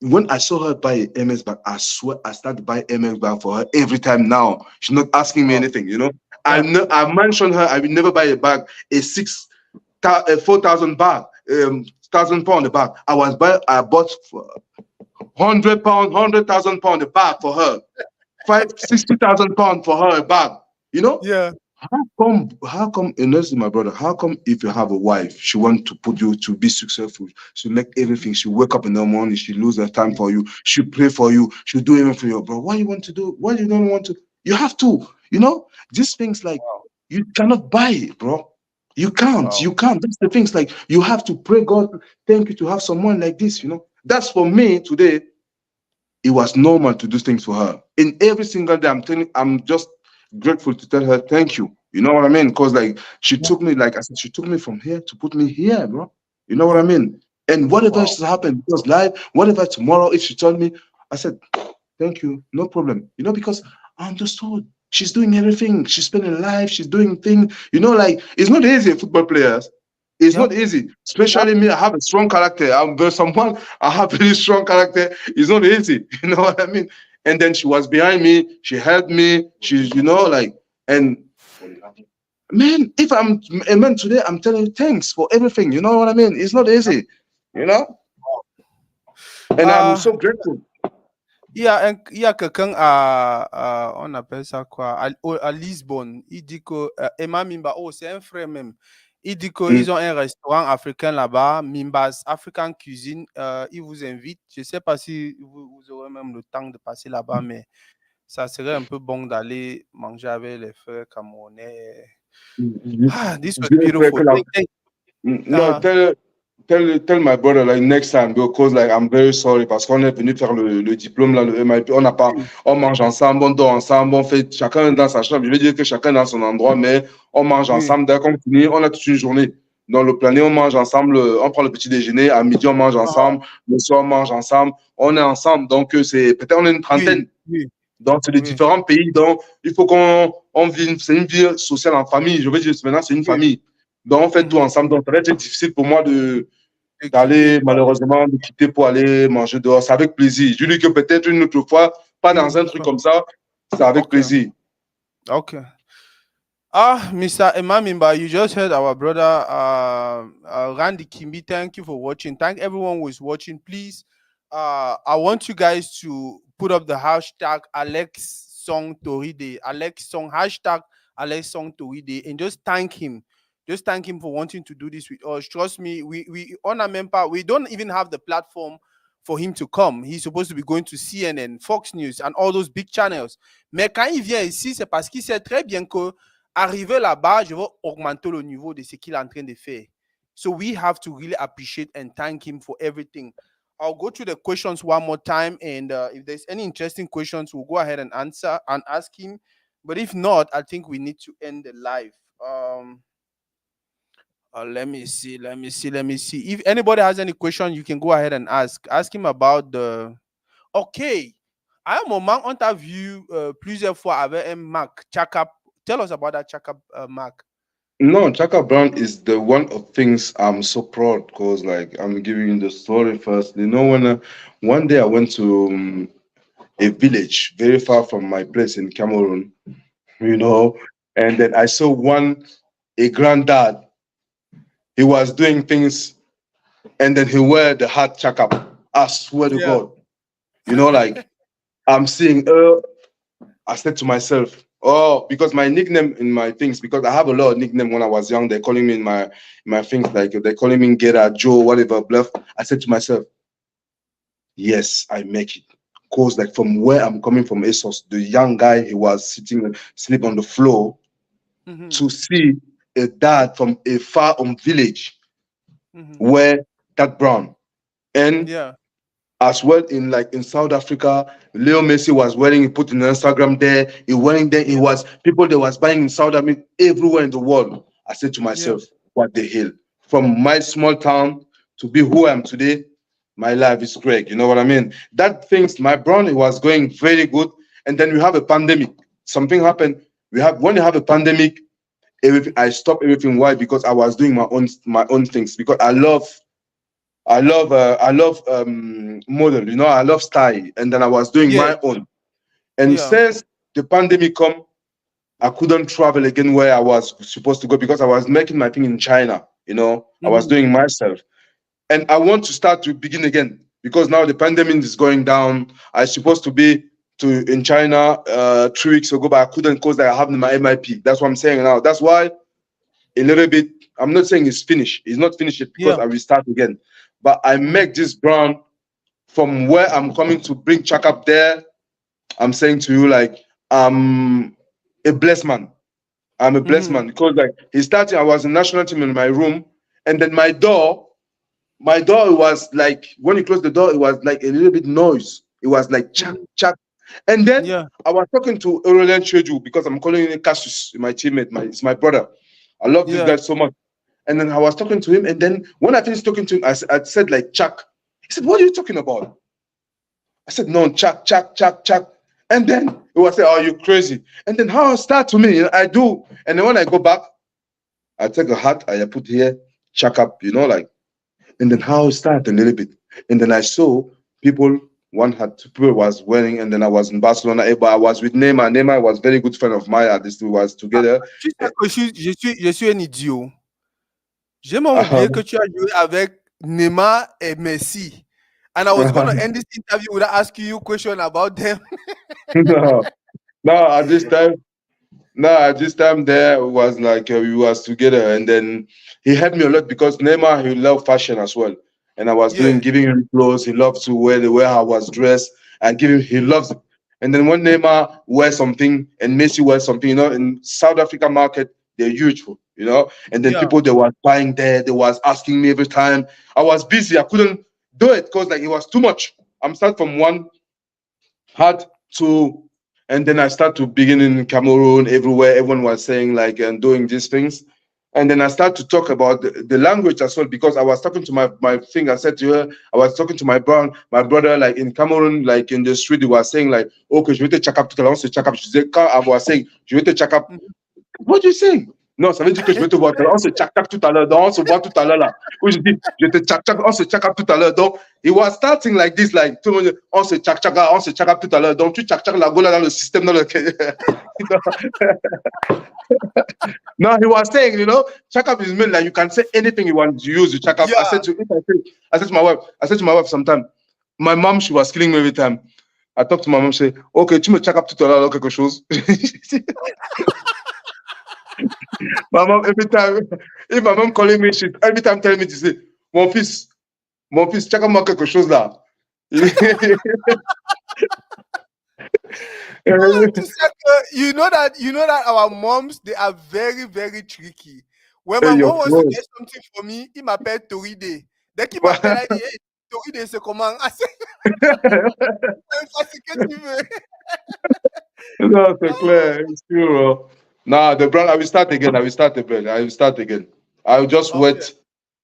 when I saw her buy a MS bag, I swear I started buying MS bag for her every time now. She's not asking me Wow. anything. I Yeah. know I mentioned her, I will never buy a bag, a 4,000 bag, £1,000 a bag. I bought £100, £100,000 a bag for her. 60,000 pounds for her a bag. You know, Yeah. how come, and this is my brother, how come if you have a wife, she want to put you to be successful, she make everything, she wake up in the morning, she lose her time Mm. for you, she pray for you, she do everything for you, bro. Why you want to do, why you don't want to, you have to, these things like, Wow. you cannot buy it, bro. Wow. You can't. That's the things like, you have to pray God, thank you to have someone like this. That's for me today. It was normal to do things for her. In every single day, I'm just grateful to tell her thank you. You know what I mean? Because like, she Yeah. took me, like I said, she took me from here to put me here, bro. You know what I Yeah. mean? And whatever Wow. has happened, because life, whatever tomorrow, if she told me, I said, thank you, no problem. Because I understood. She's doing everything. She's spending life. She's doing things. Like, it's not easy, football players. It's Yep. not easy. Yep. Especially me, I have a strong character. I'm very someone, I have very strong character. It's not easy. You know what I mean? And then she was behind me. She helped me. She's, like, and man, if I'm a man today, I'm telling you thanks for everything. You know what I mean? It's not easy. You know? And I'm Ah, so grateful. il y a quelqu'un on appelle ça quoi, à Lisbonne. Il dit que, Emma Mimba, oh, c'est un frère même. Il dit Mm, qu'ils ont un restaurant africain là-bas, Mimba's African Cuisine. Il vous invite. Je ne sais pas si vous aurez même le temps de passer là-bas, mais ça serait un peu bon d'aller manger avec les frères camerounais. Ah, this was beautiful. No, Uh-huh. tell my brother like next time because like I'm very sorry parce qu'on est venu faire le diplôme là, le MIP, on n'a pas, Oui, on mange ensemble, on dort ensemble, on fait chacun dans sa chambre. Je veux dire que chacun dans son endroit, mais on mange oui. ensemble. Dès qu'on finit, on a toute une journée. Dans le plané, on mange ensemble, on prend le petit déjeuner, à midi on mange Uh-huh. ensemble, le soir on mange ensemble, on est ensemble. Donc c'est peut-être on est une Oui, trentaine. oui, Donc c'est de oui, différents pays. Donc il faut qu'on vive, c'est une vie sociale en famille. Je veux dire maintenant c'est une oui. famille. Donc on fait tout Mhm. ensemble. Donc ça va être difficile pour moi de De quitter, d'aller quoi. malheureusement de quitter pour aller manger dehors. C'est avec plaisir. Je dis que peut-être une autre fois, pas Oui, dans un truc comme ça, c'est avec okay, plaisir. okay. Mr. Emamimba, you just heard our brother Randy Kimbi. Thank you for watching. Thank everyone who is watching. Please, I want you guys to put up the hashtag Alex Song Toridey, Alex Song hashtag Alex Song Toridey, and just thank him. Just thank him for wanting to do this with us. Trust me, we on a member, we don't even have the platform for him to come. He's supposed to be going to CNN, Fox News, and all those big channels. Mais quand il vient ici, c'est parce qu'il sait très bien que arriver là-bas, je vais augmenter le niveau de ce qu'il est en train de faire. So we have to really appreciate and thank him for everything. I'll go through the questions one more time, and if there's any interesting questions, we'll go ahead and answer and ask him. But if not, I think we need to end the live. Let me see. Let me see. If anybody has any question, you can go ahead and ask. Ask him about the. Ok. À un moment, on t'a vu plusieurs fois avec un Mac. Chaka. Tell us about that Chaka Mac. No, Chaka Brown is the one of things I'm so proud because like I'm giving you the story first. When one day I went to a village very far from my place in Cameroon, you Mhm. know, and then I saw a granddad. He was doing things, and then he wear the hat chaka. I swear to Yeah. God, like I'm seeing. I said to myself, oh, because my nickname in my things, because I have a lot of nickname when I was young. They're calling me in my things like they're calling me Gera, Joe, whatever, bluff. I said to myself, yes, I make it. Cause like from where I'm coming from, ASOS, the young guy he was sitting sleep on the floor Mhm. to see a dad from a far village Mhm. wear that brown. And Yeah. as well in South Africa, Leo Messi was wearing, he put in Instagram there, he wearing there, he Yeah. was people that was buying in South America everywhere in the world. I said to Yeah. myself, what the hell? From my small town to be who I am today, my life is great. You know what I mean? That things, my brand was going very good. and then we have a pandemic. Something happened. We have when you have a pandemic, everything I stopped everything. Why? Because I was doing my own things. Because I love model. I love style, and then I was doing Yeah. my own. And Yeah. since the pandemic come, I couldn't travel again where I was supposed to go because I was making my thing in China. I was Mm-hmm. doing myself, and I want to start to begin again because now the pandemic is going down. I supposed to be to in China 3 weeks ago, but I couldn't because I have my MIP. That's what I'm saying now. That's why a little bit. I'm not saying it's finished. It's not finished yet because Yeah. I will start again. But I Mm-hmm. make this brand from where I'm coming to bring Chuck up there. I'm saying to you like I'm a blessed man. I'm a blessed Mm-hmm. man because like he started. I was in national team in my room, and then my door was like when you close the door, it was like a little bit noise. It was like chuck Mm-hmm. chuck, and then Yeah. I was talking to Aurelien Cheju because I'm calling him Cassius, my teammate, it's my brother. I love this Yeah. guy so much. And then I was talking to him, and then when I finished talking to him, I said like chuck. He said, "What are you talking about?" I said, "No, chuck chuck chuck chuck." And then he was saying, "Oh, you crazy?" And then how I start to me, I do, and then when I go back, I take a hat, I put here, chuck up, like. And then how it started a little bit. And then I saw people, one had people was wearing, and then I was in Barcelona, but I was with Neymar. Neymar was very good friend of mine at this, we was together. Tu sais Eh, que je suis un idiot. J'ai même oublié que um, tu as joué avec Neymar et Messi. And I was going to end this interview without asking you a question about them. no, no, at this time there was like we was together, and then he helped me a lot because Neymar he loved fashion as well, and I was Yeah. giving him clothes. He loved to wear the way I was dressed, and giving he loves it. And then when Neymar wears something and Messi wears something, in South Africa market they're huge, and then Yeah. people they were buying there, they was asking me every time. I was busy, I couldn't do it because like it was too much. I'm start from one had to, and then I start to begin in Cameroon, everywhere everyone was saying like and doing these things. And then I start to talk about the language as well because I was talking to my thing. I said to her, I was talking to my brother, like in Cameroon, like in the street, he was saying like, okay, je vais te check up tout à l'heure, on se check up. Je disais, quand I was saying, je vais te check up. Mhm. What do you say? Non, ça veut dire que je vais te voir tout à l'heure. On se tchac-tchac tout à l'heure. Donc, on se voit tout à l'heure là. Où je dis, je te tchac-tchac, on se tchac-up tout à l'heure. Donc, it was starting like this, like, tout le monde, on se tchac-tchac, on se tchac-up tout à l'heure. Donc, tu tchac-tchac la go là dans le système dans lequel. No, he was saying, tchac-up is mean like you can say anything you want to use the tchac-up. I Yeah. said to, if I said to my wife sometime, my mom, she was killing me every time. I talked to my mom, she say, okay, tu me tchac-up tout à l'heure, quelque chose. My mom every time, if my mom calling me, she every time telling me to say, mon fils, check-moi quelque chose là. Tu sais que you know that our moms they are very very tricky. When my Hey, of mom wants to course. get something for me, il m'appelle Toridey. Dès qu'il m'appelle, elle dit hey, Toridey, c'est comment? Ah, c'est ce que tu veux. No, c'est clair. It's true, bro. Nah, the brand, I will start again. I will just Okay. wait.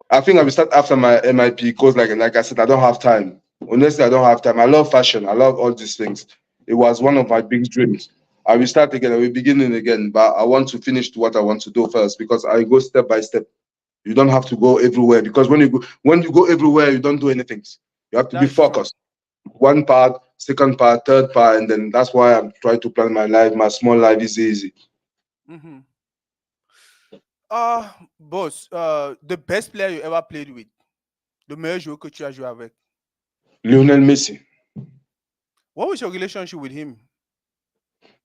I think I will start after my MIP because, like I said, I don't have time. Honestly, I don't have time. I love fashion. I love all these things. It was one of Mhm. my big dreams. I will start again. I will begin it again, but I want to finish what I want to do first because I go step by step. You don't have to go everywhere because when you go everywhere, you don't do anything. You have to be That's true. focused. One part, second part, third part, and then that's why I'm trying to plan my life. My small life is easy. Mhm. Boss, the best player you ever played with, le meilleur joueur que tu as joué avec. Lionel Messi. What was your relationship with him?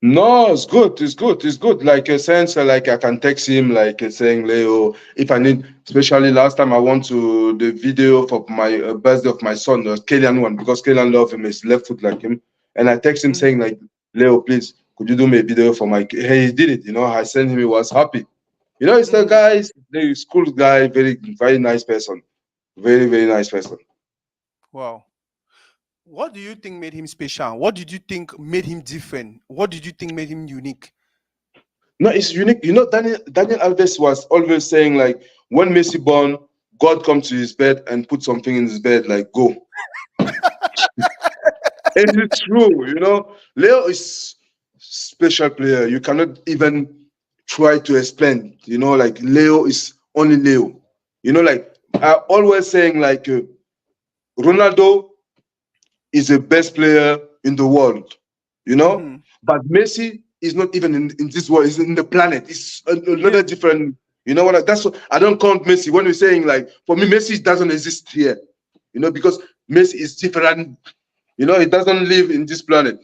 No, it's good. It's good. It's good. Like a sense, like I can text him, like saying, Leo, if I need. Especially last time I went to the video for my birthday of my son, the Kalian one, because Kalian love him, his left foot like him, and I text him Mhm. saying like, Leo, please, could you do me a video for my? Hey, he did it. I sent him. He was happy. He's the Mhm. guy, the school guy, very very nice person, very very nice person. Wow. What do you think made him special? What did you think made him different? What did you think made him unique? No, it's unique. Daniel Alves was always saying like when Messi born, God come to his bed and put something in his bed, like go. It is true, Leo is special player. You cannot even try to explain. Like Leo is only Leo. Like I always saying like Ronaldo is the best player in the world. Mhm. But Messi is not even in this world. He's in the planet. It's another Yeah. different. You know what? That's what I don't count Messi when we're saying like for me Messi doesn't exist here. Because Messi is different. It doesn't live in this planet.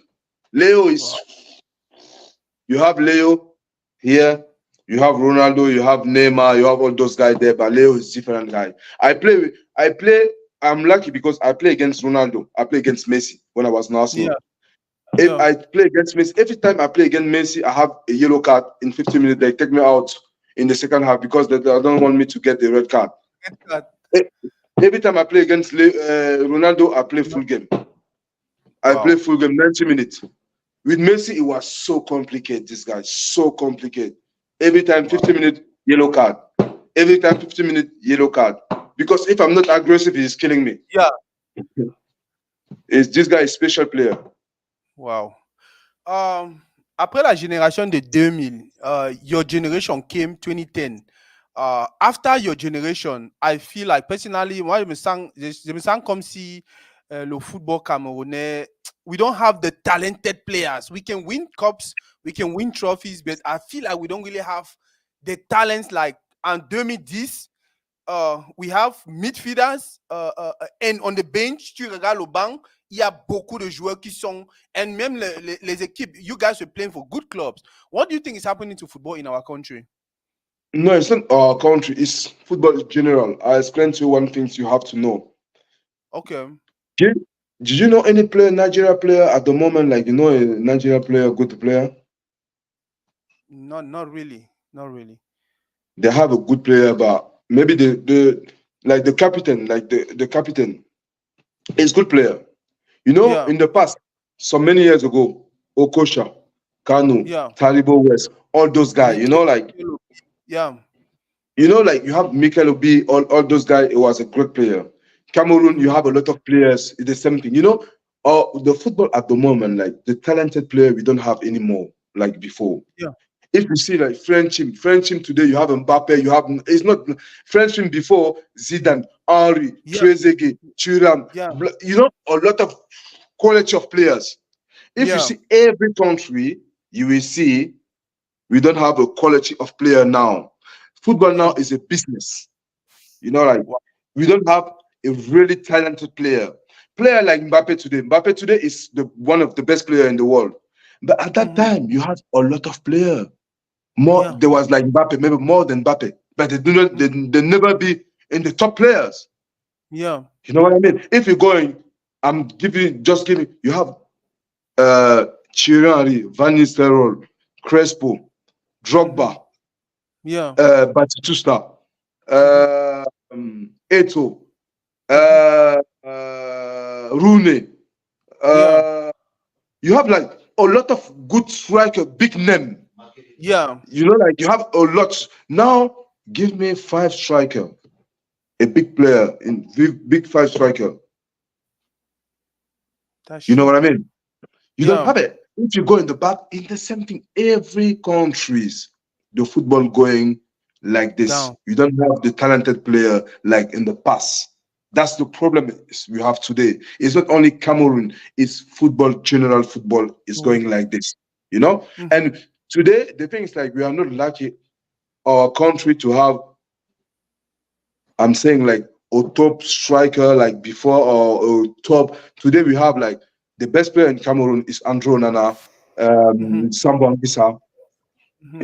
Leo is Wow. you have Leo here, you have Ronaldo, you have Neymar, you have all those guys there, but Leo is different guy. I'm lucky because I play against Ronaldo. I play against Messi when I was in Yeah. Arsenal. If Yeah. I play against Messi, every time I play against Messi, I have a yellow card in 15 minutes. They take me out in the second half because they don't want me to get the red card. Get that. E- Every time I play against Ronaldo, I play full game. I play Wow. full game, 90 minutes. With Messi, it was so complicated. This guy, so complicated. Every time, Wow. 15 minutes, yellow card. Every time, 15 minutes, yellow card. Because if I'm not aggressive, he's killing me. Yeah. This guy is special player. Wow. Après la génération de 2000, your generation came 2010. After your generation, I feel like personally, moi, je me sens comme si le football camerounais, we don't have the talented players. We can win cups, we can win trophies, but I feel like we don't really have the talents like en 2010. We have midfielders, and on the bench, tu regardes au banc, il y a beaucoup de joueurs qui sont, and même les équipes, you guys were playing for good clubs. What do you think is happening to football in our country? No, it's not our country. It's football in general. I explain to you one thing you have to know. Okay. Did you know any player, Nigeria player at the moment, like a Nigeria player, good player? Not really. Not really. They have a good player, but maybe the captain, like the captain is good player. Yeah. In the past, so many years ago, Okosha, Kanu, Yeah. Taribo West, all those guys, Mikel, like yeah. like you have Mikel Obi, all those guys, it was a great player. Cameroon, you Mhm. have a lot of players, it's the same thing. The football at the moment, like the talented player we don't have anymore, like before. Yeah. If you see like French team today, you have Mbappe, it's not French team before Zidane, Henry, Yeah. Trezeguet, Thuram, Yeah. a lot of quality of players. If you Yeah. see every country, you will see we don't have a quality of player now. Football now Yeah. is a business. Like Wow. we don't have a really talented player. Player like Mbappe today. Mbappe today is one of the best player in the world. But at that Mhm. time, you had a lot of player. More Yeah. there was like Mbappe, maybe more than Mbappe, but they do not. Mhm. They never be in the top players. Yeah. You know what I mean? If you're going, just giving. You have Chirari, Van Nistelrooy, Crespo, Mhm. Drogba, Yeah. Batistuta, Mhm. Eto, Mhm. Rooney. Yeah. Uh, you have like a lot of good striker, big name. Yeah. Like you have a lot. Now, give me five striker, a big player in big five striker. That's You know true. what I mean? You don't Yeah. have it. If you go in the back, in the same thing, every countries, the football going like this. Down. You don't have the talented player like in the past. That's the problem we have today. It's not only Cameroon, it's football, general football is Mhm. going like this. Mhm. And today, the thing is like we are not lucky our country to have, I'm saying like a top striker like before or top. Today we have like the best player in Cameroon is Andrew Nana, Mhm. Sambo Anguissa. Mhm.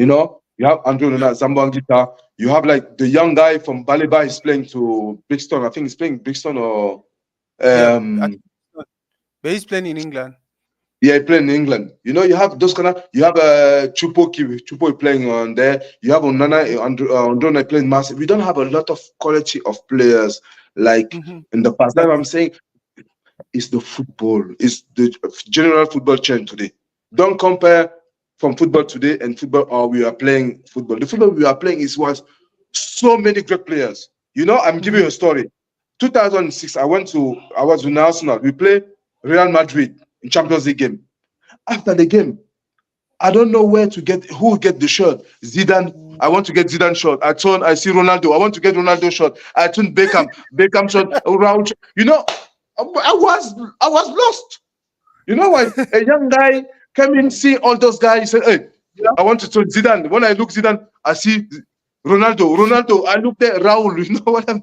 You have Andrew Yeah. Nana, Sambo Anguissa. You have like the young guy from Baliba is playing to Brixton. I think he's playing Brixton or Yeah. I um think so. But he's playing in England. yeah, he playing in England. You have those kind of. You have Chupo playing on there. You have Onana, Andrew Nana playing massive. We don't have a lot of quality of players like Mhm. in the past. That's Like what I'm before. saying. Is the football, is the general football trend today. Don't compare from football today and football or we are playing football. The football we are playing was so many great players. I'm giving you Mhm. a story. 2006, I was in Arsenal. We play Real Madrid. in Champions League game. After the game, I don't know where to get who get the shirt. Zidane. I want to get Zidane shot. I see Ronaldo. I want to get Ronaldo shot. I turn Beckham shot. Raul. You know, I was lost. You know why? A young guy came in, see all those guys. He said, "Hey, Yeah. I want to turn Zidane." When I look Zidane, I see Ronaldo. Ronaldo. I look there, Raul. You know what I'm?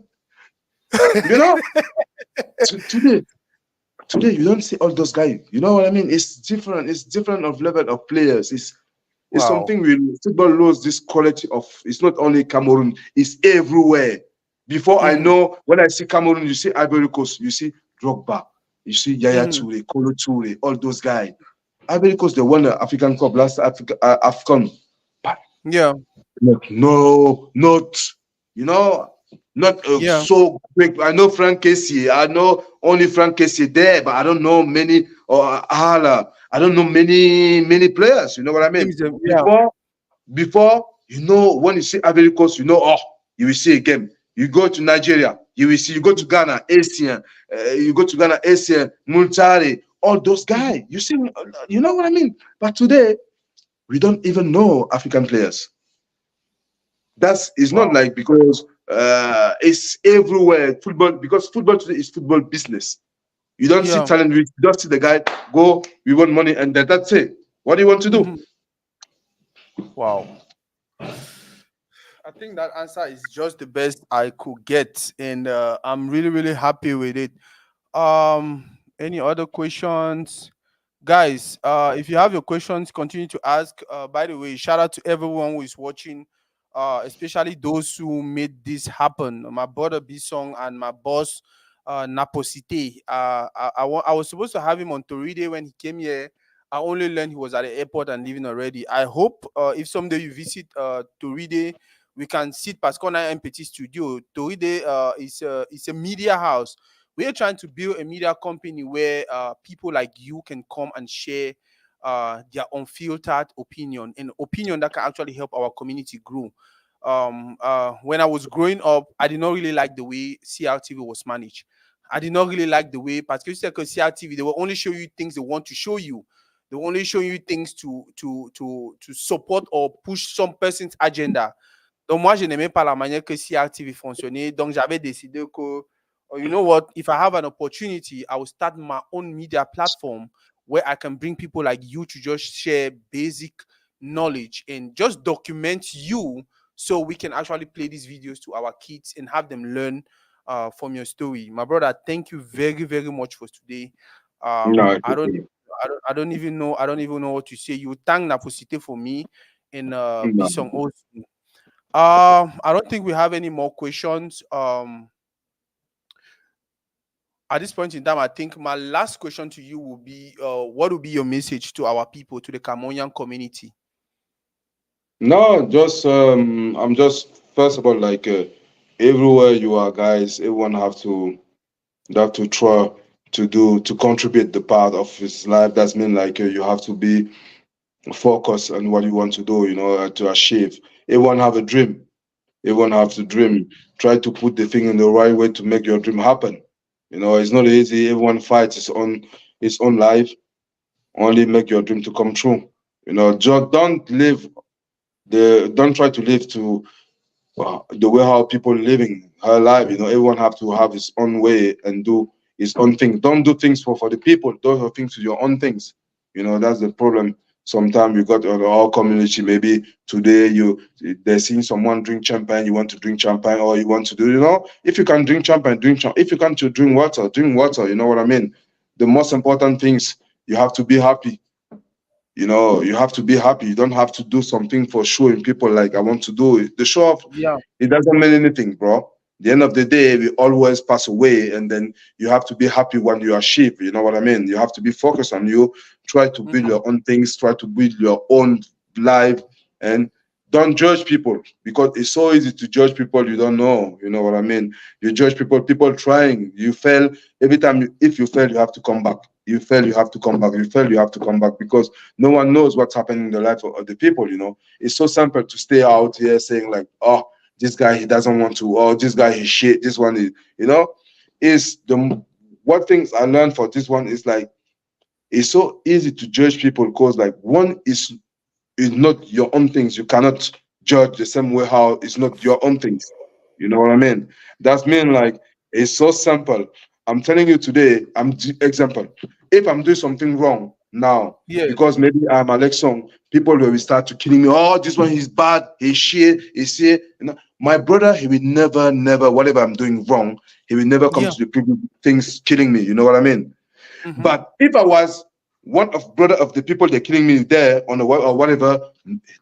You know, today you don't see all those guys. You know what I mean? It's different. It's different of level of players. It's Wow. something we football lose this quality of. It's not only Cameroon. It's everywhere. Before I Mm-hmm. know, when I see Cameroon, you see Ivory Coast, you see Drogba, you see Yaya Mm-hmm. Toure, Kolo Toure, all those guys. Ivory Coast, they won the African Cup last Afcon. But Yeah. not you know, not Yeah. so quick. I know Frank Casey. I know only Frank Casey there, but I don't know many or Hala. I don't know many players. You know what I mean? Names them. Yeah. Before when you see Ivory Coast, you will see a game. You go to Nigeria, you will see. You go to Ghana, Asian. Asian, Multari, all those Mhm. guys. You see, you know what I mean? But today we don't even know African players. That's it's not Wow. like because it's everywhere football because football today is football business. You don't see Yeah. talent. You just see the guy go. We want money, and that's it. What do you want to do? Mm-hmm. Wow. I think that answer is just the best I could get, and I'm really, really happy with it. Any other questions? Guys, if you have your questions, continue to ask. By the way, shout out to everyone who is watching, especially those who made this happen. My brother Bisong and my boss, Naposite. I was supposed to have him on Toridey when he came here. I only learned he was at the airport and leaving already. I hope if someday you visit Toridey, we can sit Pascona MPT studio. Toridey is a media house. We're trying to build a media company where people like you can come and share their unfiltered opinion, an opinion that can actually help our community grow. When I was growing up, I did not really like the way CRTV was managed. I did not really like the way, particularly because CRTV, they will only show you things they want to show you. They will only show you things to support or push some person's agenda. Donc, moi, je n'aimais pas la manière que CRTV fonctionnait. Donc, j'avais décidé que, oh, you know what, if I have an opportunity, I will start my own media platform where I can bring people like you to just share basic knowledge and just document you so we can actually play these videos to our kids and have them learn from your story. My brother, thank you very, very much for today. No, it's I don't okay. I don't even know what to say. You thank Napusite for me and No. Bisong also. I don't think we have any more questions. At this point in time, I think my last question to you will be, what will be your message to our people, to the Cameroonian community? No, just I'm just first of all like everywhere you are, guys. Everyone have to try to contribute the part of his life. That's mean like you have to be focused on what you want to do. To achieve. Everyone have a dream. Everyone have to dream. Try to put the thing in the right way to make your dream happen. It's not easy. Everyone fights his own life. Only make your dream to come true. Just don't try to live to the way how people living her life. Everyone have to have his own way and do his own thing. Don't do things for the people. Do things to your own things. That's the problem. Sometimes you got our community. Maybe today they're seeing someone drink champagne. You want to drink champagne, or you want to do. If you can drink champagne, drink champagne. If you can to drink water, drink water. You know what I mean? The most important things, you have to be happy. You have to be happy. You don't have to do something for showing people like I want to do it. The show off, Yeah. it doesn't mean anything, bro. The end of the day, we always pass away, and then you have to be happy when you are sheep. You know what I mean? You have to be focused on you. Try to build Mhm. your own things. Try to build your own life, and don't judge people because it's so easy to judge people you don't know. You know what I mean? You judge people. People trying. You fail every time. If you fail, you have to come back. You fail, you have to come back. You fail, you have to come back because no one knows what's happening in the life of the people. It's so simple to stay out here saying like, oh, this guy he doesn't want to, oh, this guy he shit, this one is, is the what things I learned for this one is like it's so easy to judge people because like one is not your own things. You cannot judge the same way how it's not your own things. You know what I mean? That's mean like it's so simple. I'm telling you today, example. If I'm doing something wrong now, Yeah. because maybe I'm Alexon, people will start to killing me. Oh, this one is bad, he's shit, he's here. You know, my brother, he will never, never, whatever I'm doing wrong, he will never come Yeah. to the people things killing me. You know what I mean? Mm-hmm. But if I was one of brother of the people they're killing me there on the or whatever,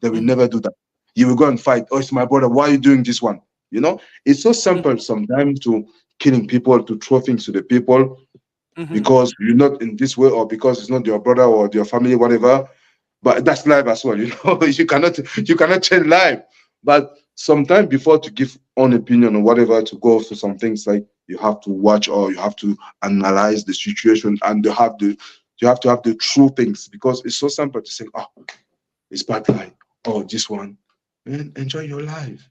they will Mm-hmm. never do that. You will go and fight. Oh, it's my brother. Why are you doing this one? You know, it's so simple sometimes to killing people, to throw things to the people Mm-hmm. because you're not in this way or because it's not your brother or your family, whatever. But that's life as well. You know, you cannot change life. But sometimes before to give own opinion or whatever to go for some things like you have to watch or you have to analyze the situation and you have to have the true things because it's so simple to say, oh, it's bad life. Oh, this one. Man, enjoy your life.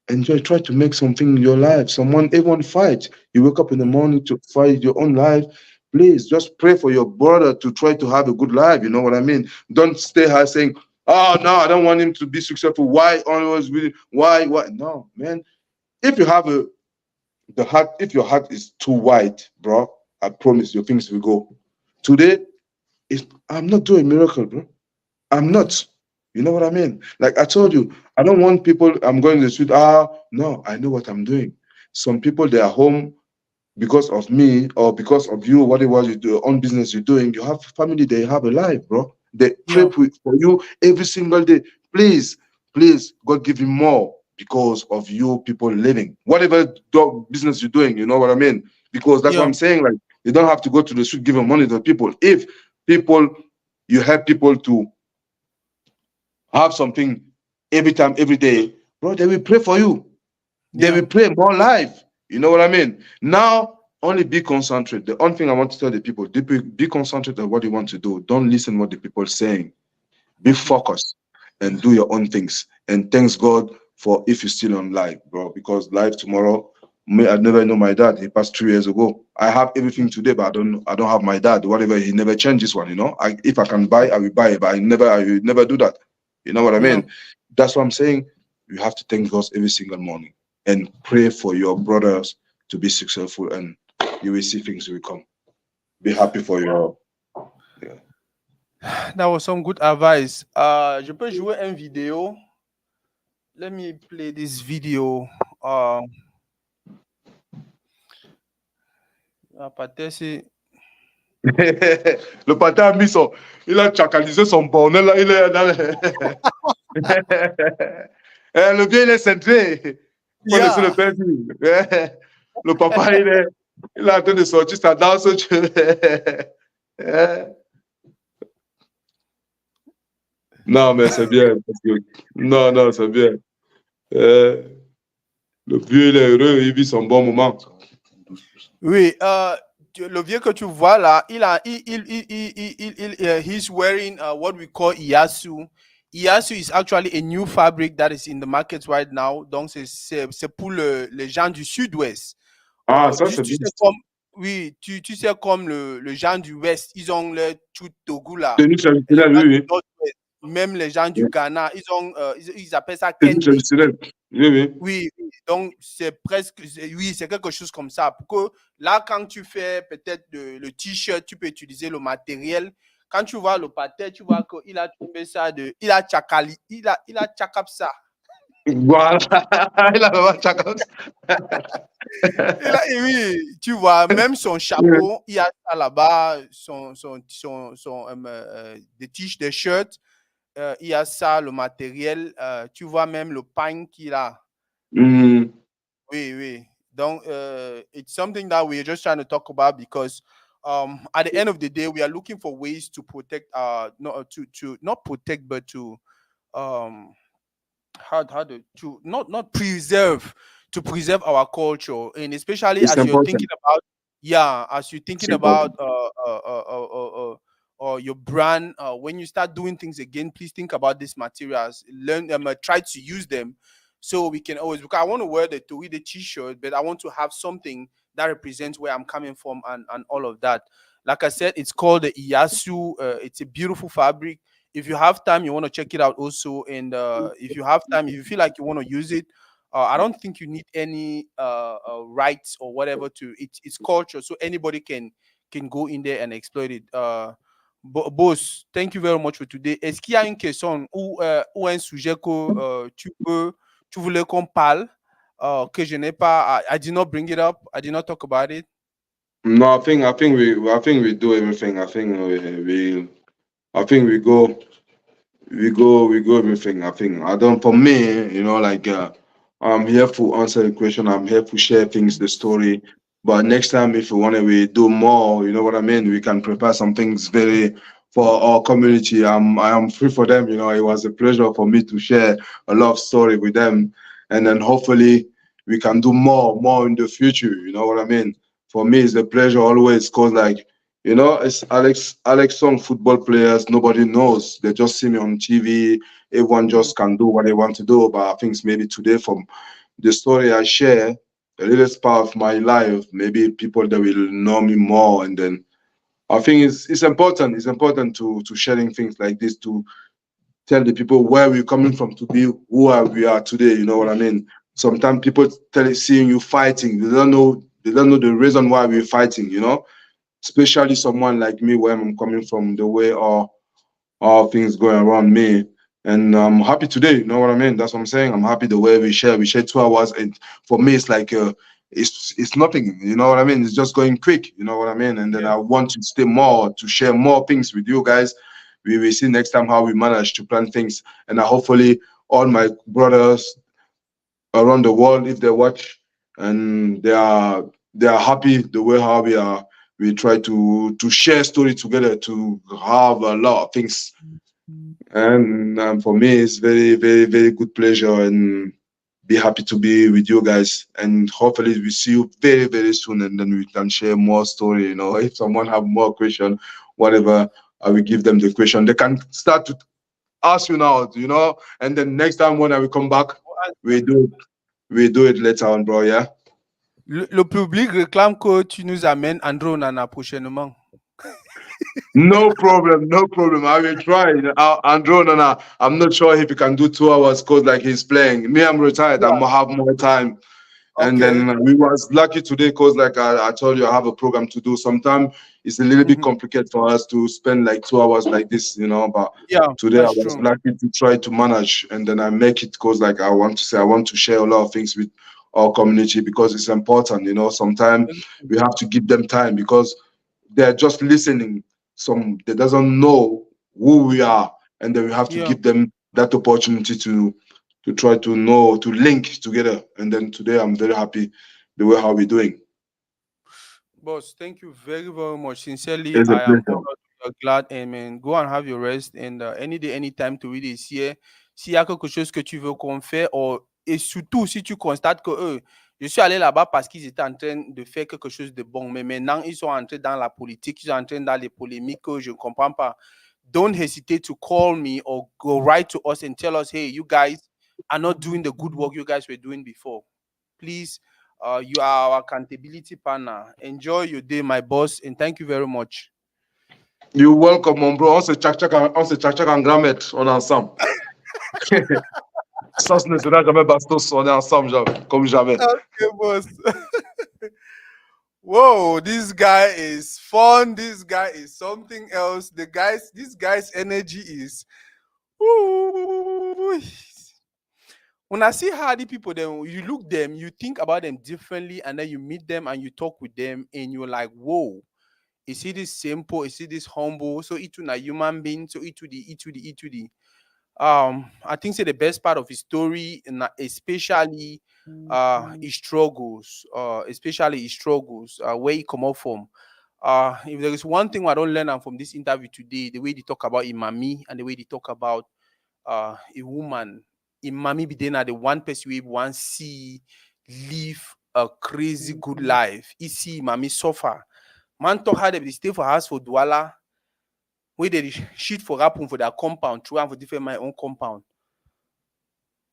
Enjoy, try to make something in your life. Everyone fight. You wake up in the morning to fight your own life. Please just pray for your brother to try to have a good life. You know what I mean? Don't stay here saying, oh no, I don't want him to be successful. Why always really why? No, man. If you have the heart, if your heart is too wide, bro, I promise your things will go. Today, I'm not doing miracle, bro. I'm Mm-hmm. not. You know what I mean? Like I told Mm-hmm. you, I don't want people. I'm going to the street. No, I know what I'm doing. Some people they are home because of me or because of you. Whatever you do, own business you're doing, you have family. They have a life, bro. They pray Yeah. for you every single day. Please, please, God give you more because of you people living. Whatever business you're doing, you know what I mean? Because that's what Yeah. I'm saying. Like you don't have to go to the street giving money to people. If people, you help people to have something every time, every day, bro, they will pray for you. They Yeah. will pray more life. You know what I mean? Now, only be concentrated. The only thing I want to tell the people, be concentrated on what you want to do. Don't listen what the people are saying. Be Mm-hmm. focused and do your own things. And thanks God for if you're still on life, bro. Because life tomorrow, I never know my dad. He passed 3 years ago. I have everything today, but I don't have my dad. Whatever he never changed this one, you know. If I can buy, I will buy it, but I will never do that. You know what I Yeah. mean? That's what I'm saying. You have to thank God every single morning and pray for your brothers to be successful, and you will see things will come. Be happy for your. Yeah. That was some good advice. Je peux jouer un vidéo. Let me play this video. Uh, Pathé, c'est Le patin a mis son. Il a chacalisé son bonnet là. Il est dans le. Le vieux, il est centré. Faut laisser le yeah. père dire. Le papa, il est en train de sortir sa danse. Non, mais c'est bien. Non, non, c'est bien. Euh, Le vieux, il est heureux. Il vit son bon moment. Oui, le vieux que tu vois là, he's wearing what we call Iyasu. Iyasu is actually a new fabric that is in the market right now. Donc, c'est pour les gens du sud-ouest. Ah, ça, Tu, c'est tu bien. sais comme, oui, tu sais comme le gens du West, ils ont le tout Togo là. Tenue Les traditionnelle, gens du oui, Nord-Ouest, même les gens du oui. Ghana, ils appellent ça Tenue Kente. traditionnelle. Oui, oui. Oui, oui. Donc c'est presque, oui, c'est quelque chose comme ça. Pour que là, quand tu fais peut-être le t-shirt, tu peux utiliser le matériel. Quand tu vois le pâté, tu vois qu'il a trouvé ça il a tchakali, il a tchakap ça. Voilà. Il a vraiment chacun. Et oui, tu vois, même son chapeau, il y a ça là-bas, des t-shirts, des shirts, il y a ça, le matériel, tu vois même le pain qu'il a. Mm. Oui, oui. Donc, it's something that we're just trying to talk about because at the end of the day, we are looking for ways to protect, not to not protect, but to um, how to not preserve, to preserve our culture, and especially It's as you're important. thinking about, yeah, as you're It's thinking about important. your brand, when you start doing things again, please think about these materials, learn them, try to use them, so we can always, because I want to wear the Toridey t-shirt, but I want to have something that represents where I'm coming from, and all of that. Like I said, it's called the Iyasu. It's a beautiful fabric. If you have time, you want to check it out also. And if you have time, if you feel like you want to use it, I don't think you need any rights or whatever to it's culture, so anybody can go in there and exploit it. Boss, thank you very much for today. Est-ce qu'il y a une question ou un sujet que tu voulais qu'on parle que je n'ai pas? I did not bring it up. I did not talk about it. No, I think we do everything. I think we go everything. I think I don't. For me, like I'm here to answer the question. I'm here to share things, the story. But next time, if we want to, we do more. You know what I mean? We can prepare some things very for our community. I am free for them. It was a pleasure for me to share a lot of story with them, and then hopefully we can do more in the future. You know what I mean? For me, it's a pleasure always, cause like it's Alex Song football players. Nobody knows. They just see me on TV. Everyone Mhm. just can do what they want to do. But I think maybe today, from the story I share, a little part of my life, maybe people that will know me more. And then I think it's important. It's important to sharing things like this to tell the people where we're coming from to be we are today. You know what I mean? Sometimes people seeing you fighting, they don't know the reason why we're fighting. Especially someone like me, where I'm coming from, the way all things going around me. And I'm happy today. You know what I mean? That's what I'm saying. I'm happy the way we share. We share 2 hours, and for me, it's like it's nothing. You know what I mean? It's just going quick. You know what I mean? And then Yeah. I want to stay more to share more things with you guys. We will see next time how we manage to plan things, and hopefully all my brothers around the world, if they watch and they are happy the way how we try to share story together to have a lot of things. And for me it's very very very good pleasure, and be happy to be with you guys, and hopefully we see you very very soon, and then we can share more story. If someone have more question, whatever, I will give them the question. They can start to ask you now, and then next time when I will come back, we do it we do it later on, bro. Yeah. Le public réclame que tu nous amènes André Onana prochainement. No problem, no problem. I will try. Andrew, no, no, I'm not sure if he can do 2 hours because like he's playing. Me, I'm retired. I'm Yeah. gonna have more time. And Okay. then we was lucky today because like I told you, I have a program to do. Sometimes it's a little bit Mhm. complicated for us to spend like 2 hours like this. But Yeah, today I that's was true. lucky to try to manage, and then I make it because like I want to share a lot of things with our community because it's important. Sometimes we have to give them time because they're just listening. Some they doesn't know who we are, and then we have to Yeah. give them that opportunity to try to know, to link together. And then today I'm very happy the way how we're doing. Boss, thank you very, very much. Sincerely, It's a I am pleasure. honored, glad, and man, go and have your rest. And any day, anytime to read is here. S'il y a quelque chose que tu veux qu'on fait, et surtout si tu constates que je suis allé là-bas parce qu'ils étaient en train de faire quelque chose de bon, mais maintenant ils sont entrés dans la politique, ils sont entrés dans les polémiques que je ne comprends pas. Don't hesitate to call me or go write to us and tell us, hey, you guys are not doing the good work you guys were doing before. Please, you are our accountability partner. Enjoy your day, my boss, and thank you very much. You're welcome, mon bro. On se tchak-tchak en grammaire. On est ensemble. Ça, ce ne sera jamais bastos. On est ensemble, comme jamais. Okay, boss. Whoa, this guy is fun. This guy is something else. This guy's energy is. Ooh. When I see hardy people, then you look them, you think about them differently, and then you meet them and you talk with them, and you're like, whoa. Is he this simple? Is he this humble? So it to a human being. So it to the. I think say the best part of his story, and especially his struggles, where he come up from. If there is one thing I don't learn from this interview today, the way they talk about Imami and the way they talk about a woman, Imami be then the one person we want see live a crazy good life. He see Imami suffer. Man talk how they stay for house for Douala, where they shit for happen for their compound, true and for different my own compound.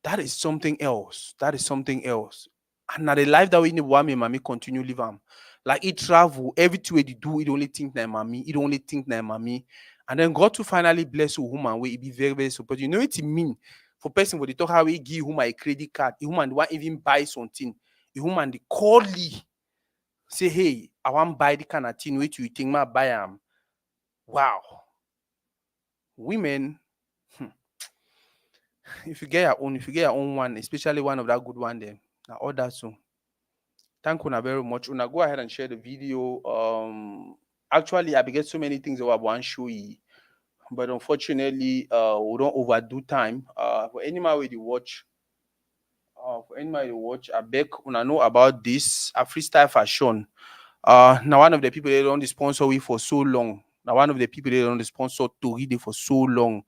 That is something else. That is something else. And now the life that we need one me mommy continue live am. Like he travel, everything they do, he only think na mommy, he only think na mommy. And then God to finally bless a woman where he be very, very supportive. You know what it mean for person for the talk how he give woman a credit card, a woman want even buy something, a woman they call Lee, say, hey, I want buy the kind of thing, wait you think my buy am. Wow. Women, hmm, if you get your own one, especially one of that good one then, now order soon. Thank you very much. Una go ahead and share the video. Actually, I get so many things that I want to show you, but unfortunately, we don't overdo time. For any man with the watch, I beg una know about this a freestyle fashion. Now one of the people they don't sponsor we for so long. Now one of the people they don't sponsor Toridey for so long.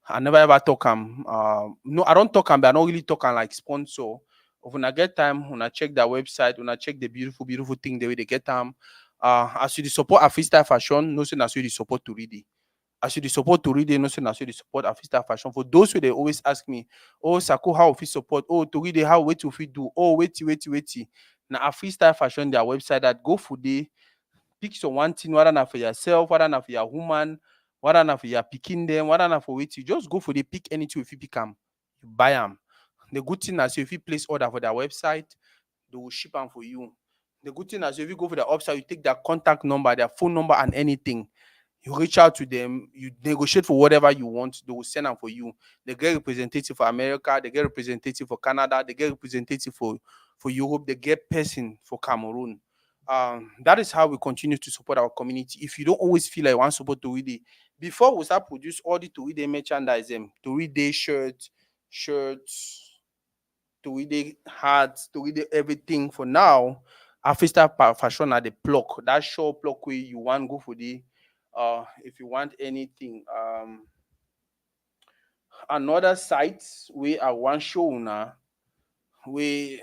I never ever talk no, I don't talk but I don't really talk like sponsor. If when I get time, when I check their website, when I check the beautiful, beautiful thing the way they get them. As you the support a freestyle fashion, no say as you the support to read it. As you the support to read it, no say as you the support a freestyle fashion. For those who they always ask me, oh Sako, how we support? Oh to read it, how wait to fit do? Oh wait. Now a freestyle fashion their website that go for the pick some one thing, whether not for yourself, whether not for your woman, whether not for your picking them, whether not for wait, you just go for the pick anything if you pick them, you buy them. The good thing is if you place order for their website, they will ship them for you. The good thing is if you go for the website, you take their contact number, their phone number, and anything. You reach out to them, you negotiate for whatever you want, they will send them for you. They get representative for America, they get representative for Canada, they get representative for Europe, they get person for Cameroon. That is how we continue to support our community. If you don't always feel like you want support Toridey, before we start produce all the Toridey merchandise, Toridey shirts, Toridey hats, Toridey everything. For now, Afista fashion at the pluck. That show pluck where you want go for the if you want anything. Another site where I want show now we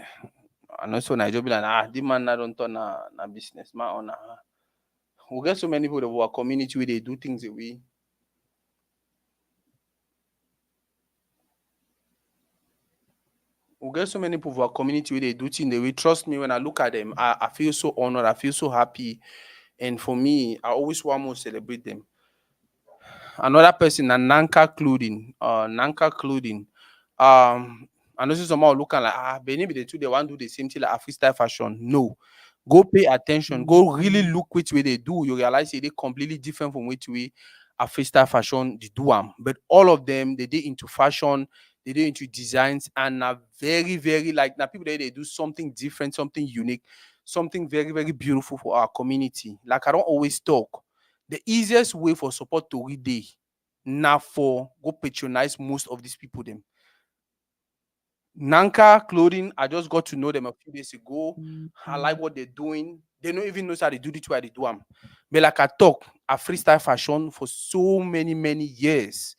and also Nigeria be like the man na don't turn na business man on we get so many people that our community where they do things the way. We get so many people of our community where they do things the way. Trust me, when I look at them, I feel so honored, I feel so happy. And for me, I always want to celebrate them. Another person, Nanka Clothing. Nanka Clothing. I know someone looking like Benin be the two they want to do the same thing like a freestyle fashion. No. Go pay attention. Go really look which way they do. You realize they completely different from which way a freestyle fashion they do them. But all of them they did into fashion, they did into designs, and are very, very like now people they do something different, something unique, something very, very beautiful for our community. Like I don't always talk. The easiest way for support to read day now for go patronize most of these people them. Nanka Clothing, I just got to know them a few days ago. I like what they're doing. They don't even know how they do it where they do them. But like I talk, a freestyle fashion for so many, many years.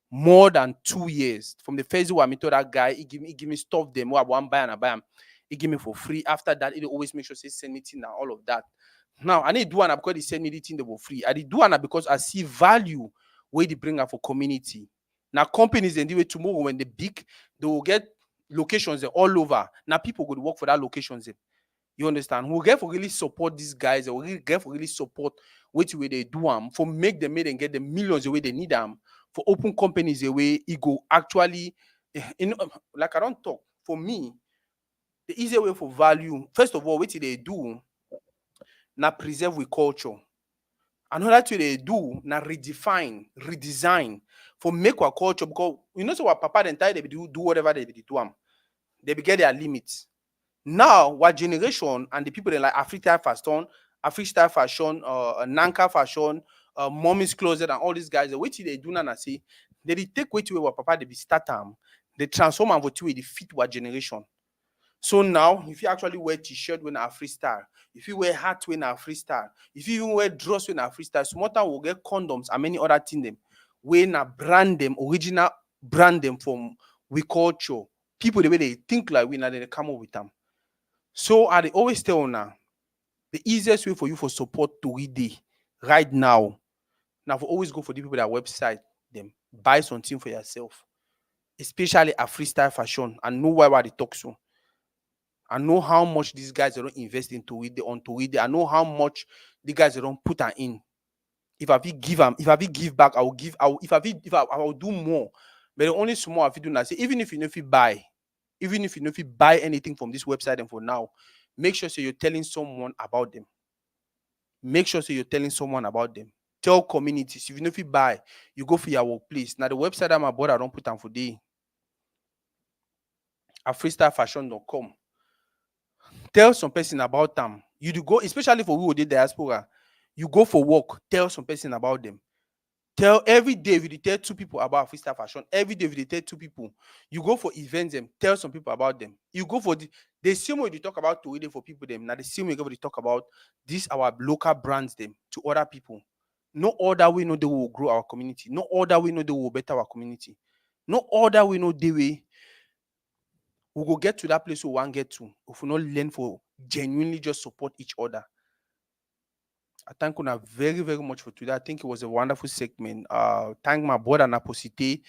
More than 2 years. From the first day I meet that guy, he give me stuff them who I want buy and I buy them. He give me for free. After that, he always make sure say send me thing and all of that. Now I need do one because he send me the thing they were free. I did do one because I see value where they bring up for community. Now companies and the way tomorrow when they big, they will get locations all over. Now people go to work for that locations. You understand? We get for really support these guys. We get for really support which way they do them for make them made and get the millions the way they need them for open companies the way it go actually. Like I don't talk for me. The easier way for value, first of all, what they do now preserve with culture. Another thing they do now redefine, redesign for make our culture because you know so what papa and they do whatever they do them. They be get their limits. Now, what generation and the people that like Africa fashion, Nanka fashion, mommy's closet, and all these guys, the way they do now, say they take way to what papa they be start them, they transform them to the fit what generation. So now, if you actually wear t-shirt when a freestyle, if you wear hat when a freestyle, if you even wear dress when a freestyle, small time will get condoms and many other things them. When a brand them, original brand them from we culture. People the way they think like we now they come up with them. So I dey always tell now the easiest way for you for support to read day right now for always go for the people that website them buy something for yourself, especially a freestyle fashion and know why they talk so. I know how much these guys they don't invest into it on Toridey. I know how much the guys they don't put in. If I fit give them, if I fit give back, I will give. I will, if I will do more. But the only small I fit do now, say even if you know if you buy, even if you know if you buy anything from this website, and for now, make sure so you're telling someone about them. Make sure so you're telling someone about them. Tell communities. If you know if you buy, you go for your workplace. Now the website that my brother don't put on for day. At freestylefashion.com. Tell some person about them. You do go, especially for who did diaspora. You go for work. Tell some person about them. Tell every day if you tell two people about freestyle fashion. Every day if you tell two people, you go for events them. Tell some people about them. You go for the same way you talk about Toridey for people them. Now the same way you go to talk about this our local brands them to other people. No other way know they will grow our community. No other way know they will better our community. No other way know they way we will get to that place we want get to if we not learn for genuinely just support each other. I thank you very, very much for today. I think it was a wonderful segment. Thank my brother Naposite.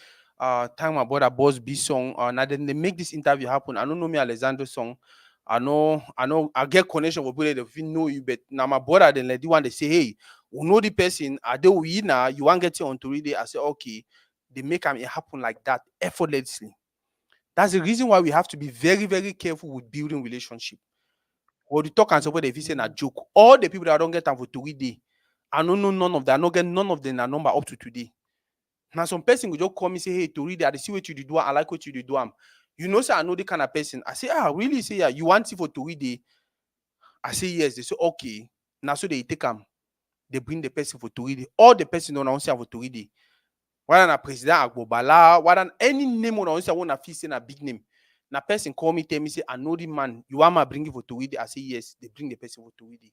Thank my brother Boss B Song. Now then they make this interview happen. I don't know me Alexander Song. I get connection with people that know you, but now my brother then like the one they say, hey, we know the person. I do we now you want to get you on to read it. I say, okay, they make it happen like that effortlessly. That's the reason why we have to be very, very careful with building relationship. Or the talk and support if you say a joke. All the people that don't get time for Toridey, I don't know none of them. I don't get none of them a number up to today. Now some person will just call me say, hey Toridey, I see what you do. I like what you do. You know, say I know the kind of person. I say, really? Say yeah. You want it for Toridey? I say yes. They say okay. Now so they take them. They bring the person for Toridey. All the person don't want to for Toridey. Whether na President Agbobala, whether any name on say I want to feel say a big name. Na person call me, tell me, say, I know the man. You want me to bring it for Toridey? I say, yes, they bring the person for Toridey.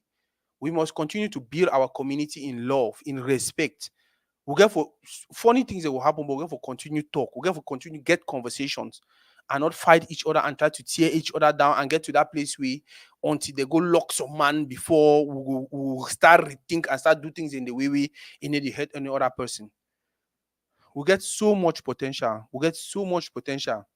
We must continue to build our community in love, in respect. We get for funny things that will happen, but we get for continue talk. We get for continue get conversations and not fight each other and try to tear each other down and get to that place where until they go lock some man before we start rethink and start do things in the way we in the hurt any other person. We get so much potential. We get so much potential.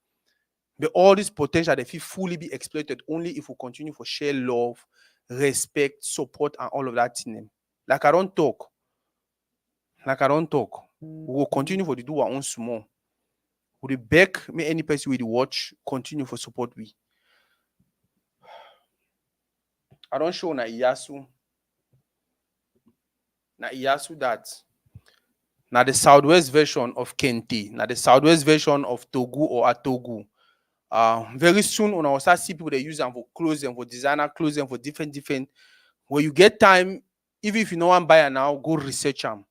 But all this potential, they feel fully be exploited only if we continue for share love, respect, support, and all of that in them. Like I don't talk. Like I don't talk. We will continue for the do our own small. We will beg me any person with the watch, continue for support we. I don't show na Iyasu. Na Iyasu that. Now the southwest version of Kente. Now the southwest version of Togu or Atogu. Very soon when I will start see people they use them for clothes and for designer clothes and for different. When you get time, even if you know one buyer now, go research them.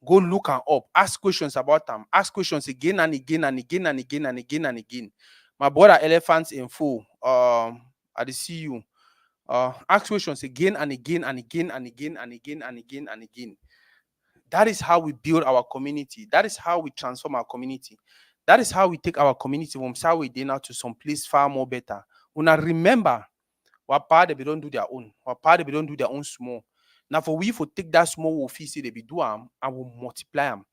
Go look them up. Ask questions about them. Ask questions again and again and again and again and again and again. My brother Elephants Info, I see you. Ask questions again and again and again and again and again and again and again. That is how we build our community. That is how we transform our community. That is how we take our community from Saturday now to some place far more better. When I remember, what part they don't do their own, what part they don't do their own small. Now for we for take that small office they be do them and we multiply them.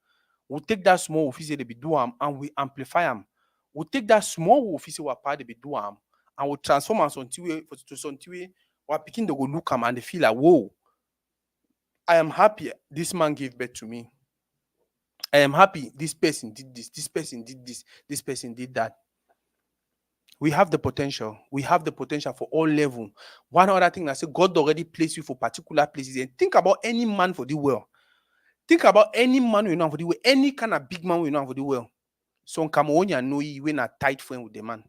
We'll take that small office they be do them and we amplify them. We'll take that small office what part they be do them and we'll transform us until we to something way what picking they go look them and they feel like whoa. I am happy this man gave birth to me. I am happy this person did this person did this person did that. We have the potential. We have the potential for all level. One other thing I say, God already placed you for particular places. And think about any man for the world. Think about any man we know for the world. Any kind of big man we know for the world. So Cameroonian know you when a tight friend with the man.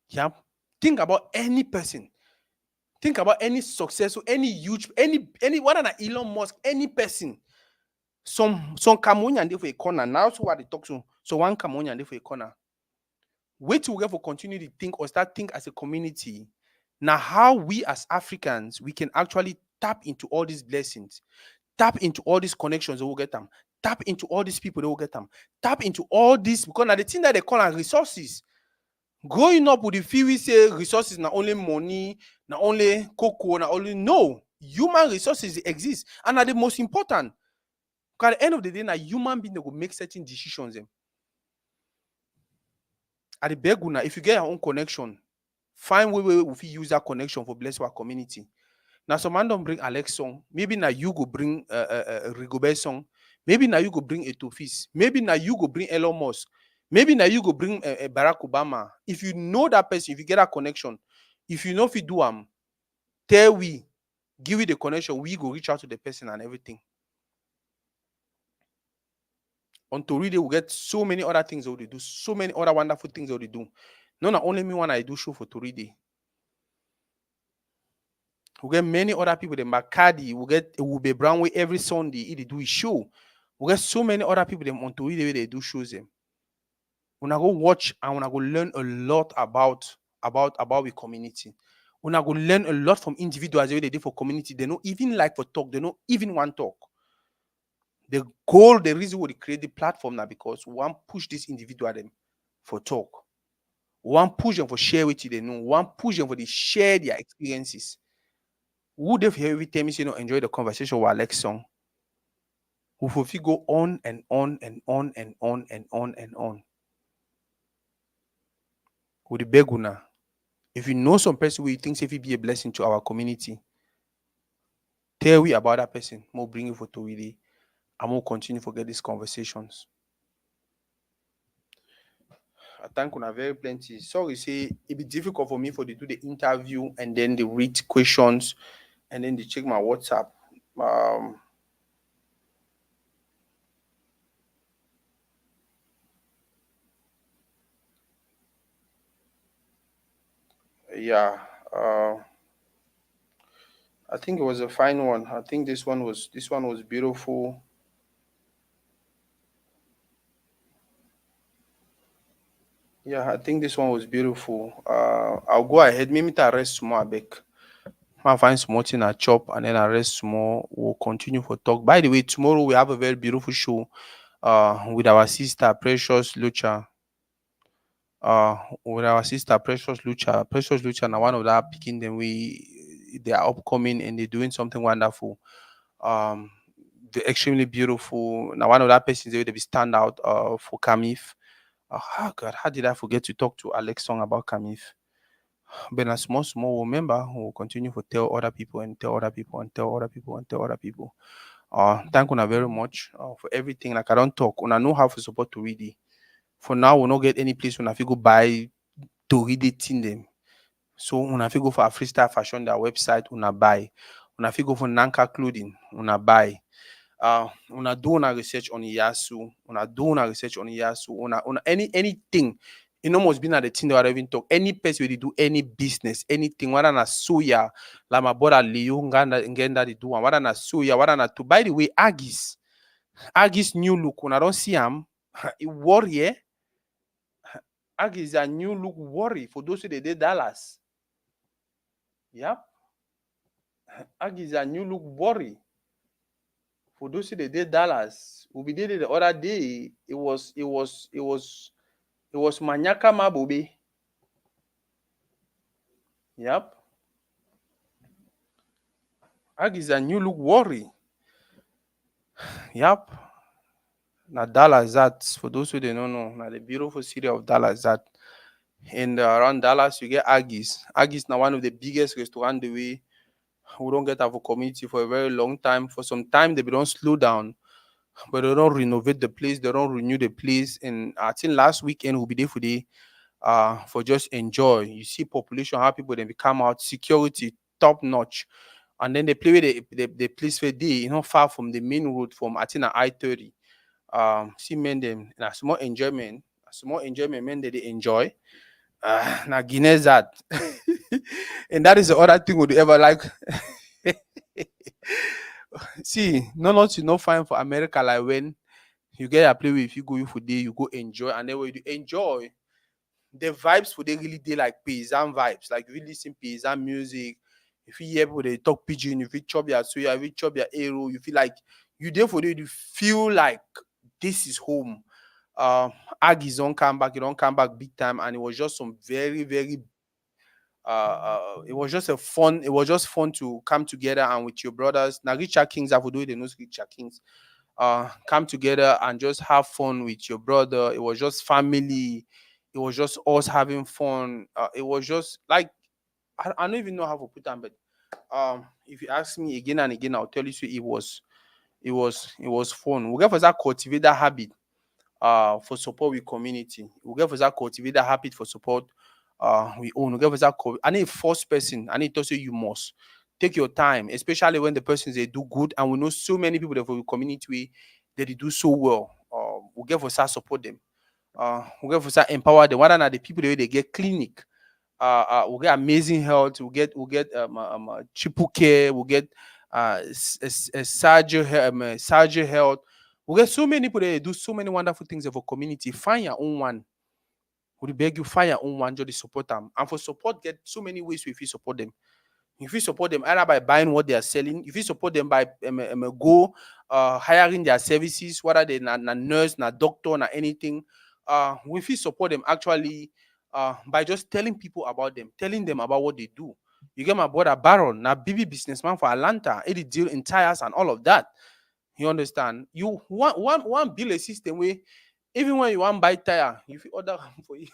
Yeah. Think about any person. Think about any successful, any huge, any one than Elon Musk, any person. Some Cameroonian there for a corner. Now so what they talk to. So one Cameroonian there for a corner. Wait till we get for continue to think or start think as a community. Now, how we as Africans we can actually tap into all these blessings, tap into all these connections that will get them, tap into all these people that will get them, tap into all this because now the thing that they call are resources. Growing up with the feel we say resources not only money, not only cocoa, not only no human resources exist and are the most important. Because at the end of the day, now human being they will make certain decisions. At the beguna, if you get your own connection, find way if you use that connection for bless our community. Now some man don't bring Alex song. Maybe now you go bring Rigobert song. Maybe now you go bring Etofis. Maybe now you go bring Elon Musk. Maybe now you go bring Barack Obama. If you know that person, if you get that connection, if you know if you do tell we, give you the connection, we go reach out to the person and everything. On Toridey, we get so many other things that they do, so many other wonderful things that they do. Not only me when I do show for Toridey. We get many other people. The Macadi, we get Ube Brownway every Sunday. They do his show. We get so many other people them on Toridey they do shows them. When I go watch and when I go learn a lot about the community. When I go learn a lot from individuals they do for community. They don't even like for talk. They don't even want talk. The goal, the reason why they create the platform now because one push this individual them for talk. One push them for share with you they know. One push them for they share their experiences. Would if every time you know enjoy the conversation with Alex song? Who if you go on and on and on and on and on and on. With the beguna. If you know some person who you think if he be a blessing to our community, tell we about that person. More bring you for Toridey. And we'll continue to get these conversations. I thank you very plenty. Sorry, say it be difficult for me for to do the interview and then they read questions and then they check my WhatsApp. Yeah. I think it was a fine one. I think this one was beautiful. Yeah, I think this one was beautiful. I'll go ahead. Maybe to rest more back. I'll find some more thing I chop and then I rest more. We'll continue for talk. By the way, tomorrow we have a very beautiful show with our sister Precious Lucha. With our sister Precious Lucha. Precious Lucha now one of that picking them they are upcoming and they're doing something wonderful. They're extremely beautiful. Now one of that persons they will be stand out for Kamif. Oh God, how did I forget to talk to Alex Song about Kamif? But a small member who will continue to tell other people and tell other people and tell other people and tell other people. Thank you very much for everything. Like I don't talk, and I know how to support Toridey. For now, we'll not get any place when I go buy Toridey thing them. So when I go for a freestyle fashion, their website, una buy. When I go for Nanka clothing, una buy. Una do una research on Yasu, una do una research on Yasu, una anything. It almost been at the thing that I even talk. Any person where they do any business, anything, whether na suya, like my brother Leo Ngenda they do, and whether na suya, whether na to. By the way, Agis new look, when I don't see him, it worry, eh? Agis a new look worry for those who they did Dallas. Yep. Agis a new look worry. For those who they did Dallas, we did it the other day. It was Manyaka Mabobe. Yep. Ag is a new look worry. Yep. Now Dallas that for those who don't know, now the beautiful city of Dallas that. And around Dallas, you get Aggies. Aggies now one of the biggest restaurants the way we don't get our community for a very long time. For some time, they don't slow down, but they don't renovate the place. They don't renew the place. And I think last weekend we'll be there for just enjoy. You see population, how people then come out, security top notch, and then they play with the place where they not far from the main road from I think I-30. See men them and a small enjoyment, men that they enjoy. Now Guinness that, and that is the other thing would you ever like. See, not you not fine for America like when you get a play with if you go for day, you go enjoy, and then when you enjoy, the vibes for they really they like paysan vibes. Like if you listen paysan music, if you hear people they talk pigeon, if you chop your soya, if you chop your arrow, you feel like you there for they you feel like this is home. Aggies don't come back, you don't come back big time, and it was just some very, very it was just fun to come together and with your brothers. Now Richard Kings have to do it, they know Richard Kings. come together and just have fun with your brother. It was just family. It was just us having fun. It was just like I don't even know how to put that, but if you ask me again and again, I'll tell you so it was fun. We get for that cultivate that habit for support with community. We get for that cultivate that habit for support we own. We get for that I need first person. I need to say you must take your time, especially when the persons they do good, and we know so many people that for the community that they do so well. We get for that support them. We get for that empower them. Whether not the people that they get clinic, we'll get amazing health. We'll get triple care. We'll get surgery health. We get so many people that do so many wonderful things for community. Find your own one. We beg you find your own one. Just support them. And for support, get so many ways we feel support them. If you support them either by buying what they are selling, if you support them by go hiring their services, whether they na nurse, na doctor, na anything, we feel support them actually by just telling people about them, telling them about what they do. You get my brother Baron, na BB businessman for Atlanta, he deal in tires and all of that. You understand? You want build a system where even when you want buy tire, if you order am for you,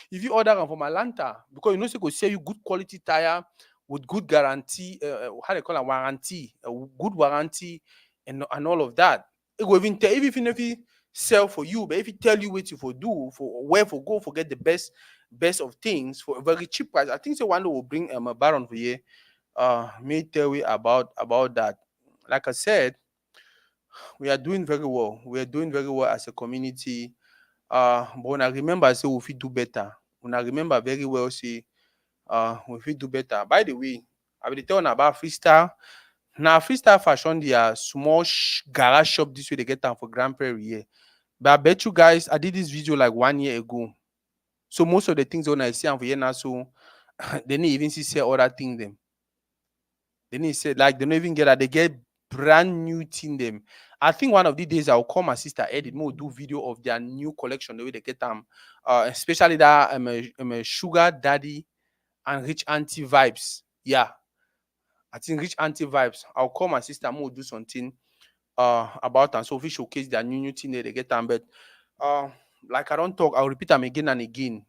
if you order am from Atlanta, because you know say go sell you good quality tire with good guarantee, how they call it warranty, good warranty, and all of that. It go even tell even if he sell for you, but if he tell you what you for do, for where for go, for get the best of things for a very cheap price. I think so one day will bring a baron for you. Me tell you about that. Like I said, we are doing very well. We are doing very well as a community. But when I remember, say we fit do better. When I remember very well, say we fit do better. By the way, I will tell you about freestyle. Now, freestyle fashion, their small garage shop this way they get them for Grand Prairie here. But I bet you guys, I did this video like 1 year ago. So most of the things when I see them for here now, so they didn't even see say other thing them. They didn't say like they don't even get that. They get brand new thing them. I think one of the days I'll call my sister Edith more do video of their new collection, the way they get them, especially that sugar daddy and rich auntie vibes. Yeah, I think rich auntie vibes. I'll call my sister more do something about and so we showcase their new thing that they get them. But uh like I don't talk, I'll repeat them again and again.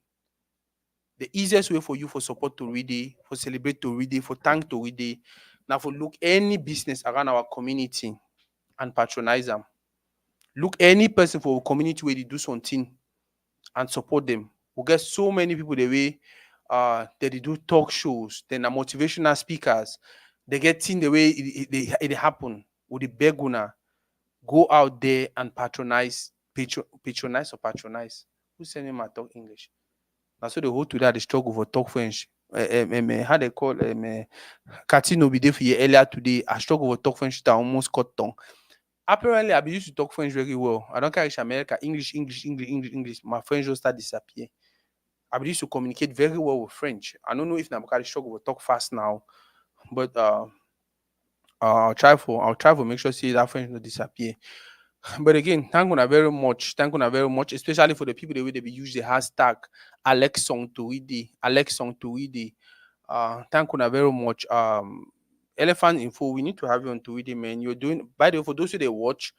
The easiest way for you for support to Toridey, for celebrate to Toridey, for thank to Toridey, now for look any business around our community and patronize them. Look any person for a community where they do something and support them. We get so many people the way that they do talk shows, then are motivational speakers. They get thing the way it happen with the beguna. Go out there and patronize or patronize. Who's sending my talk English? Now so the whole to that the struggle for talk French. How they call Katino be there for you earlier today. I struggle for talk French that I almost cut tongue. Apparently, I be used to talk French very well. I don't care if America, English. My French just start disappear. I be used to communicate very well with French. I don't know if Nabokali struggle will talk fast now, but I'll try for make sure see that French not disappear. But again, thank you very much. Thank you very much, especially for the people the way they be use the hashtag Alexon Toridey. Thank you very much. Elephant Info, we need to have you on Toridey, man. You're doing by the way, for those who they watch,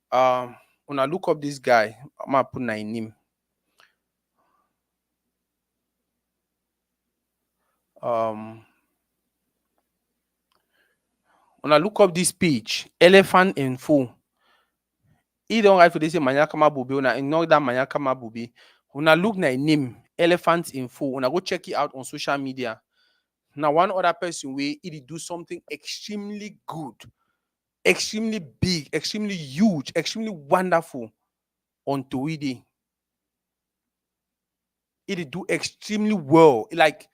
when I look up this guy, I'm gonna put my name. Um when I look up this page, Elephant Info, he don't write for this Manyakama Bubi, una ignore that Manyakama Bubi. When I look na name, Elephant Info, when I go check it out on social media. Now, one other person where it do something extremely good, extremely big, extremely huge, extremely wonderful on Toridey. It do extremely well. Like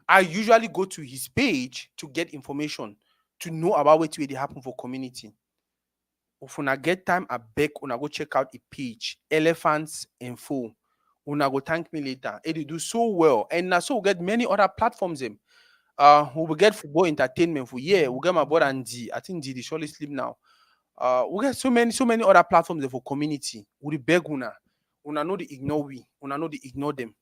I usually go to his page to get information, to know about what really happen for community. If una get time, I beg una go check out a page, Elephants Info. Una go thank me later. It do so well, and now so we get many other platforms. Them. We will get football entertainment for we get my brother and D. I think D surely sleep now. We get so many other platforms for community. We beg una know the ignore we, una know the ignore them.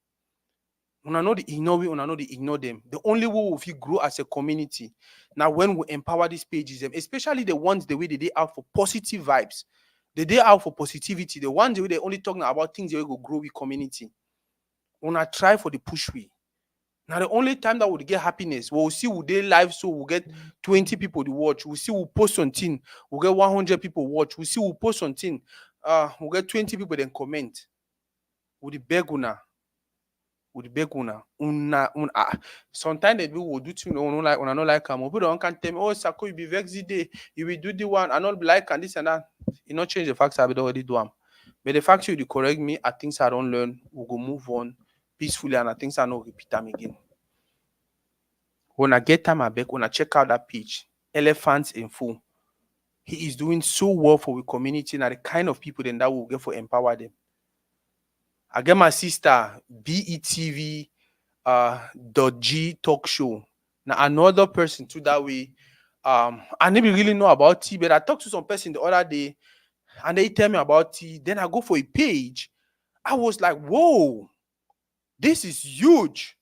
Una know the ignore we, una know the ignore them. The only way we fit grow as a community now when we empower these pages, them, especially the ones the way they out for positive vibes, the day out for positivity, the ones the way they only talking about things that will grow with community. Una try for the push we. Now the only time that we'll get happiness, we'll see we'll day live, so we'll get 20 people to watch. We'll see we'll post something, we'll get 100 people watch. We'll see we'll post something, we'll get 20 people then comment. We'll beg would beg sometimes they will do things no like una no like am. People don't can tell me, oh Sako, you be vex the day, you will do the one, I not be like and this and that. You not change the facts I already do am. But the fact you correct me, I things I don't learn, we go move on peacefully and I things I not repeat them again. When I get time I beg, when I check out that page, Elephants in Full. He is doing so well for the community and the kind of people then that will get for empower them. I get my sister, BETV .g talk show. Now another person too that way. I never really know about tea, but I talked to some person the other day and they tell me about tea. Then I go for a page. I was like, whoa, this is huge.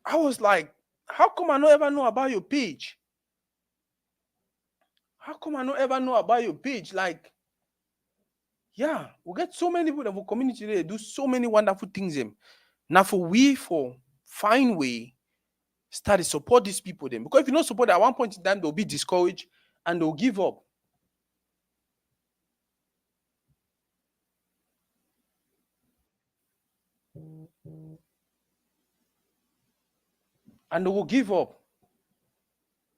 I was like, how come I not ever know about your page? How come I not ever know about your page? Like, yeah, we get so many people in our community, they do so many wonderful things. Now for we for find way start to support these people then. Because if you don't support at one point in time, they'll be discouraged and they'll give up. And they will give up.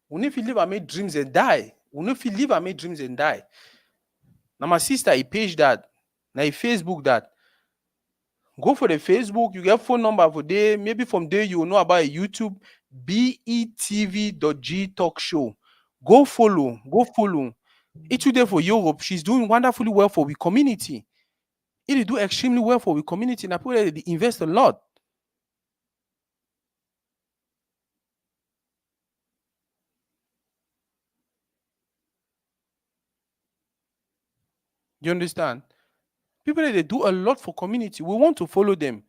We need to live and make dreams and die. We need to live and make dreams and die. Now my sister, he page that. Now he Facebook that. Go for the Facebook, you get phone number for there. Maybe from there you will know about YouTube, BETV.g talk show. Go follow, go follow. It's today for Europe. She's doing wonderfully well for the community. It do extremely well for the community. And I put they invest a lot. You understand? People they do a lot for community. We want to follow them.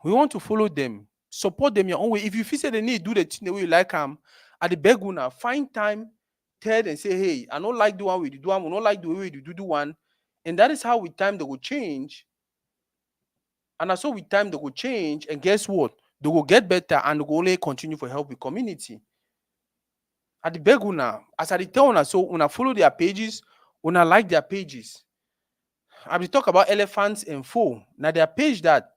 We want to follow them. Support them your own way. If you feel say they need do the thing the way you like them, at the beguna, find time, tell and say, hey, I don't like the one we do one, we don't like the way we do the one. And that is how with time they will change. And so with time they will change. And guess what? They will get better and they will only continue for help with community. At the beguna, as I tell una, so una follow their pages, una like their pages. I will talk about elephants and foe. Now their page that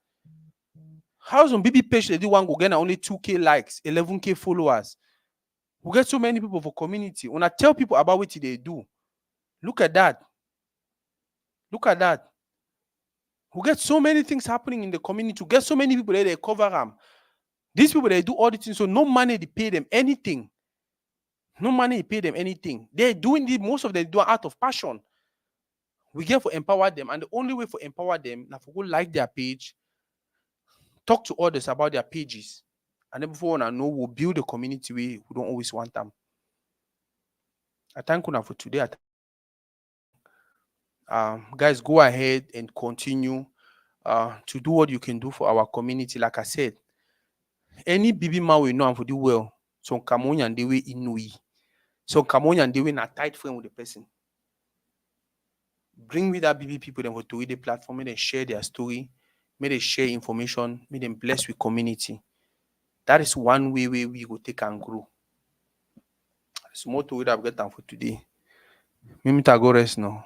how some BB page they do one go get only 2K likes, 11K followers. We get so many people for community. When I tell people about what they do, look at that. Look at that. We get so many things happening in the community. We get so many people there they cover them. These people they do all the things, so no money they pay them anything. No money they pay them anything. They're doing the most of them do out of passion. We get for empower them, and the only way for empower them now for go like their page, talk to others about their pages. And then before I know, we'll build a community we don't always want them. I thank you for today. Guys, go ahead and continue to do what you can do for our community. Like I said, any baby man we know and for do well. So Kamonya and the way inui. So Kamonya and the way na tight friend with the person. Bring with that BB people then for to the platform, may they share their story, may they share information, may them bless with community. That is one way we go take and grow. It's more to it I've got time for today. Mimi go rest now.